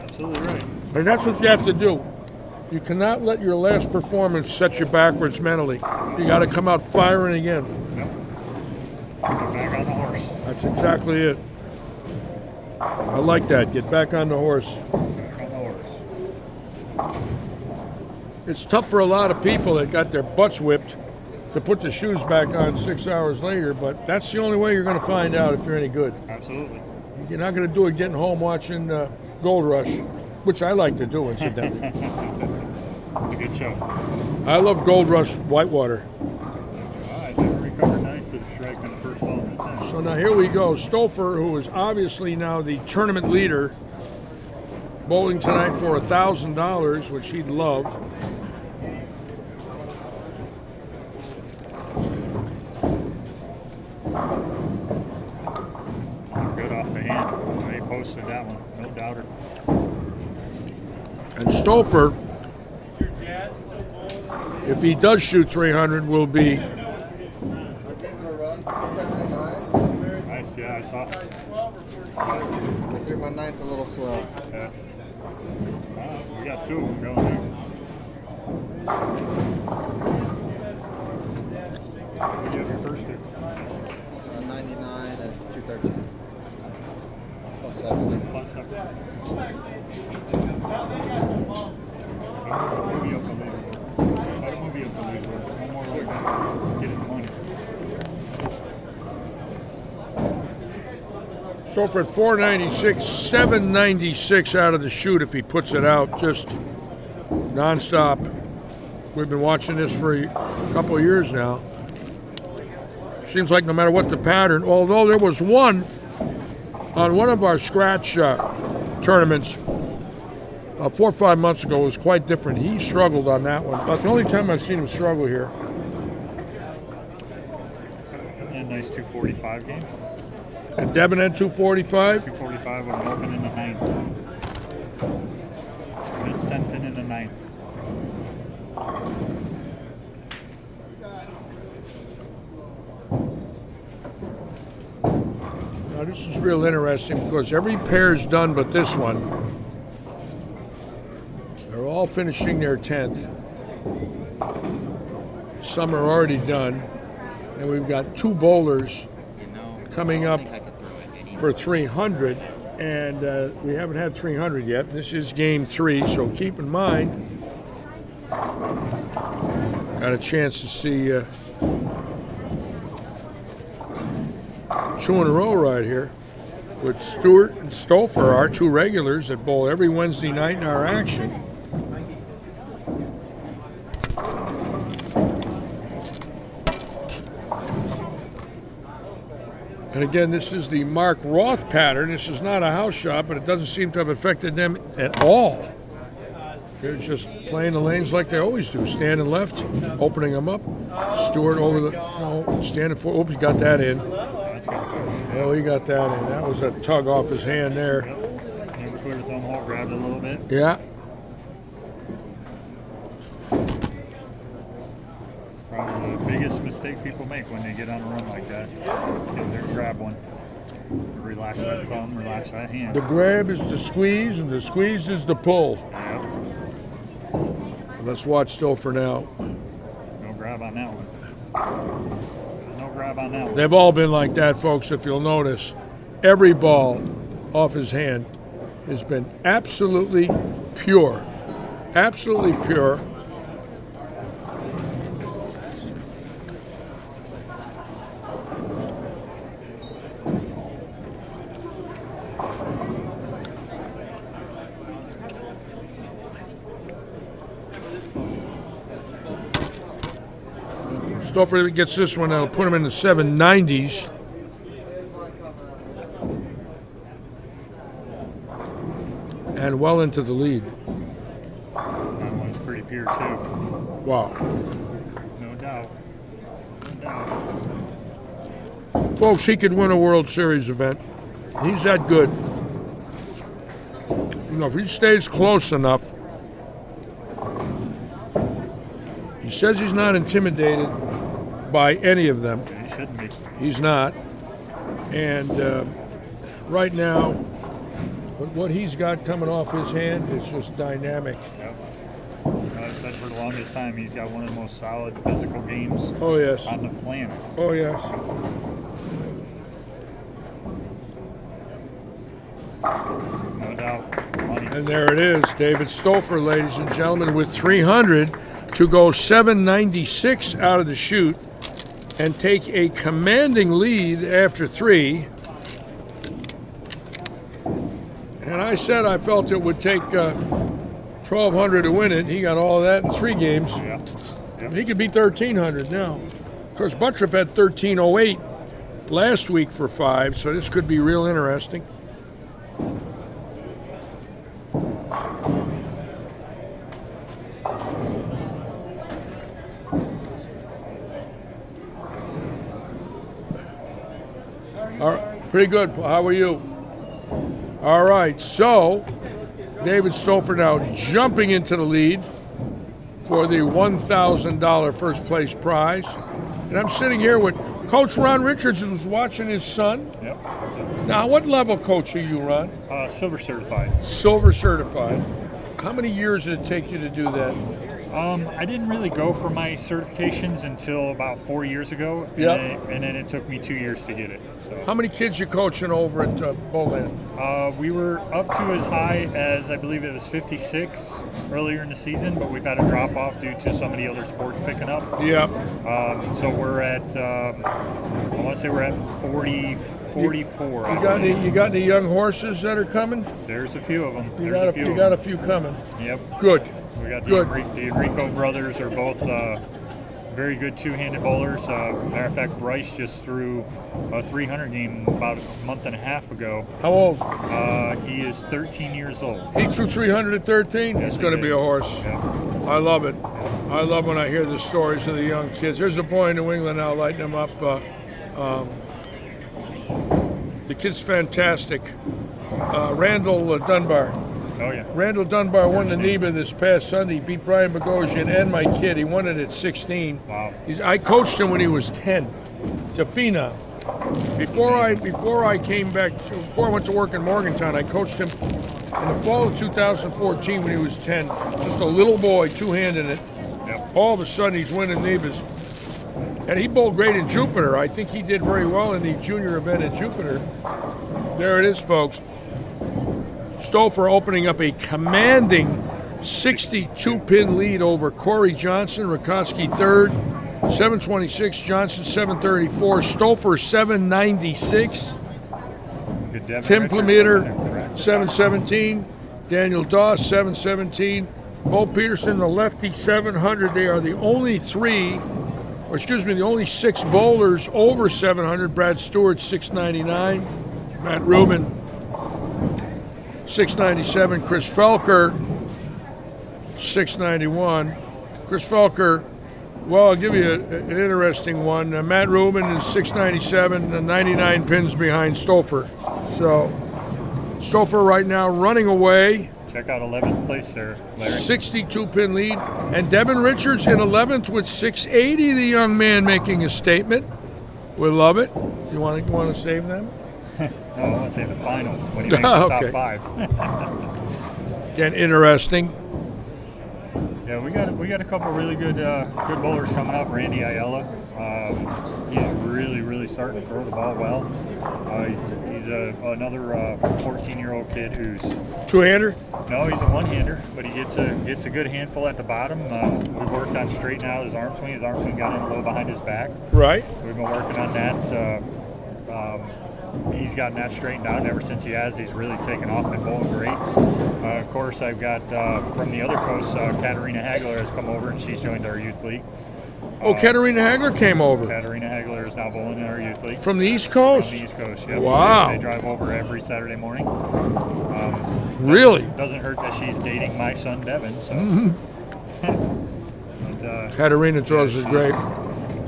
Absolutely right. And that's what you have to do. You cannot let your last performance set you backwards mentally. You got to come out firing again. Yep. Get back on the horse. That's exactly it. I like that. Get back on the horse. Back on the horse. It's tough for a lot of people that got their butts whipped to put the shoes back on 6 hours later, but that's the only way you're going to find out if you're any good. Absolutely. You're not going to do it getting home watching Gold Rush, which I like to do, incidentally. It's a good show. I love Gold Rush Whitewater. I did recover nice to the strike on the first ball of the 10. So now here we go. Stouffer, who is obviously now the tournament leader, bowling tonight for $1,000, which he'd love. Good off the hand. He posted that one. No doubter. And Stouffer, if he does shoot 300, will be I gave it a run, 79. Nice, yeah, I saw. I threw my ninth a little slow. Yeah. We got 2 of them going there. What did you have your first 2? 99 and 213. Plus 70. Plus 7. Move you up the leaderboard. I'll move you up the leaderboard. One more like that. Get in the money. Stouffer at 496, 796 out of the chute if he puts it out, just nonstop. We've been watching this for a couple of years now. Seems like no matter what the pattern, although there was one on one of our scratch tournaments, 4 or 5 months ago was quite different. He struggled on that one. About the only time I've seen him struggle here. A nice 245 game. And Devin had 245. 245 with an open in the ninth. Missed 10th pin in the ninth. Now this is real interesting because every pair is done but this one. They're all finishing their 10th. Some are already done. And we've got 2 bowlers coming up for 300. And we haven't had 300 yet. This is game 3, so keep in mind. Got a chance to see 2 in a row right here with Stewart and Stouffer, our 2 regulars that bowl every Wednesday night in our action. And again, this is the Mark Roth pattern. This is not a house shot, but it doesn't seem to have affected them at all. They're just playing the lanes like they always do. Standing left, opening them up. Stewart over the, standing for, oops, he got that in. Oh, he got that in. That was a tug off his hand there. Never clear the thumb hole, grabbed it a little bit. Yeah. Probably the biggest mistake people make when they get on a run like that. Get there and grab one. Relax that thumb, relax that hand. The grab is the squeeze, and the squeeze is the pull. Yep. Let's watch Stouffer now. No grab on that one. No grab on that one. They've all been like that, folks, if you'll notice. Every ball off his hand has been absolutely pure. Absolutely pure. Stouffer gets this one, that'll put him in the 790s. And well into the lead. That one's pretty pure too. Wow. No doubt. No doubt. Folks, he could win a World Series event. He's that good. You know, if he stays close enough. He says he's not intimidated by any of them. He shouldn't be. He's not. And right now, what he's got coming off his hand is just dynamic. Yep. I've said for the longest time he's got one of the most solid physical games Oh, yes. on the planet. Oh, yes. No doubt. Money. And there it is, David Stouffer, ladies and gentlemen, with 300 to go 796 out of the chute and take a commanding lead after 3. And I said I felt it would take 1,200 to win it. He got all of that in 3 games. Yeah. Yep. He could be 1,300 now. Of course, Buttriff had 1,308 last week for 5, so this could be real interesting. All right, pretty good. How are you? All right, so David Stouffer now jumping into the lead for the $1,000 first place prize. And I'm sitting here with Coach Ron Richards, who's watching his son. Yep. Now, what level coach are you, Ron? Silver certified. Silver certified. How many years did it take you to do that? I didn't really go for my certifications until about 4 years ago. Yep. And then it took me 2 years to get it. So. How many kids you coaching over at Bowland? We were up to as high as, I believe it was 56 earlier in the season, but we've had a drop off due to some of the other sports picking up. Yep. So we're at, I want to say we're at 44. You got any young horses that are coming? There's a few of them. You got a few coming. Yep. Good. We got Good. the Enrico brothers are both very good two-handed bowlers. Matter of fact, Bryce just threw a 300 game about a month and a half ago. How old? He is 13 years old. He threw 313? Yes, He's he going to did. be a horse. Yeah. I love it. I love when I hear the stories of the young kids. There's a boy in New England now lighting them up. The kid's fantastic. Randall Dunbar. Oh, yeah. Randall Dunbar won the NEBA this past Sunday. He beat Brian Bogosian and my kid. He won it at 16. Wow. I coached him when he was 10. It's a phenom. Before I came back, before I went to work in Morgantown, I coached him in the fall of 2014 when he was 10. Just a little boy, two-handed it. Yep. All of a sudden, he's winning NEBAs. And he bowled great in Jupiter. I think he did very well in the junior event at Jupiter. There it is, folks. Stouffer opening up a commanding 62-pin lead over Corey Johnson. Rakoski third, 726. Johnson 734. Stouffer 796. Good Devin Tim Richards. Plemeter 717. Daniel Doss 717. Bo Peterson, the lefty, 700. They are the only the only six bowlers over 700. Brad Stewart 699. Matt Rubin 697. Chris Felker 691. Chris Felker, well, I'll give you an interesting one. Matt Rubin is 697 and 99 pins behind Stouffer. So Stouffer right now running away. Check out 11th place there, Larry. 62-pin lead. And Devin Richards in 11th with 680, the young man making a statement. We love it. You want to save them? No, I want to say the final when he makes the Okay. top 5. Again, interesting. Yeah, we got a couple really good bowlers coming up. Randy Ayala, he's really starting to throw the ball well. He's another 14-year-old kid who's Two-hander? no, he's a one-hander, but he gets a good handful at the bottom. We've worked on straightening out his arm swing. His arm swing got in a little behind his back. Right. We've been working on that. He's gotten that straightened out, and ever since he has, he's really taken off and bowling great. Of course, I've got from the other coast, Katarina Hagler has come over, and she's joined our youth league. Katarina Hagler came over. Katarina Hagler is now bowling in our youth league. From the East Coast? From the East Coast, yep. Wow. They drive over every Saturday morning. Really? Doesn't hurt that she's dating my son, Devin. So. Katarina throws it great.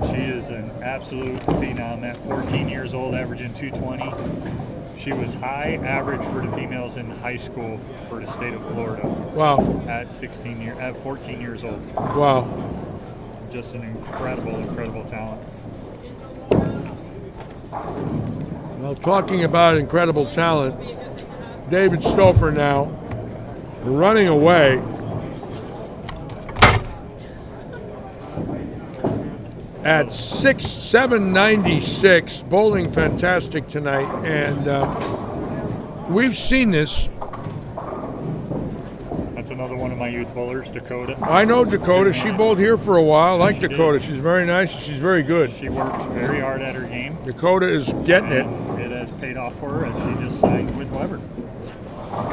She is an absolute phenom. At 14 years old, averaging 220. She was high average for the females in high school for the state of Florida. Wow. At 14 years old. Wow. Just an incredible talent. Well, talking about incredible talent, David Stouffer now running away. At 796, bowling fantastic tonight, and we've seen this. That's another one of my youth bowlers, Dakota. I know Dakota. She bowled here for a while. I like Dakota. She's very nice. She's very good. She worked very hard at her game. Dakota is getting it. And it has paid off for her as she just signed with Weber.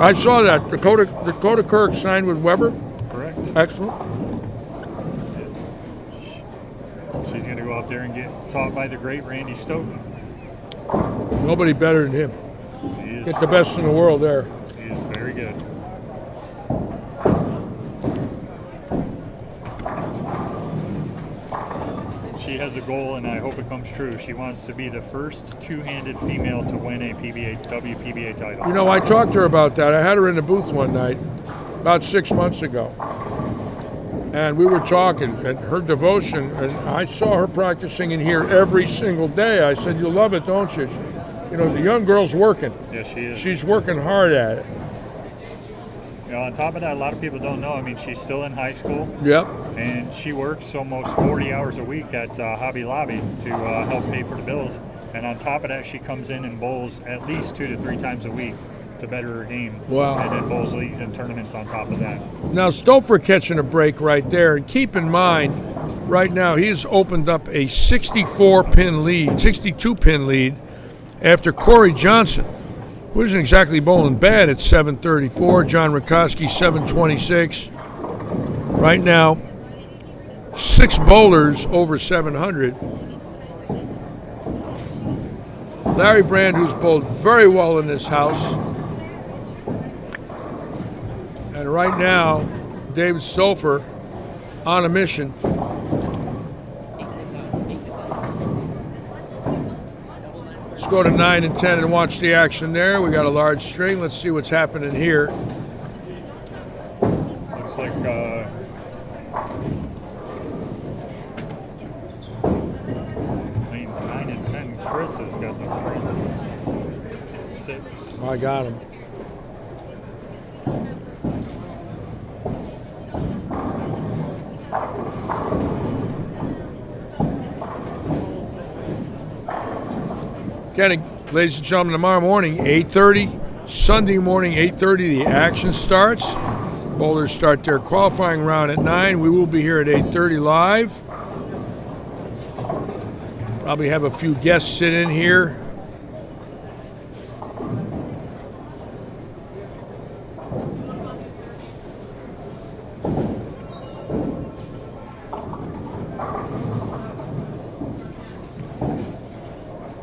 I saw that. Dakota Kirk signed with Weber. Correct. Excellent. She's going to go out there and get taught by the great Randy Stoughton. Nobody better than him. He is, Get the best in the world there. he is very good. She has a goal, and I hope it comes true. She wants to be the first two-handed female to win a WPBA title. You know, I talked to her about that. I had her in the booth one night about 6 months ago. And we were talking, and her devotion, and I saw her practicing in here every single day. I said, you love it, don't you? You know, the young girl's working. Yes, she is. She's working hard at it. You know, on top of that, a lot of people don't know. I mean, she's still in high school. Yep. And she works almost 40 hours a week at Hobby Lobby to help pay for the bills. And on top of that, she comes in and bowls at least 2 to 3 times a week to better her game. Wow. And then bowls leagues and tournaments on top of that. Now, Stouffer catching a break right there. And keep in mind, right now, he's opened up a 62-pin lead after Corey Johnson, who isn't exactly bowling bad at 734. John Rakoski, 726. Right now, 6 bowlers over 700. Larry Brand, who's bowled very well in this house. And right now, David Stouffer on a mission. Let's go to 9 and 10 and watch the action there. We got a large string. Let's see what's happening here. Looks like lanes 9 and 10. Chris has got the front 6. I got him. Again, ladies and gentlemen, tomorrow morning, 8:30. Sunday morning, 8:30, the action starts. Bowlers start their qualifying round at 9. We will be here at 8:30 live. Probably have a few guests sit in here.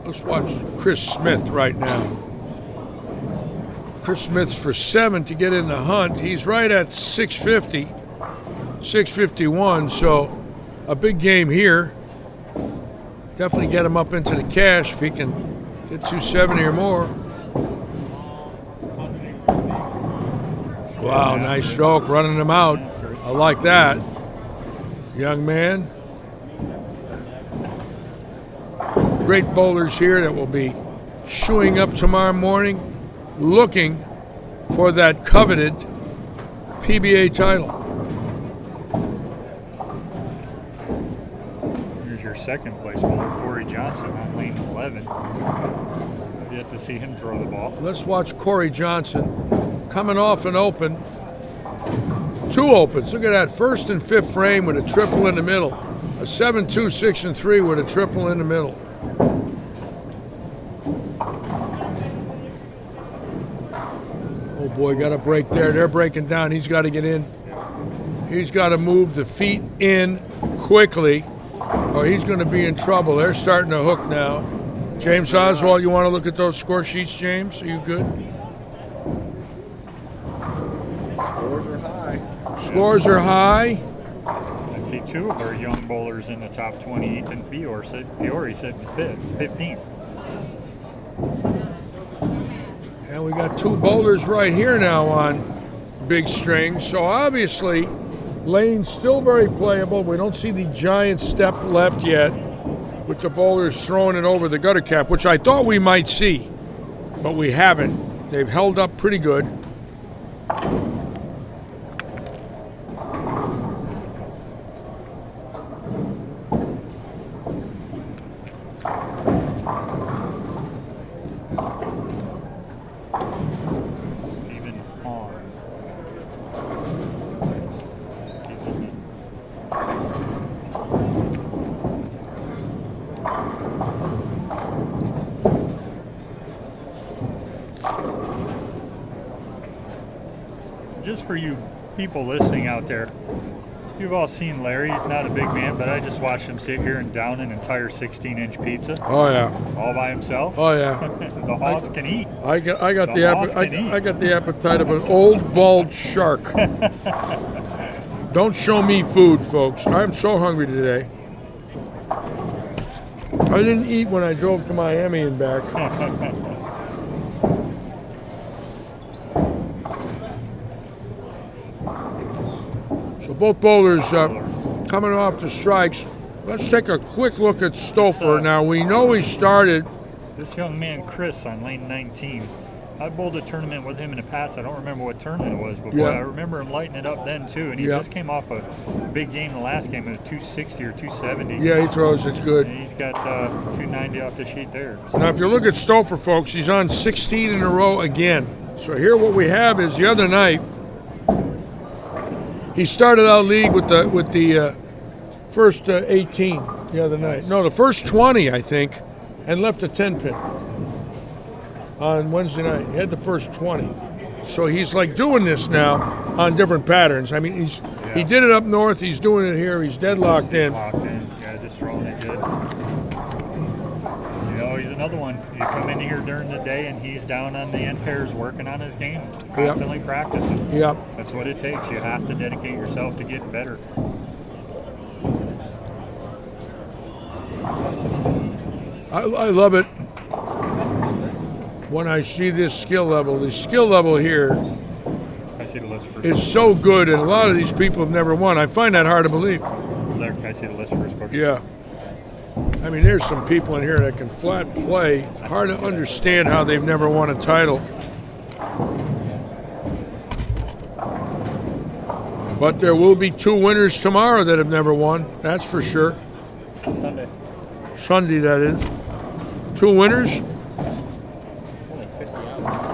Let's watch Chris Smith right now. Chris Smith's for 7 to get in the hunt. He's right at 650, 651, so a big game here. Definitely get him up into the cash if he can get 270 or more. Wow, nice stroke, running him out. I like that. Young man. Great bowlers here that will be shoeing up tomorrow morning, looking for that coveted PBA title. Here's your second place bowler, Corey Johnson on lane 11. I've yet to see him throw the ball. Let's watch Corey Johnson coming off an open. 2 opens. Look at that. First and 5th frame with a triple in the middle. A 7-2, 6 and 3 with a triple in the middle. Oh boy, got a break there. They're breaking down. He's got to get in. He's got to move the feet in quickly, or he's going to be in trouble. They're starting to hook now. James Oswald, you want to look at those score sheets, James? Are you good? Scores are high. Scores are high. I see 2 of our young bowlers in the top 20. Ethan Fiore sitting 15th. And we got 2 bowlers right here now on big strings. So obviously, lane's still very playable. We don't see the giant step left yet with the bowlers throwing it over the gutter cap, which I thought we might see, but we haven't. They've held up pretty good. Just for you people listening out there, you've all seen Larry. He's not a big man, but I just watched him sit here and down an entire 16-inch pizza. Oh yeah. All by himself. Oh yeah. The hoss can eat. I got the appetite of an old bald shark. Don't show me food, folks. I'm so hungry today. I didn't eat when I drove to Miami and back. So both bowlers coming off the strikes. Let's take a quick look at Stouffer. Now, we know he started. This young man, Chris, on lane 19. I bowled a tournament with him in the past. I don't remember what tournament it was, but boy, I remember him lighting it up then too. And he just came off a big game the last game at a 260 or 270. Yeah, he throws it good. And he's got 290 off the sheet there. Now, if you look at Stouffer, folks, he's on 16 in a row again. So here what we have is the other night, he started out league with the first 18 the other night. No, the first 20, I think, and left a 10 pin on Wednesday night. He had the first 20. So he's like doing this now on different patterns. I mean, He did it up north. He's doing it here. He's deadlocked in. Locked in. Yeah, just throwing it good. You know, he's another one. You come in here during the day and he's down on the end pairs working on his game, constantly practicing. Yep. That's what it takes. You have to dedicate yourself to getting better. I love it when I see this skill level. The skill level here I see the list first. is so good, and a lot of these people have never won. I find that hard to believe. There, I see the list first, Coach. Yeah. I mean, there's some people in here that can flat play. Hard to understand how they've never won a title. But there will be 2 winners tomorrow that have never won. That's for sure. Sunday. Sunday, that is. 2 winners. Only 50 out.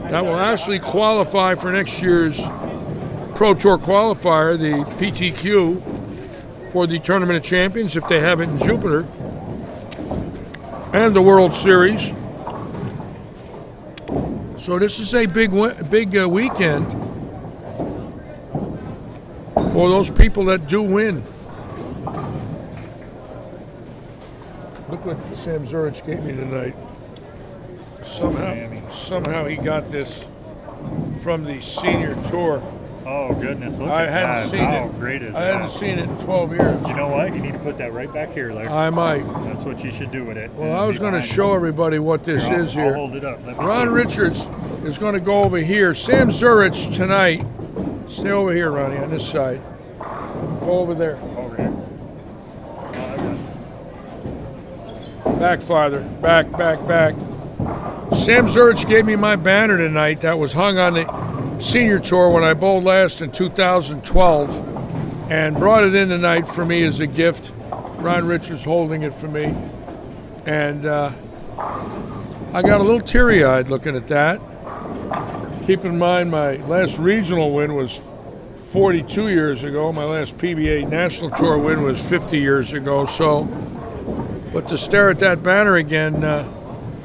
That will actually qualify for next year's Pro Tour qualifier, the PTQ, for the Tournament of Champions if they have it in Jupiter, and the World Series. So this is a big weekend for those people that do win. Look what Sam Zurich gave me tonight. Somehow he got this from the senior tour. Oh goodness! Look I at hadn't that. seen How it. great is I that? hadn't seen it in 12 years. You know what? You need to put that right back here, Larry. I might. That's what you should do with it. Well, I was going to show everybody what this is I'll here. hold it up. Let me Ron see. Richards is going to go over here. Sam Zurich tonight. Stay over here, Ronnie, on this side. Go over there. Over here. Back farther. Back. Sam Zurich gave me my banner tonight that was hung on the senior tour when I bowled last in 2012 and brought it in tonight for me as a gift. Ron Richards holding it for me. And I got a little teary-eyed looking at that. Keep in mind my last regional win was 42 years ago. My last PBA National Tour win was 50 years ago. So, but to stare at that banner again,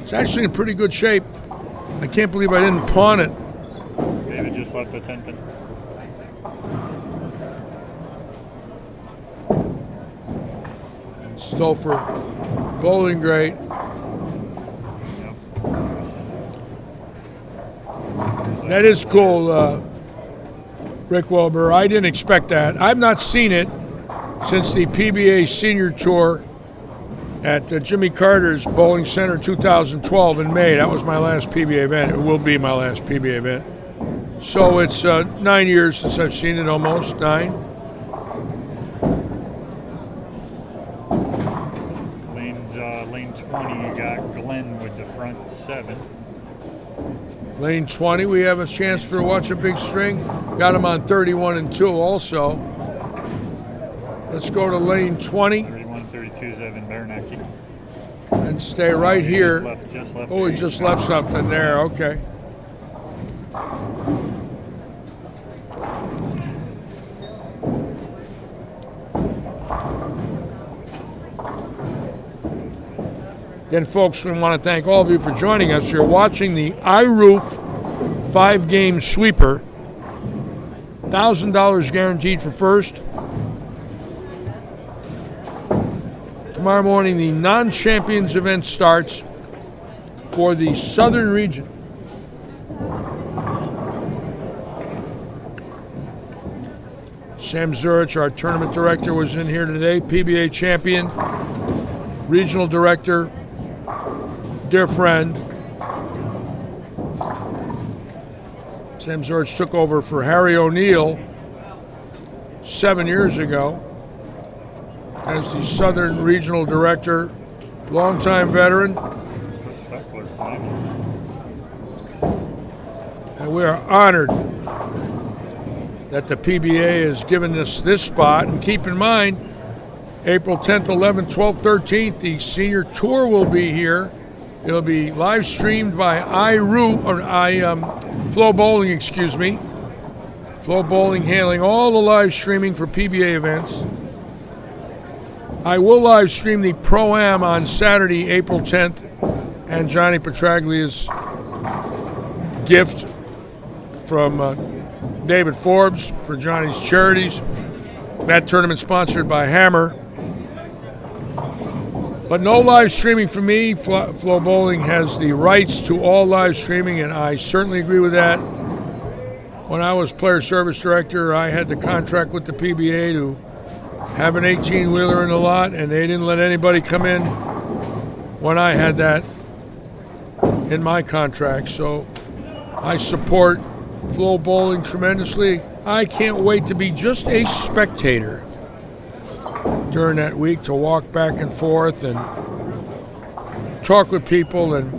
it's actually in pretty good shape. I can't believe I didn't pawn it. David just left the 10 pin. And Stouffer bowling great. That is cool, Rick Wilbur. I didn't expect that. I've not seen it since the PBA Senior Tour at Jimmy Carter's Bowling Center 2012 in May. That was my last PBA event. It will be my last PBA event. So it's 9 years since I've seen it, almost 9. Lane 20, you got Glenn with the front 7. Lane 20, we have a chance for watch a big string. Got him on 31 and 2 also. Let's go to lane 20 31-32 is Evan Baranacki. and stay right here. Just left Oh, he just left something there. Okay. Again, folks, we want to thank all of you for joining us. You're watching the iRoof 5-game sweeper. $1,000 guaranteed for first. Tomorrow morning, the non-champions event starts for the Southern region. Sam Zurich, our tournament director, was in here today. PBA champion, regional director, dear friend. Sam Zurich took over for Harry O'Neill 7 years ago as the Southern Regional Director, longtime veteran. And we are honored that the PBA has given us this spot. And keep in mind, April 10th, 11th, 12th, 13th, the senior tour will be here. It'll be live streamed by Flow Bowling, excuse me. Flow Bowling handling all the live streaming for PBA events. I will live stream the Pro-Am on Saturday, April 10th, and Johnny Petraglia's gift from David Forbes for Johnny's Charities. That tournament sponsored by Hammer. But no live streaming for me. Flow Bowling has the rights to all live streaming, and I certainly agree with that. When I was player service director, I had the contract with the PBA to have an 18-wheeler in the lot, and they didn't let anybody come in when I had that in my contract. So I support Flow Bowling tremendously. I can't wait to be just a spectator during that week, to walk back and forth and talk with people, and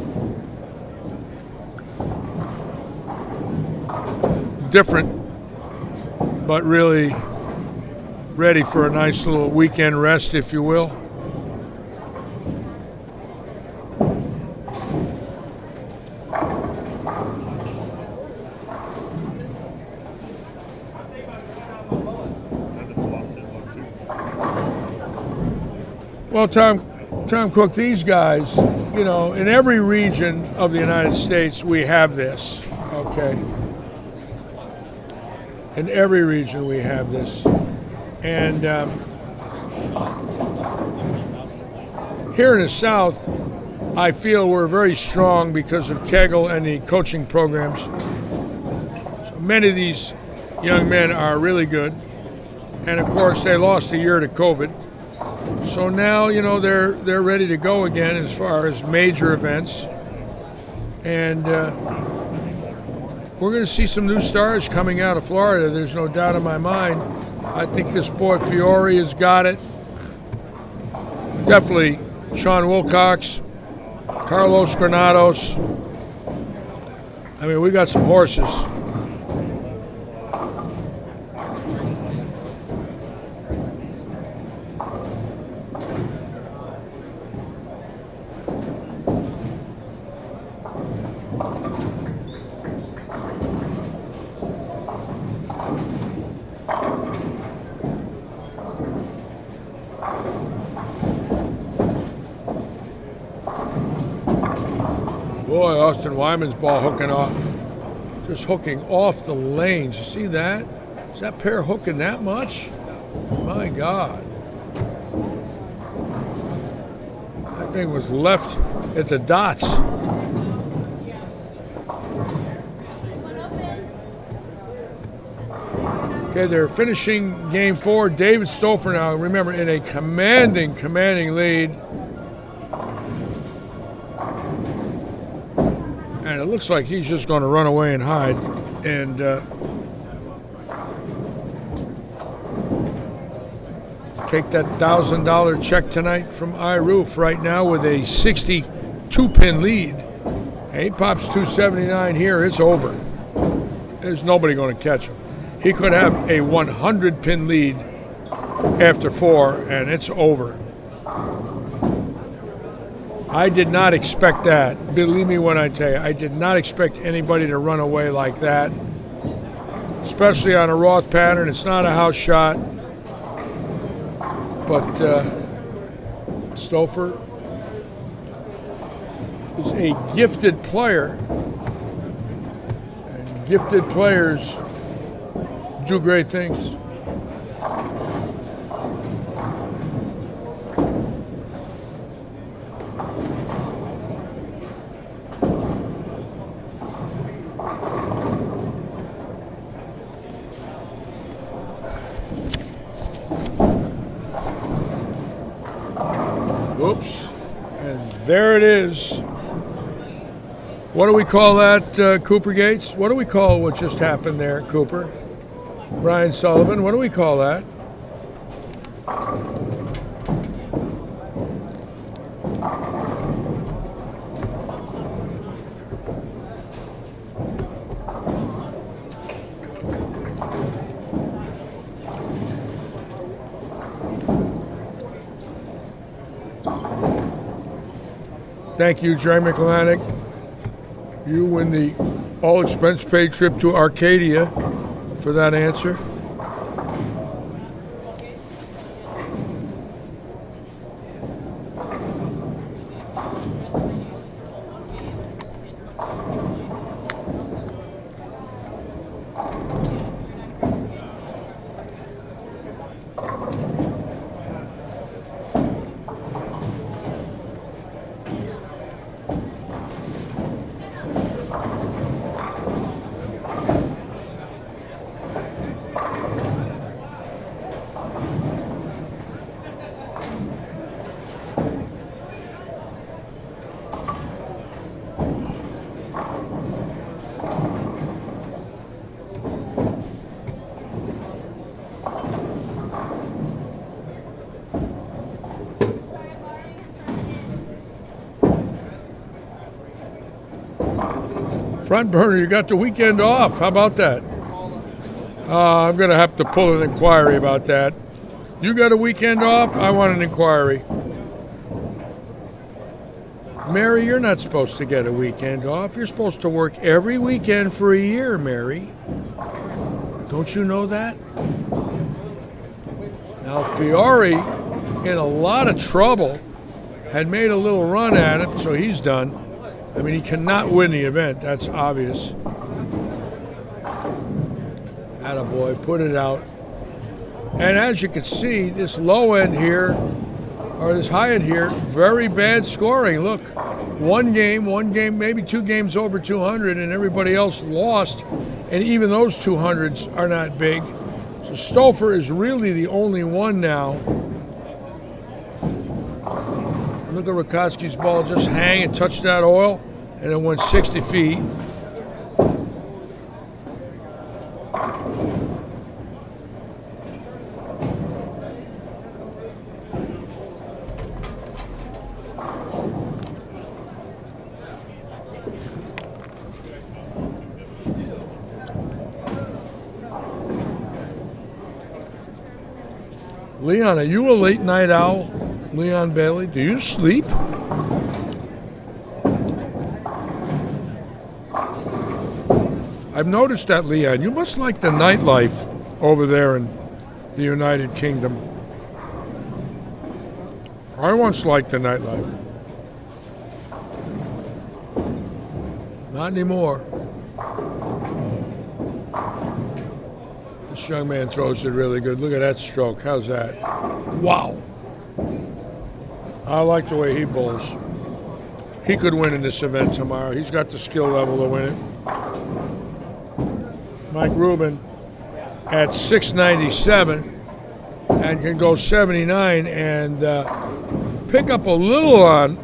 different, but really ready for a nice little weekend rest, if you will. Well, Tom Cook, these guys, you know, in every region of the United States, we have this, okay? In every region, we have this. And here in the South, I feel we're very strong because of Kegel and the coaching programs. So many of these young men are really good. And of course, they lost a year to COVID. So now, you know, they're ready to go again as far as major events. And we're going to see some new stars coming out of Florida. There's no doubt in my mind. I think this boy Fiore has got it. Definitely Sean Wilcox, Carlos Granados. I mean, we got some horses. Boy, Austin Wyman's ball hooking off, just hooking off the lanes. You see that? Is that pair hooking that much? My God. That thing was left at the dots. Okay, they're finishing game 4. David Stouffer now, remember, in a commanding lead. And it looks like he's just going to run away and hide. And take that $1,000 check tonight from iRoof right now with a 62-pin lead. And he pops 279 here, it's over. There's nobody going to catch him. He could have a 100-pin lead after 4, and it's over. I did not expect that. Believe me when I tell you, I did not expect anybody to run away like that, especially on a Roth pattern. It's not a house shot, but Stouffer is a gifted player, and gifted players do great things. Oops, and there it is. What do we call that, Cooper Gates? What do we call what just happened there, Cooper? Brian Sullivan, what do we call that? Thank you, Jerry McClanac. You win the all-expense-paid trip to Arcadia for that answer. Front burner, you got the weekend off. How about that? I'm going to have to pull an inquiry about that. You got a weekend off? I want an inquiry. Mary, you're not supposed to get a weekend off. You're supposed to work every weekend for a year, Mary. Don't you know that? Now, Fiore, in a lot of trouble, had made a little run at it, so he's done. I mean, he cannot win the event. That's obvious. Attaboy, put it out. And as you can see, this low end here, or this high end here, very bad scoring. Look, one game, maybe 2 games over 200, and everybody else lost. And even those 200s are not big. So Stouffer is really the only one now. Look at Rakoski's ball just hang and touch that oil, and it went 60 feet. Leon, are you a late night owl? Leon Bailey, do you sleep? I've noticed that, Leon. You must like the nightlife over there in the United Kingdom. I once liked the nightlife. Not anymore. This young man throws it really good. Look at that stroke. How's that? Wow. I like the way he bowls. He could win in this event tomorrow. He's got the skill level to win it. Mike Rubin at 697 and can go 79 and pick up a little on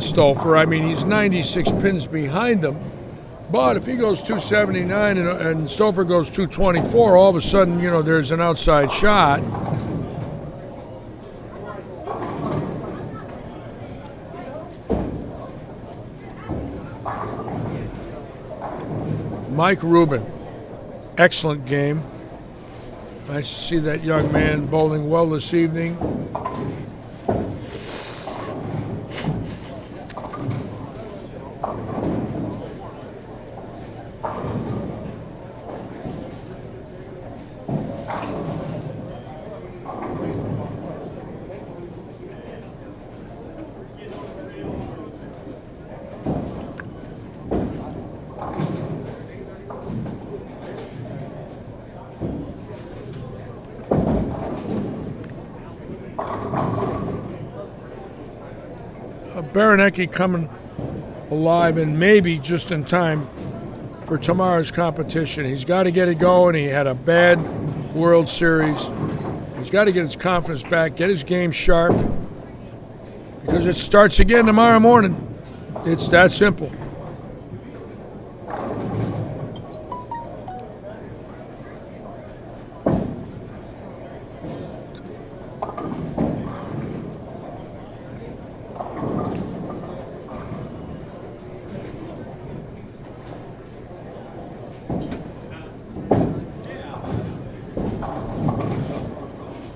Stouffer. I mean, he's 96 pins behind him. But if he goes 279 and Stouffer goes 224, all of a sudden, you know, there's an outside shot. Mike Rubin, excellent game. Nice to see that young man bowling well this evening. Baranecki coming alive and maybe just in time for tomorrow's competition. He's got to get it going. He had a bad World Series. He's got to get his confidence back, get his game sharp, because it starts again tomorrow morning. It's that simple.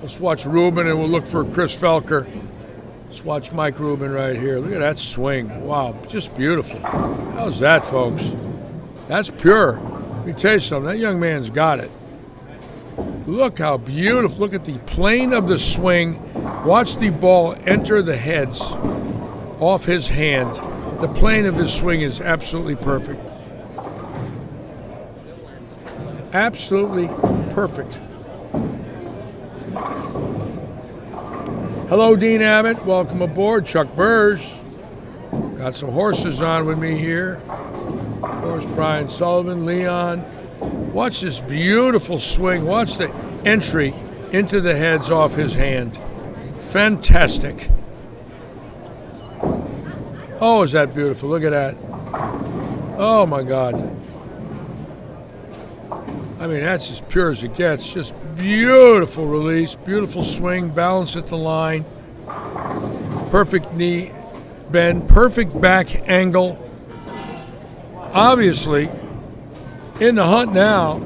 Let's watch Rubin and we'll look for Chris Felker. Let's watch Mike Rubin right here. Look at that swing. Wow, just beautiful. How's that, folks? That's pure. Let me tell you something. That young man's got it. Look how beautiful. Look at the plane of the swing. Watch the ball enter the heads off his hand. The plane of his swing is absolutely perfect. Absolutely perfect. Hello, Dean Abbott. Welcome aboard. Chuck Burge. Got some horses on with me here. Of course, Brian Sullivan, Leon. Watch this beautiful swing. Watch the entry into the heads off his hand. Fantastic. Oh, is that beautiful? Look at that. Oh, my God. I mean, that's as pure as it gets. Just beautiful release, beautiful swing, balance at the line, perfect knee bend, perfect back angle. Obviously, in the hunt now,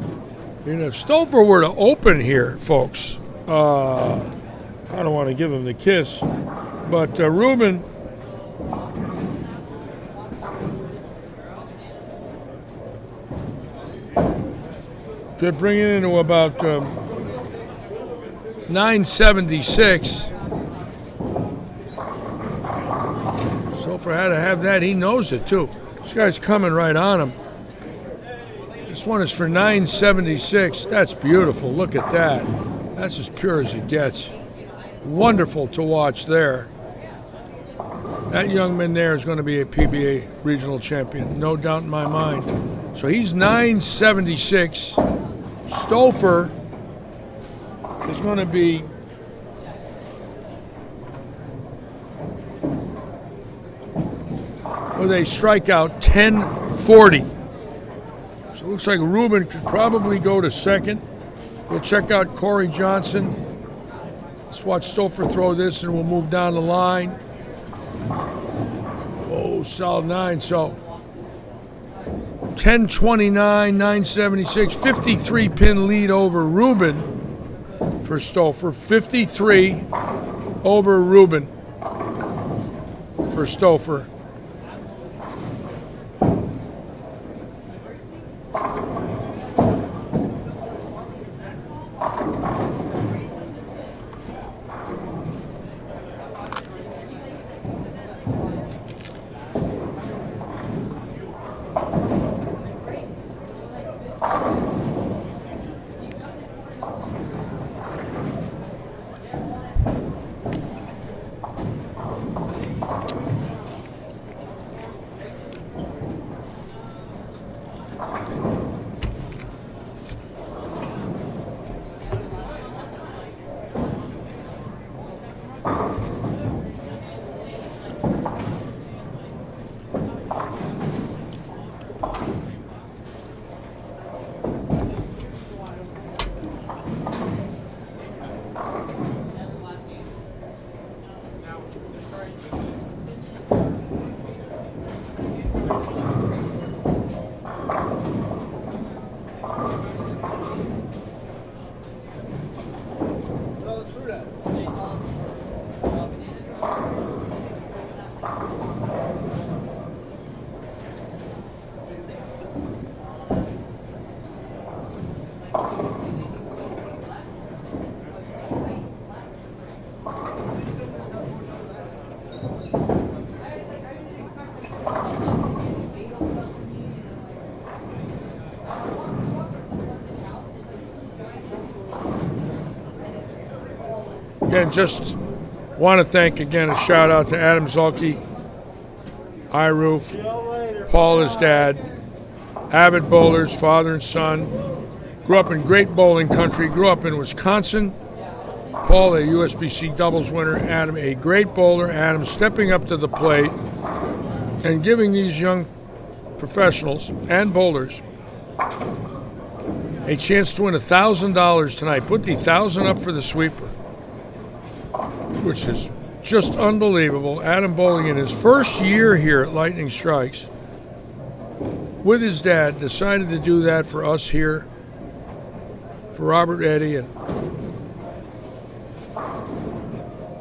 and if Stouffer were to open here, folks, I don't want to give him the kiss, but Ruben could bring it into about 976. Stouffer had to have that. He knows it, too. This guy's coming right on him. This one is for 976. That's beautiful. Look at that. That's as pure as it gets. Wonderful to watch there. That young man there is going to be a PBA regional champion, no doubt in my mind. So he's 976. Stouffer is going to be with a strikeout 1040. So it looks like Ruben could probably go to second. We'll check out Corey Johnson. Let's watch Stouffer throw this and we'll move down the line. Oh, solid 9. So 1029, 976, 53 pin lead over Ruben for Stouffer. 53 over Ruben for Stouffer. Again, just want to thank again, a shout out to Adam Zulke, iRoof, Paul, his dad, avid bowlers, father and son. Grew up in great bowling country, grew up in Wisconsin. Paul, a USBC doubles winner, Adam, a great bowler. Adam stepping up to the plate and giving these young professionals and bowlers a chance to win $1,000 tonight. Put the $1,000 up for the sweeper, which is just unbelievable. Adam bowling in his first year here at Lightning Strikes with his dad decided to do that for us here, for Robert Eddy and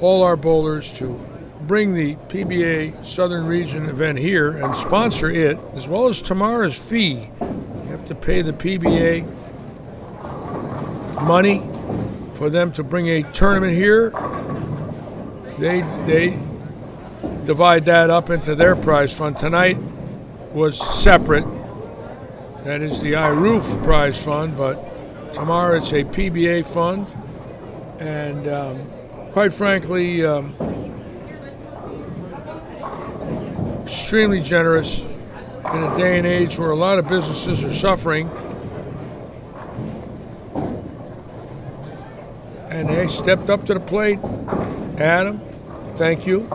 all our bowlers, to bring the PBA Southern Region event here and sponsor it, as well as tomorrow's fee. You have to pay the PBA money for them to bring a tournament here. They divide that up into their prize fund. Tonight was separate. That is the iRoof prize fund, but tomorrow it's a PBA fund. And quite frankly, extremely generous in a day and age where a lot of businesses are suffering. And they stepped up to the plate. Adam, thank you. Here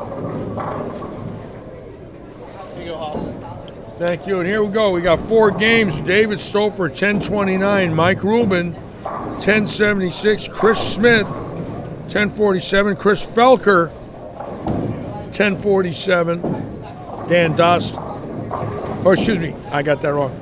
you go, Hoss. Thank you. And here we go. We got 4 games. David Stouffer, 1029. Mike Rubin, 1076. Chris Smith, 1047. Chris Felker, 1047. Dan Dost. Oh, excuse me. I got that wrong.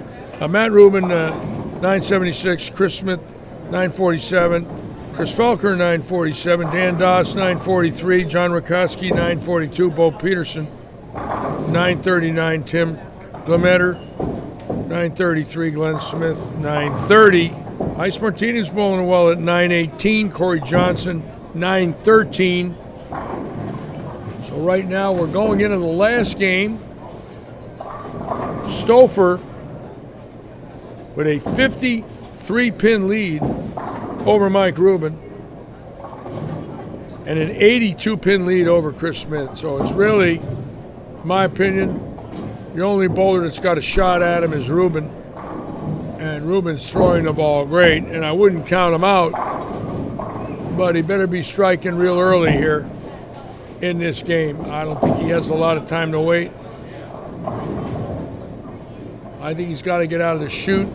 Matt Rubin, 976. Chris Smith, 947. Chris Felker, 947. Dan Doss, 943. John Rakowski, 942. Bo Peterson, 939. Tim Glemetter, 933. Glenn Smith, 930. Ice Martinez bowling well at 918. Corey Johnson, 913. So right now we're going into the last game. Stouffer with a 53-pin lead over Mike Rubin and an 82-pin lead over Chris Smith. So it's really, in my opinion, the only bowler that's got a shot at him is Rubin. And Rubin's throwing the ball great, and I wouldn't count him out, but he better be striking real early here in this game. I don't think he has a lot of time to wait. I think he's got to get out of the chute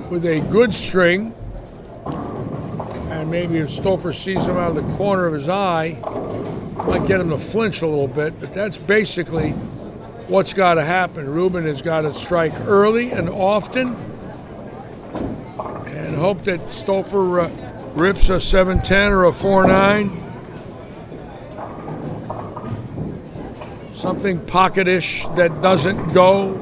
with a good string, and maybe if Stouffer sees him out of the corner of his eye, might get him to flinch a little bit, but that's basically what's got to happen. Rubin has got to strike early and often and hope that Stouffer rips a 7-10 or a 4-9. Something pocketish that doesn't go.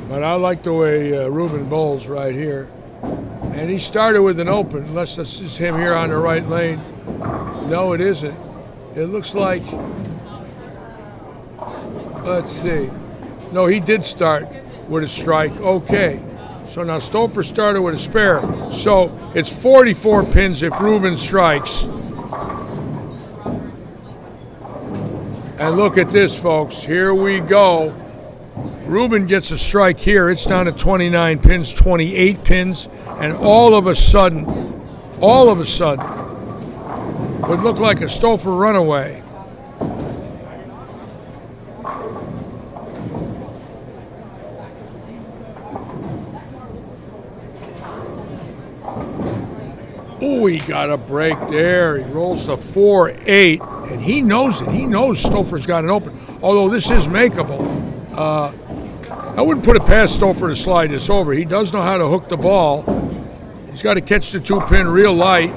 But I like the way Rubin bowls right here. And he started with an open, unless this is him here on the right lane. No, it isn't. It looks like, let's see. No, he did start with a strike. Okay. So now Stouffer started with a spare. So it's 44 pins if Rubin strikes. And look at this, folks. Here we go. Rubin gets a strike here. It's down to 29 pins, 28 pins. And all of a sudden, would look like a Stouffer runaway. Oh, he got a break there. He rolls to 4-8, and he knows it. He knows Stouffer's got an open, although this is makeable. I wouldn't put it past Stouffer to slide this over. He does know how to hook the ball. He's got to catch the 2-pin real light,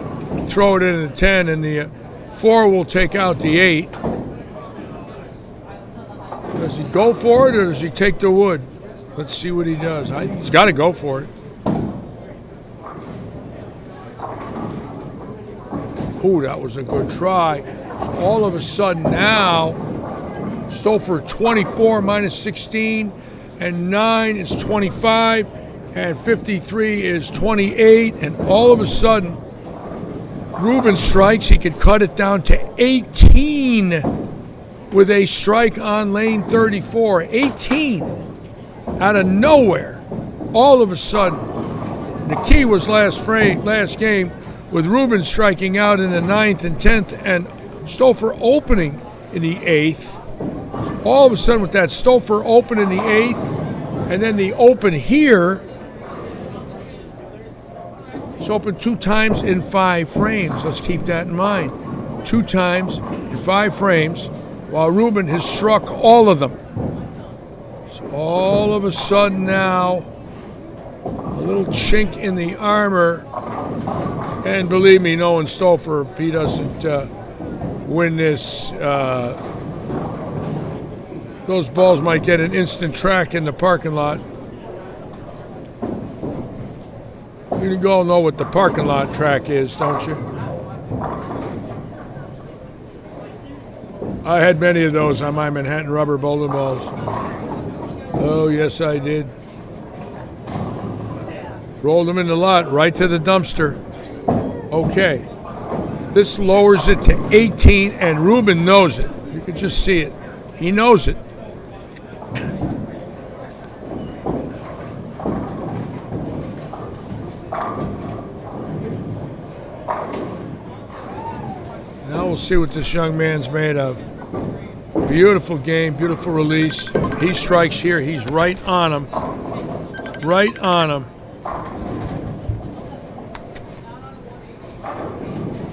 throw it in the 10, and the 4 will take out the 8. Does he go for it, or does he take the wood? Let's see what he does. He's got to go for it. Ooh, that was a good try. So all of a sudden now, Stouffer 24 minus 16, and 9 is 25, and 53 is 28, and all of a sudden, Rubin strikes. He could cut it down to 18 with a strike on lane 34. 18 out of nowhere. All of a sudden, the key was last game with Rubin striking out in the 9th and 10th, and Stouffer opening in the 8th. All of a sudden, with that Stouffer open in the 8th, and then the open here, it's open 2 times in 5 frames. Let's keep that in mind. 2 times in 5 frames, while Rubin has struck all of them. So all of a sudden now, a little chink in the armor. And believe me, knowing Stouffer, if he doesn't win this, those balls might get an instant track in the parking lot. You all know what the parking lot track is, don't you? I had many of those on my Manhattan rubber bowling balls. Oh, yes, I did. Rolled them in the lot, right to the dumpster. Okay. This lowers it to 18, and Ruben knows it. You can just see it. He knows it. Now we'll see what this young man's made of. Beautiful game, beautiful release. He strikes here. He's right on him. Right on him.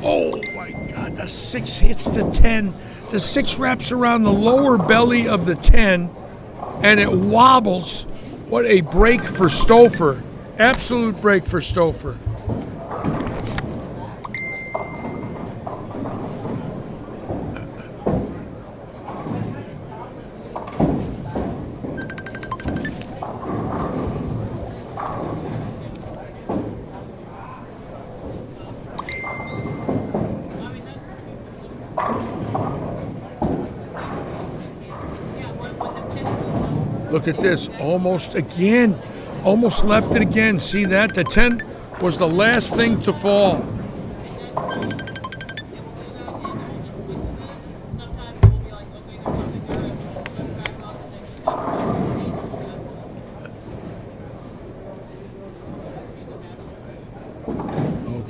Oh my God, the 6 hits the 10. The 6 wraps around the lower belly of the 10 and it wobbles. What a break for Stouffer. Absolute break for Stouffer. Look at this, almost again, almost left it again. See that? The 10 was the last thing to fall.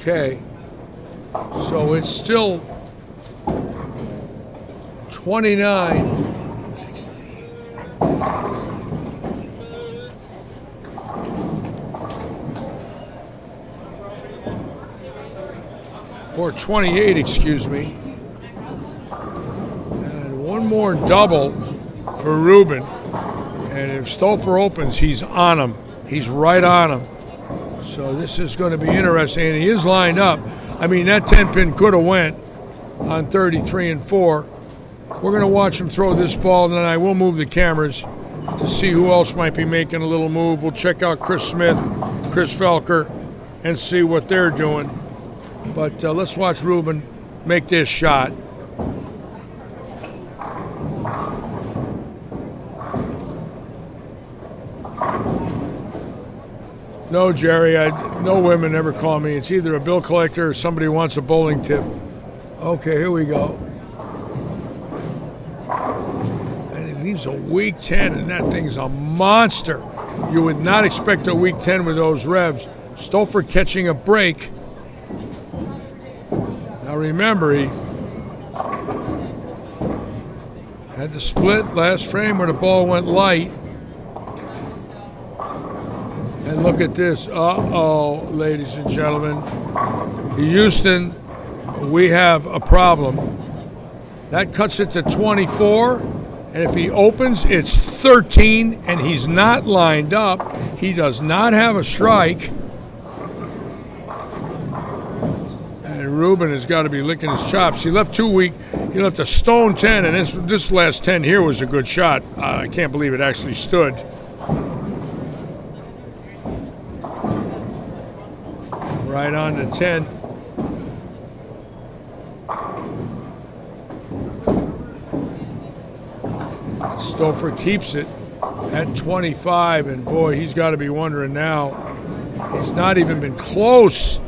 Okay, so it's still 29. Or 28, excuse me. And one more double for Ruben. And if Stouffer opens, he's on him. He's right on him. So this is going to be interesting. And he is lined up. I mean, that 10-pin could have went on 33 and 4. We're going to watch him throw this ball, and then I will move the cameras to see who else might be making a little move. We'll check out Chris Smith, Chris Felker, and see what they're doing. But let's watch Ruben make this shot. No, Jerry, no women ever call me. It's either a bill collector or somebody who wants a bowling tip. Okay, here we go. And he leaves a weak 10, and that thing's a monster. You would not expect a weak 10 with those revs. Stouffer catching a break. Now remember, he had the split last frame where the ball went light. And look at this. Uh-oh, ladies and gentlemen. Houston, we have a problem. That cuts it to 24. And if he opens, it's 13. And he's not lined up. He does not have a strike. And Ruben has got to be licking his chops. He left 2 weak. He left a stone 10. And this last 10 here was a good shot. I can't believe it actually stood. Right on the 10. Stouffer keeps it at 25, and boy, he's got to be wondering now. He's not even been close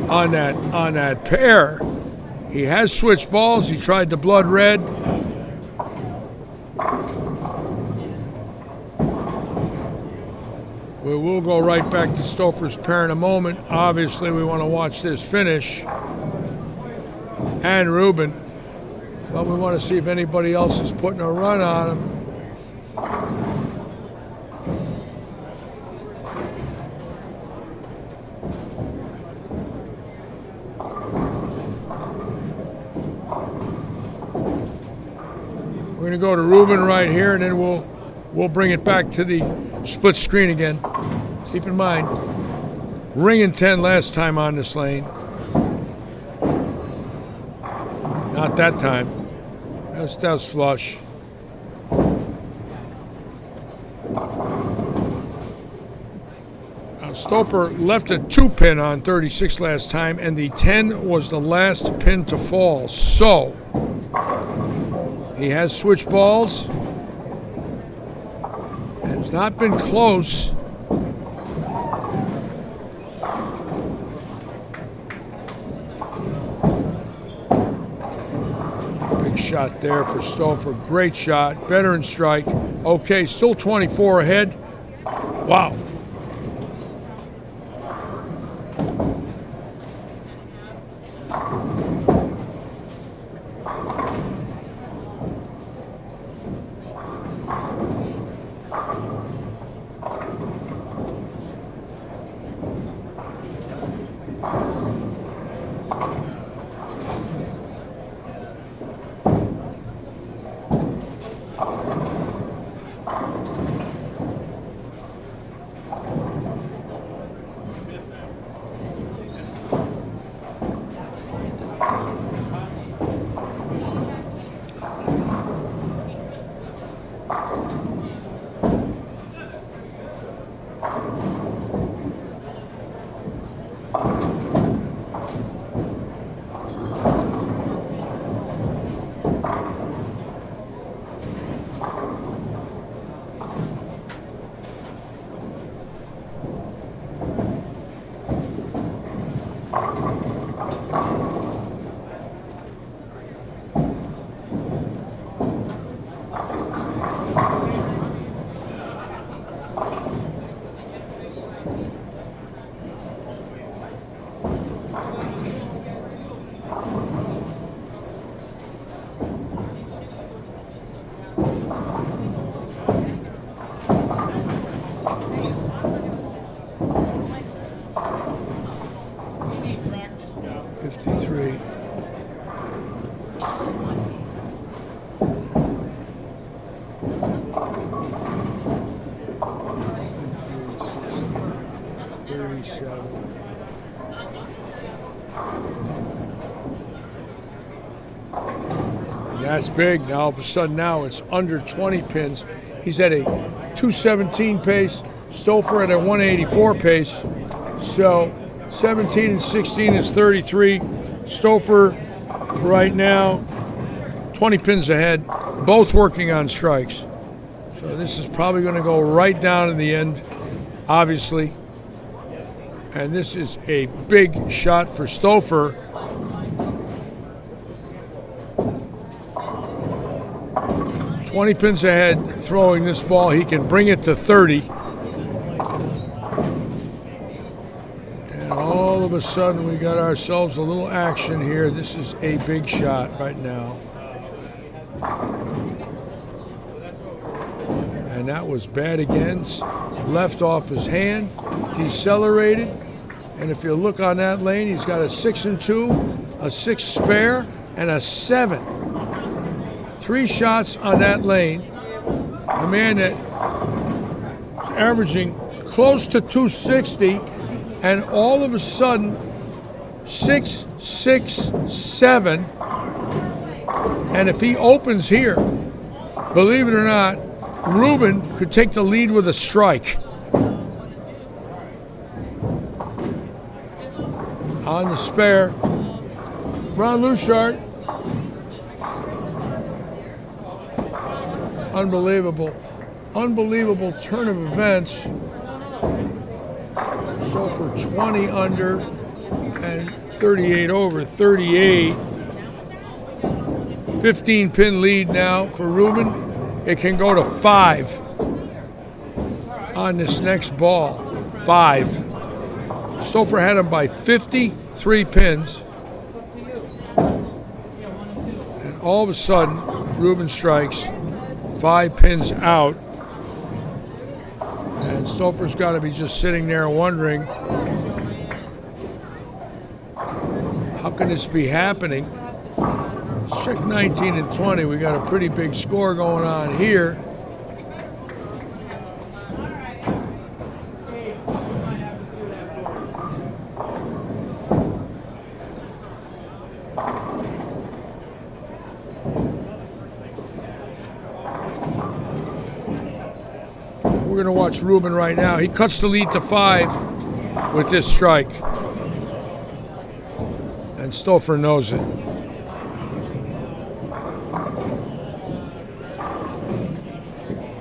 on that pair. He has switched balls. He tried the blood red. We will go right back to Stouffer's pair in a moment. Obviously, we want to watch this finish. And Ruben. But we want to see if anybody else is putting a run on him. We're going to go to Ruben right here, and then we'll bring it back to the split screen again. Keep in mind, ringing 10 last time on this lane. Not that time. That was flush. Now Stoper left a 2-pin on 36 last time, and the 10 was the last pin to fall. So he has switch balls. It's not been close. Big shot there for Stouffer. Great shot. Veteran strike. Okay, still 24 ahead. Wow. That's big. Now all of a sudden now it's under 20 pins. He's at a 217 pace. Stouffer at a 184 pace. So 17 and 16 is 33. Stouffer right now 20 pins ahead. Both working on strikes. So this is probably going to go right down in the end, obviously. And this is a big shot for Stouffer. Twenty pins ahead, throwing this ball. He can bring it to 30. And all of a sudden, we got ourselves a little action here. This is a big shot right now. And that was bad again. Left off his hand, decelerated. And if you look on that lane, he's got a 6 and 2, a 6 spare, and a 7. 3 shots on that lane. A man that is averaging close to 260, and all of a sudden, 6, 6, 7. And if he opens here, believe it or not, Ruben could take the lead with a strike. On the spare, Ron Luchart. Unbelievable turn of events. So for 20 under and 38 over, 38. 15 pin lead now for Ruben. It can go to 5 on this next ball. 5. Stouffer had him by 53 pins. And all of a sudden, Ruben strikes. 5 pins out. And Stouffer's got to be just sitting there wondering, how can this be happening? Let's check 19 and 20. We got a pretty big score going on here. We're going to watch Ruben right now. He cuts the lead to 5. with this strike. And Stouffer knows it.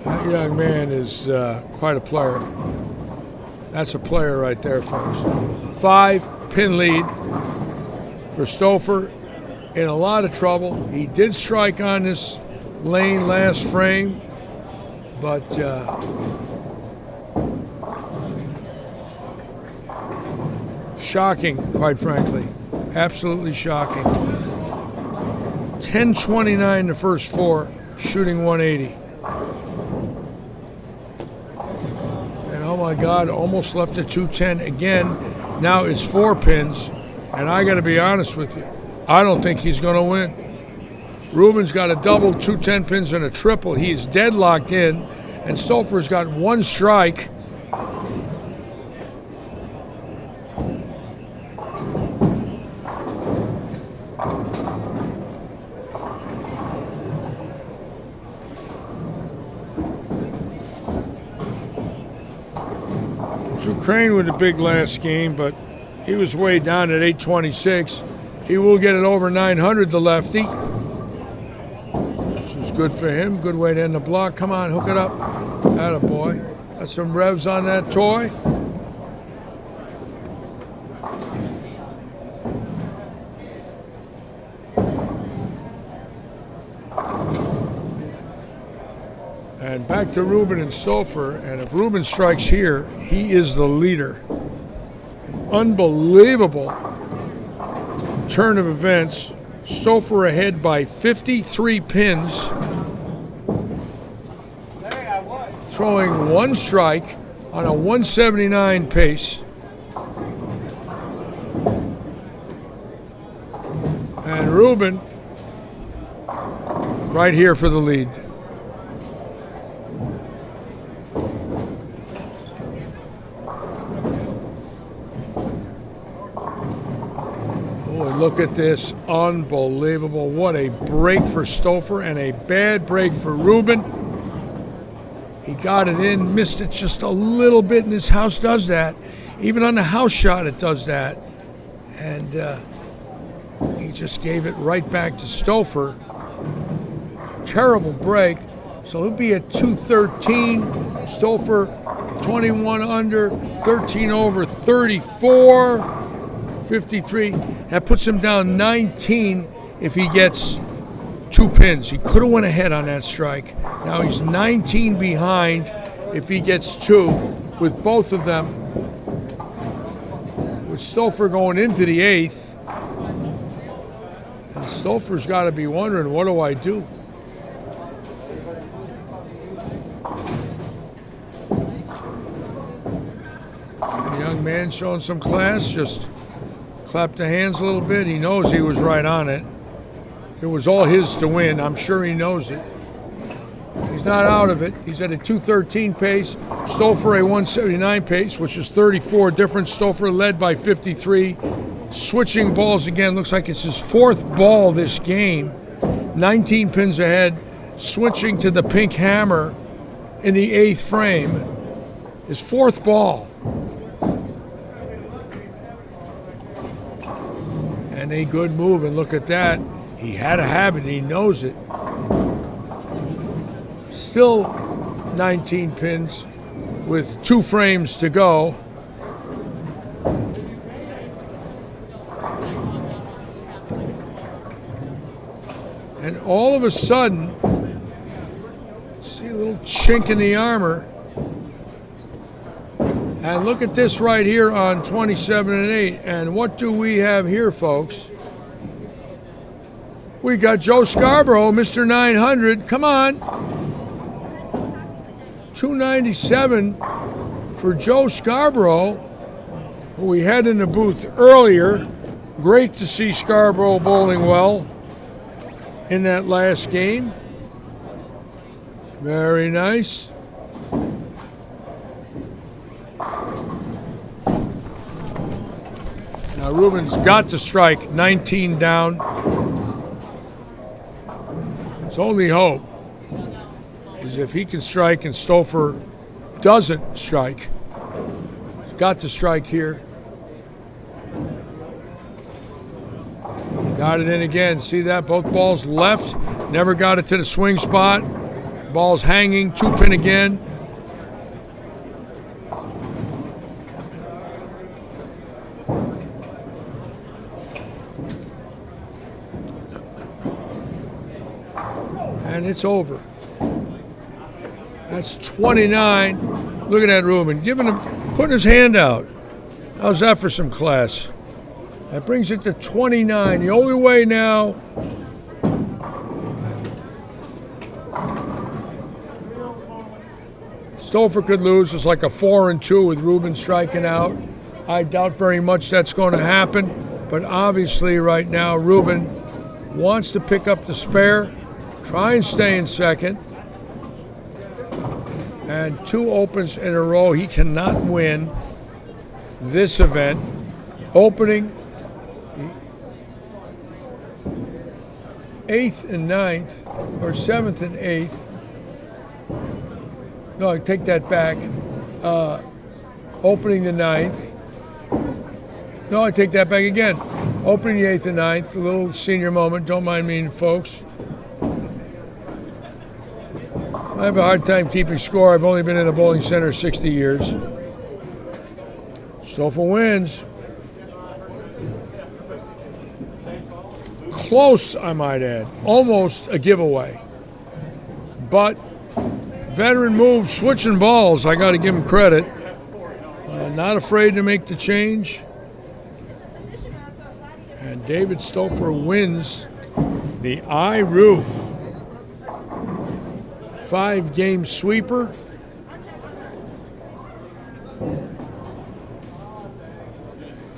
That young man is quite a player. That's a player right there, folks. 5-pin lead for Stouffer. In a lot of trouble. He did strike on this lane last frame, but shocking, quite frankly. Absolutely shocking. 10-29 the first four, shooting 180. And oh my God, almost left at 210 again. Now it's 4 pins, and I got to be honest with you. I don't think he's going to win. Rubin's got a double, 2 10-pins, and a triple. He's deadlocked in, and Stouffer's got 1 strike. Ukraine with a big last game, but he was way down at 826. He will get it over 900, the lefty. This was good for him. Good way to end the block. Come on, hook it up. Attaboy. Got some revs on that toy. And back to Rubin and Stouffer. And if Rubin strikes here, he is the leader. Unbelievable turn of events. Stouffer ahead by 53 pins, throwing 1 strike on a 179 pace. And Rubin right here for the lead. Look at this, unbelievable. What a break for Stouffer and a bad break for Rubin. He got it in, missed it just a little bit, and this house does that. Even on the house shot, it does that. And he just gave it right back to Stouffer. Terrible break. So he'll be at 213. Stouffer 21 under, 13 over, 34. 53. That puts him down 19 if he gets 2 pins. He could have went ahead on that strike. Now he's 19 behind if he gets 2 with both of them. With Stouffer going into the 8th. And Stouffer's got to be wondering, what do I do? The young man showing some class, just clapped the hands a little bit. He knows he was right on it. It was all his to win. I'm sure he knows it. He's not out of it. He's at a 213 pace. Stouffer a 179 pace, which is 34 difference. Stouffer led by 53. Switching balls again. Looks like it's his 4th ball this game. 19 pins ahead. Switching to the pink hammer in the 8th frame. His 4th ball. And a good move, and look at that. He had a habit, he knows it. Still 19 pins with 2 frames to go. And all of a sudden, see a little chink in the armor. And look at this right here on 27 and 8. And what do we have here, folks? We got Joe Scarborough, Mr. 900. Come on. 297 for Joe Scarborough, who we had in the booth earlier. Great to see Scarborough bowling well in that last game. Very nice. Now Rubin's got to strike, 19 down. His only hope is if he can strike and Stouffer doesn't strike. got the strike here. Got it in again. See that? Both balls left. Never got it to the swing spot. Ball's hanging. 2-pin again. And it's over. That's 29. Look at that, Ruben. Putting his hand out. How's that for some class? That brings it to 29. The only way now. Stouffer could lose. It's like a 4-2 with Ruben striking out. I doubt very much that's going to happen. But obviously right now, Ruben wants to pick up the spare. Try and stay in second. And 2 opens in a row. He cannot win this event. Opening 8th and 9th, or 7th and 8th. No, I take that back. Opening the 9th. No, I take that back again. Opening the 8th and 9th. A little senior moment. Don't mind me, folks. I have a hard time keeping score. I've only been in the bowling center 60 years. Stouffer wins. Close, I might add. Almost a giveaway. But veteran move, switching balls. I got to give him credit. Not afraid to make the change. And David Stouffer wins the I-Roof 5-game sweeper.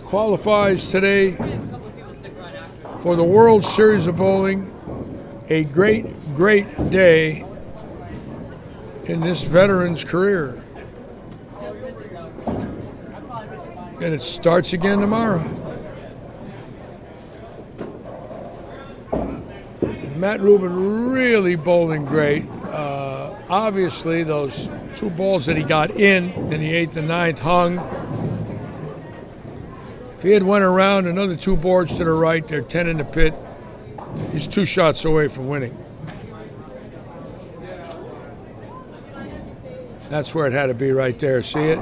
Qualifies today for the World Series of Bowling. A great, great day in this veteran's career. And it starts again tomorrow. Matt Rubin really bowling great. Obviously, those 2 balls that he got in the 8th and 9th hung. If he had went around another 2 boards to the right, they're 10 in the pit. He's 2 shots away from winning. That's where it had to be right there. See it?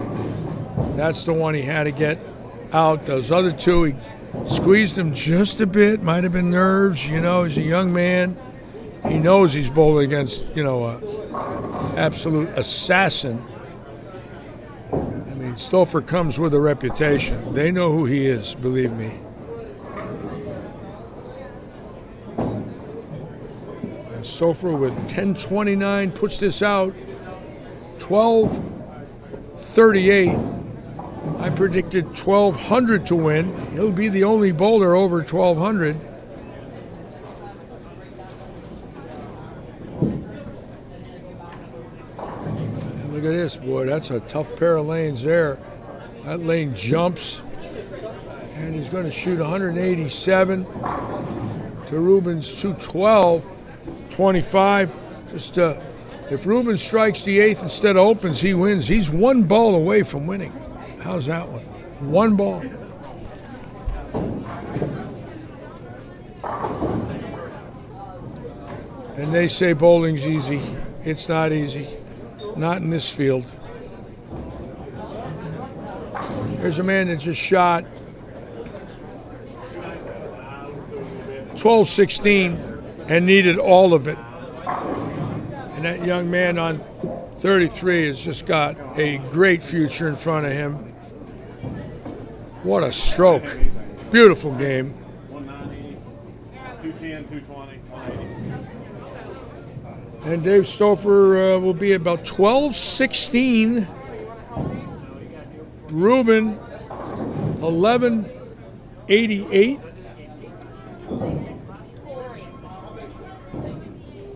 That's the one he had to get out. Those other 2, he squeezed him just a bit. Might have been nerves. You know, he's a young man. He knows he's bowling against, an absolute assassin. I mean, Stouffer comes with a reputation. They know who he is, believe me. And Stouffer with 10:29 puts this out. 12:38. I predicted 1,200 to win. He'll be the only bowler over 1,200. And look at this, boy. That's a tough pair of lanes there. That lane jumps. And he's going to shoot 187 to Rubin's 212. 25. Just if Rubin strikes the 8th instead of opens, he wins. He's 1 ball away from winning. How's that one? 1 ball. And they say bowling's easy. It's not easy. Not in this field. There's a man that just shot 12-16 and needed all of it. And that young man on 33 has just got a great future in front of him. What a stroke. Beautiful game. 190, 210, 220, 180. And Dave Stouffer will be about 12-16. Rubin, 11-88.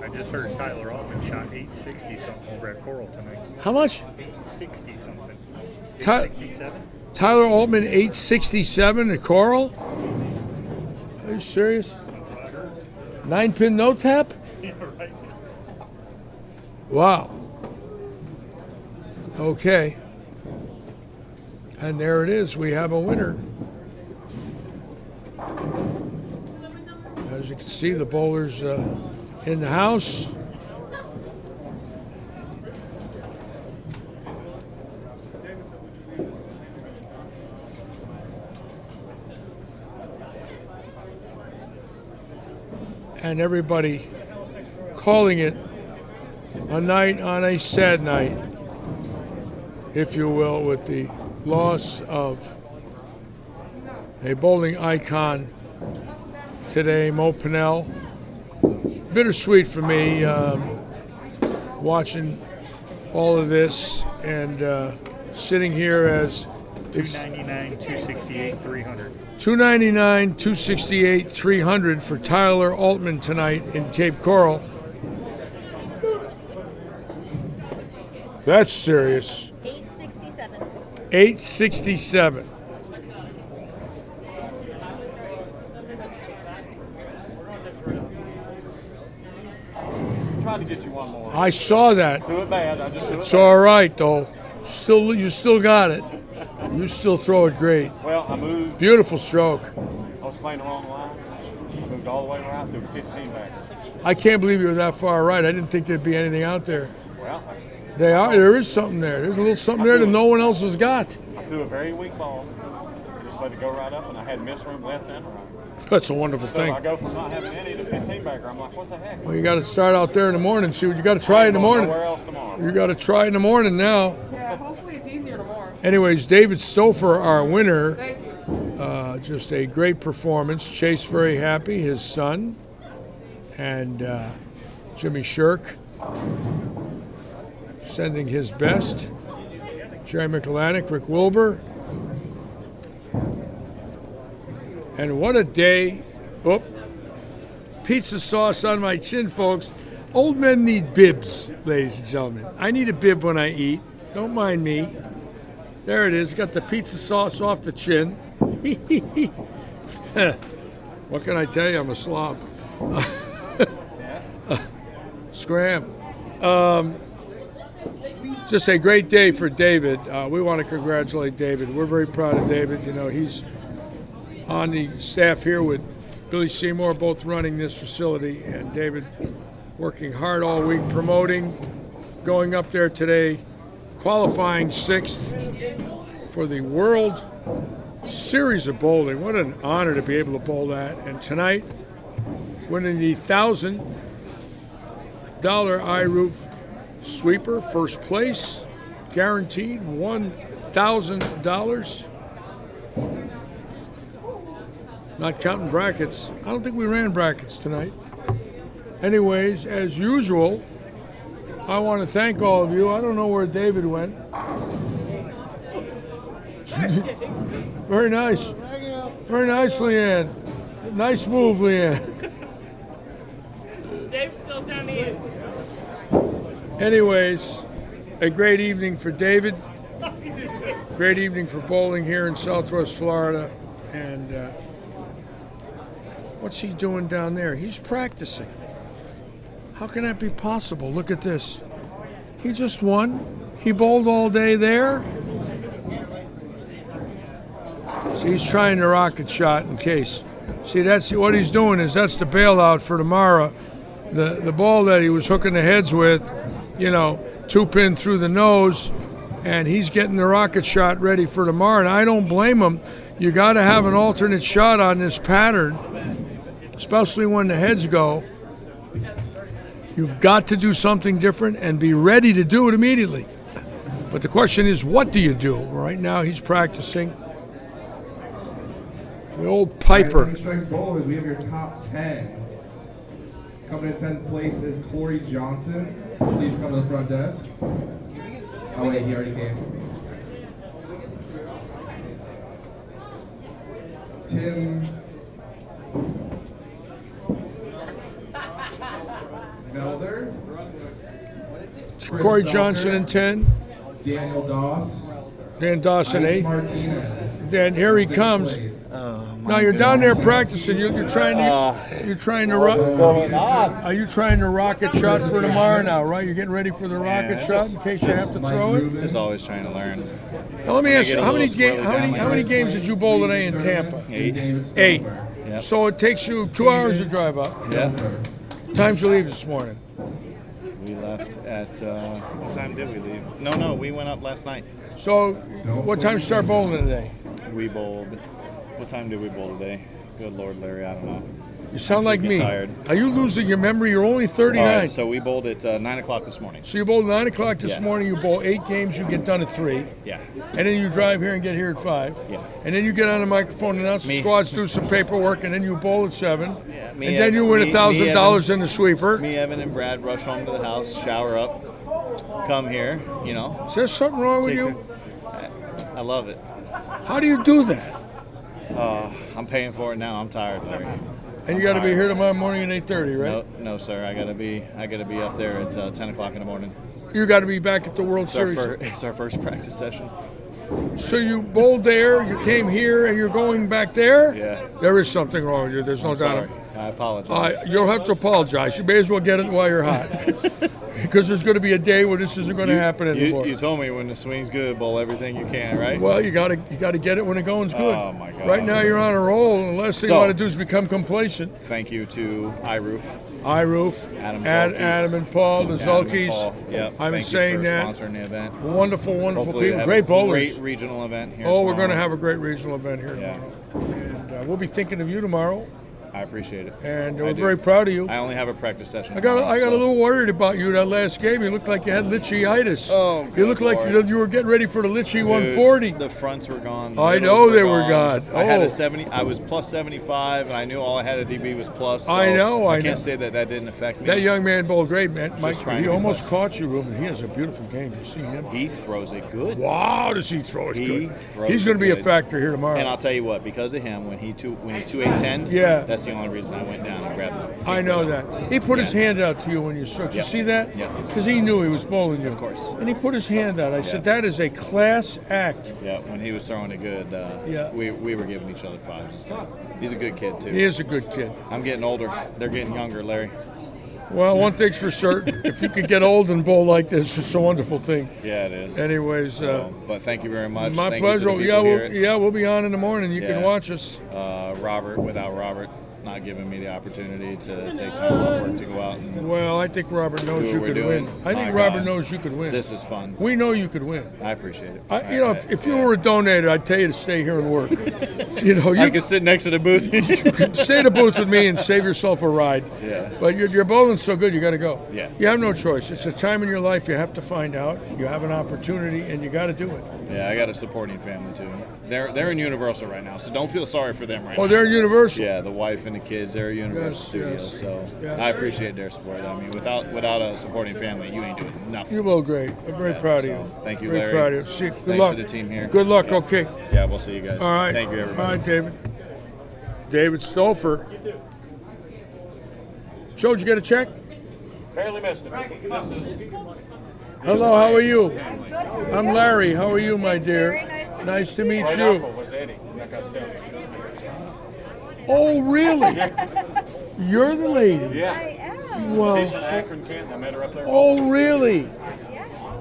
I just heard Tyler Altman shot 860 something over at Coral tonight. How much? 860 something. Ty- 867? Tyler Altman, 867 at Coral? Are you serious? 9-pin no tap? Yeah, right. Wow. Okay. And there it is. We have a winner. As you can see, the bowlers in the house. And everybody calling it a night on a sad night, if you will, with the loss of a bowling icon today, Mo Pennell. Bittersweet for me watching all of this and sitting here as $299, $268, $300. $299, $268, $300 for Tyler Altman tonight in Cape Coral. That's serious. 867. 867. Trying to get you one more. I saw that. Do it bad. I just do it It's bad. all right though. You still got it. You still throw it great. Well, I moved. Beautiful stroke. I was playing the wrong line. I moved all the way around through 15 back. I can't believe you were that far right. I didn't think there'd be anything out there. Well, There is something there. There's a little something there that no one else has got. I threw a very weak ball. Just let it go right up, and I had miss room left and right. That's a wonderful So thing. I go from not having any to 15 bagger. I'm like, what the heck? Well, you got to start out there in the morning. See what you got to try in the morning. Nowhere else tomorrow. You got to try in the morning now. Yeah, hopefully it's easier tomorrow. Anyways, David Stouffer, our winner, Thank you. just a great performance. Chase very happy, his son, and Jimmy Shirk sending his best. Jerry McElanick, Rick Wilbur. And what a day. Oh, pizza sauce on my chin, folks. Old men need bibs, ladies and gentlemen. I need a bib when I eat. Don't mind me. There it is. Got the pizza sauce off the chin. What can I tell you? I'm a slob. Scram. Just a great day for David. We want to congratulate David. We're very proud of David. You know, he's on the staff here with Billy Seymour, both running this facility, and David working hard all week, promoting, going up there today, qualifying 6th for the World Series of Bowling. What an honor to be able to bowl that. And tonight, winning the $1,000 iRoof sweeper, first place, guaranteed $1,000. Not counting brackets. I don't think we ran brackets tonight. Anyways, as usual, I want to thank all of you. I don't know where David went. Very nice. Very nice, Leanne. Nice move, Leanne. Dave's still down the end. Anyways, a great evening for David. Great evening for bowling here in Southwest Florida. And what's he doing down there? He's practicing. How can that be possible? Look at this. He just won. He bowled all day there. See, he's trying the rocket shot in case. See, that's what he's doing is that's the bailout for tomorrow. The ball that he was hooking the heads with, you know, 2-pin through the nose, and he's getting the rocket shot ready for tomorrow. And I don't blame him. You got to have an alternate shot on this pattern, especially when the heads go. You've got to do something different and be ready to do it immediately. But the question is, what do you do? Right now, he's practicing. The old Piper. Right, strikes bowlers, we have your top 10. Coming in 10th place is Corey Johnson. Please come to the front desk. Oh wait, he already came. Tim Melder. Chris Corey Felker, Johnson in 10. Daniel Doss. Dan Dawson Ice 8. Martinez. Then here he Sixth comes. place. Now you're down there practicing. You're trying to are you trying to rocket shot for tomorrow now, right? You're getting ready for the rocket shot in case you have to throw it. Just always trying to learn. Now let me ask you, get a how many little squirrely down how many games did you bowl today in Tampa? 8. 8. Yep. So it takes you 2 hours to drive up. Yeah. What time did you leave this morning? We left at what time did we leave? No, we went up last night. So what time did you start bowling today? We bowled. What time did we bowl today? Good Lord, Larry, I don't know. You sound like get me. tired. Are you losing your memory? You're only 39. All right, so we bowled at 9 o'clock this morning. So you bowled 9 o'clock this Yeah. morning. You bowl 8 games. You get done at 3. Yeah. And then you drive here and get here at 5. Yeah. And then you get on the microphone and announce the Me. squads, do some paperwork, and then you bowl at 7. Yeah, And then you win $1,000 in the sweeper. Me, Evan, and Brad rush home to the house, shower up, come here, you know. Is there something wrong with take you? I love it. How do you do that? I'm paying for it now. I'm tired, Larry. And you got to be here tomorrow morning at 8:30, right? No, sir. I gotta be up there at 10 o'clock in the morning. You got to be back at the World Series. It's our first practice session. So you bowled there, you came here, and you're going back there? Yeah. There is something wrong with you. There's no doubt. Sorry. I apologize. You'll have to apologize. You may as well get it while you're hot. Because there's going to be a day where this isn't going to happen anymore. You told me when the swing's good, bowl everything you can, right? Well, you got to get it when the going's good. Oh, my God. Right now you're on a roll, and the last thing you So- want to do is become complacent. Thank you to iRoof. iRoof, Adam Adam and Paul, the Adam and Zulkis. Paul. Yep. I've been Thank saying you for that. sponsoring the event. Wonderful, wonderful Hopefully people. have Great a bowlers. Great regional event here. Oh, we're going to tomorrow. have a great regional event here Yeah. tomorrow. And we'll be thinking of you tomorrow. I appreciate it. And I we're do. very proud of you. I only have a practice session. I got tomorrow, a so- little worried about you that last game. You looked like you had litchiitis. Oh, you good looked like Lord. you were getting ready for the Litchi Dude, 140. The fronts were gone. the I middles know they were gone. gone. I had Oh. a 70. I was plus 75, and I knew all I had at DB was plus. So I know, I I can't know. say that didn't affect me. That young man bowled great, man. Mike, trying he to be almost close. caught you, Ruben. He has a beautiful game. You see him? He throws it good. Wow, does he throw it He good? throws He's going to it be a good. factor here tomorrow. And I'll tell you what, because of him, when he 2-8-10, Yeah. that's the only reason I went down and grabbed him. I know that. He put his Yeah. hand out to you when you struck. You Yeah. see that? Yeah. Because he knew he was bowling you. Of course. And he put his hand out. I said, that is a class act. Yeah, when he was throwing it good, Yeah. we were giving each other fives and stuff. He's a good kid too. He is a good kid. I'm getting older. They're getting younger, Larry. Well, one thing's for certain. If you could get old and bowl like this, it's a wonderful thing. Yeah, it is. Anyways, So, but thank you very much. my Thank pleasure. You to the Yeah, people here at- we'll be on in the morning. You can Yeah. watch us. Robert, without Robert not giving me the opportunity to take time off work to go out and Well, I think Robert knows what you we're could doing. win. I think My Robert God. knows you could win. this is fun. We know you could win. I appreciate it. If you were a donator, I'd tell you to stay here and work. You I could sit next to the booth. stay in the booth with me and save yourself a ride. Yeah. But your bowling's so good, you got to go. Yeah. You have no choice. It's a time in your life you have to find out. You have an opportunity, and you got to do it. Yeah, I got a supporting family too. They're in Universal right now, so don't feel sorry for them right Oh, now. they're in Universal. Yeah, the wife and the kids, they're at Universal Yes, Studios, yes, so yes. I appreciate their support. I mean, without a supporting family, you ain't doing nothing. You will great. I'm very proud of so, you. thank you, very Larry. proud of you. See, good Thanks luck to the team here. Good luck. Yeah. Okay. Yeah, we'll see you guys. All right. Thank you, everybody. All right, David. David Stouffer. Joe, did you get a check? Barely missed it. Hello, how are you? I'm Larry. How are you, my dear? Nice to meet you. was Eddie. Oh, really? You're the lady. Yeah. Well, Akron, Canton. I met her up there. oh, really?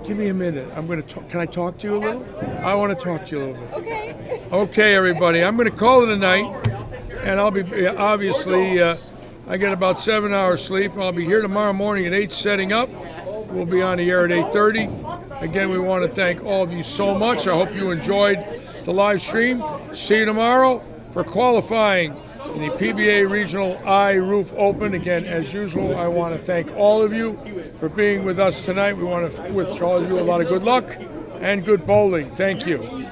Give me a minute. I'm going to talk. Can I talk to you a little? I want to talk to you a little bit. Okay. Okay, everybody. I'm going to call it a night, and I'll be obviously. I get about 7 hours sleep. I'll be here tomorrow morning at 8 setting up. We'll be on the air at 8:30. Again, we want to thank all of you so much. I hope you enjoyed the live stream. See you tomorrow for qualifying in the PBA Regional iRoof Open. Again, as usual, I want to thank all of you for being with us tonight. We want to wish all of you a lot of good luck and good bowling. Thank you.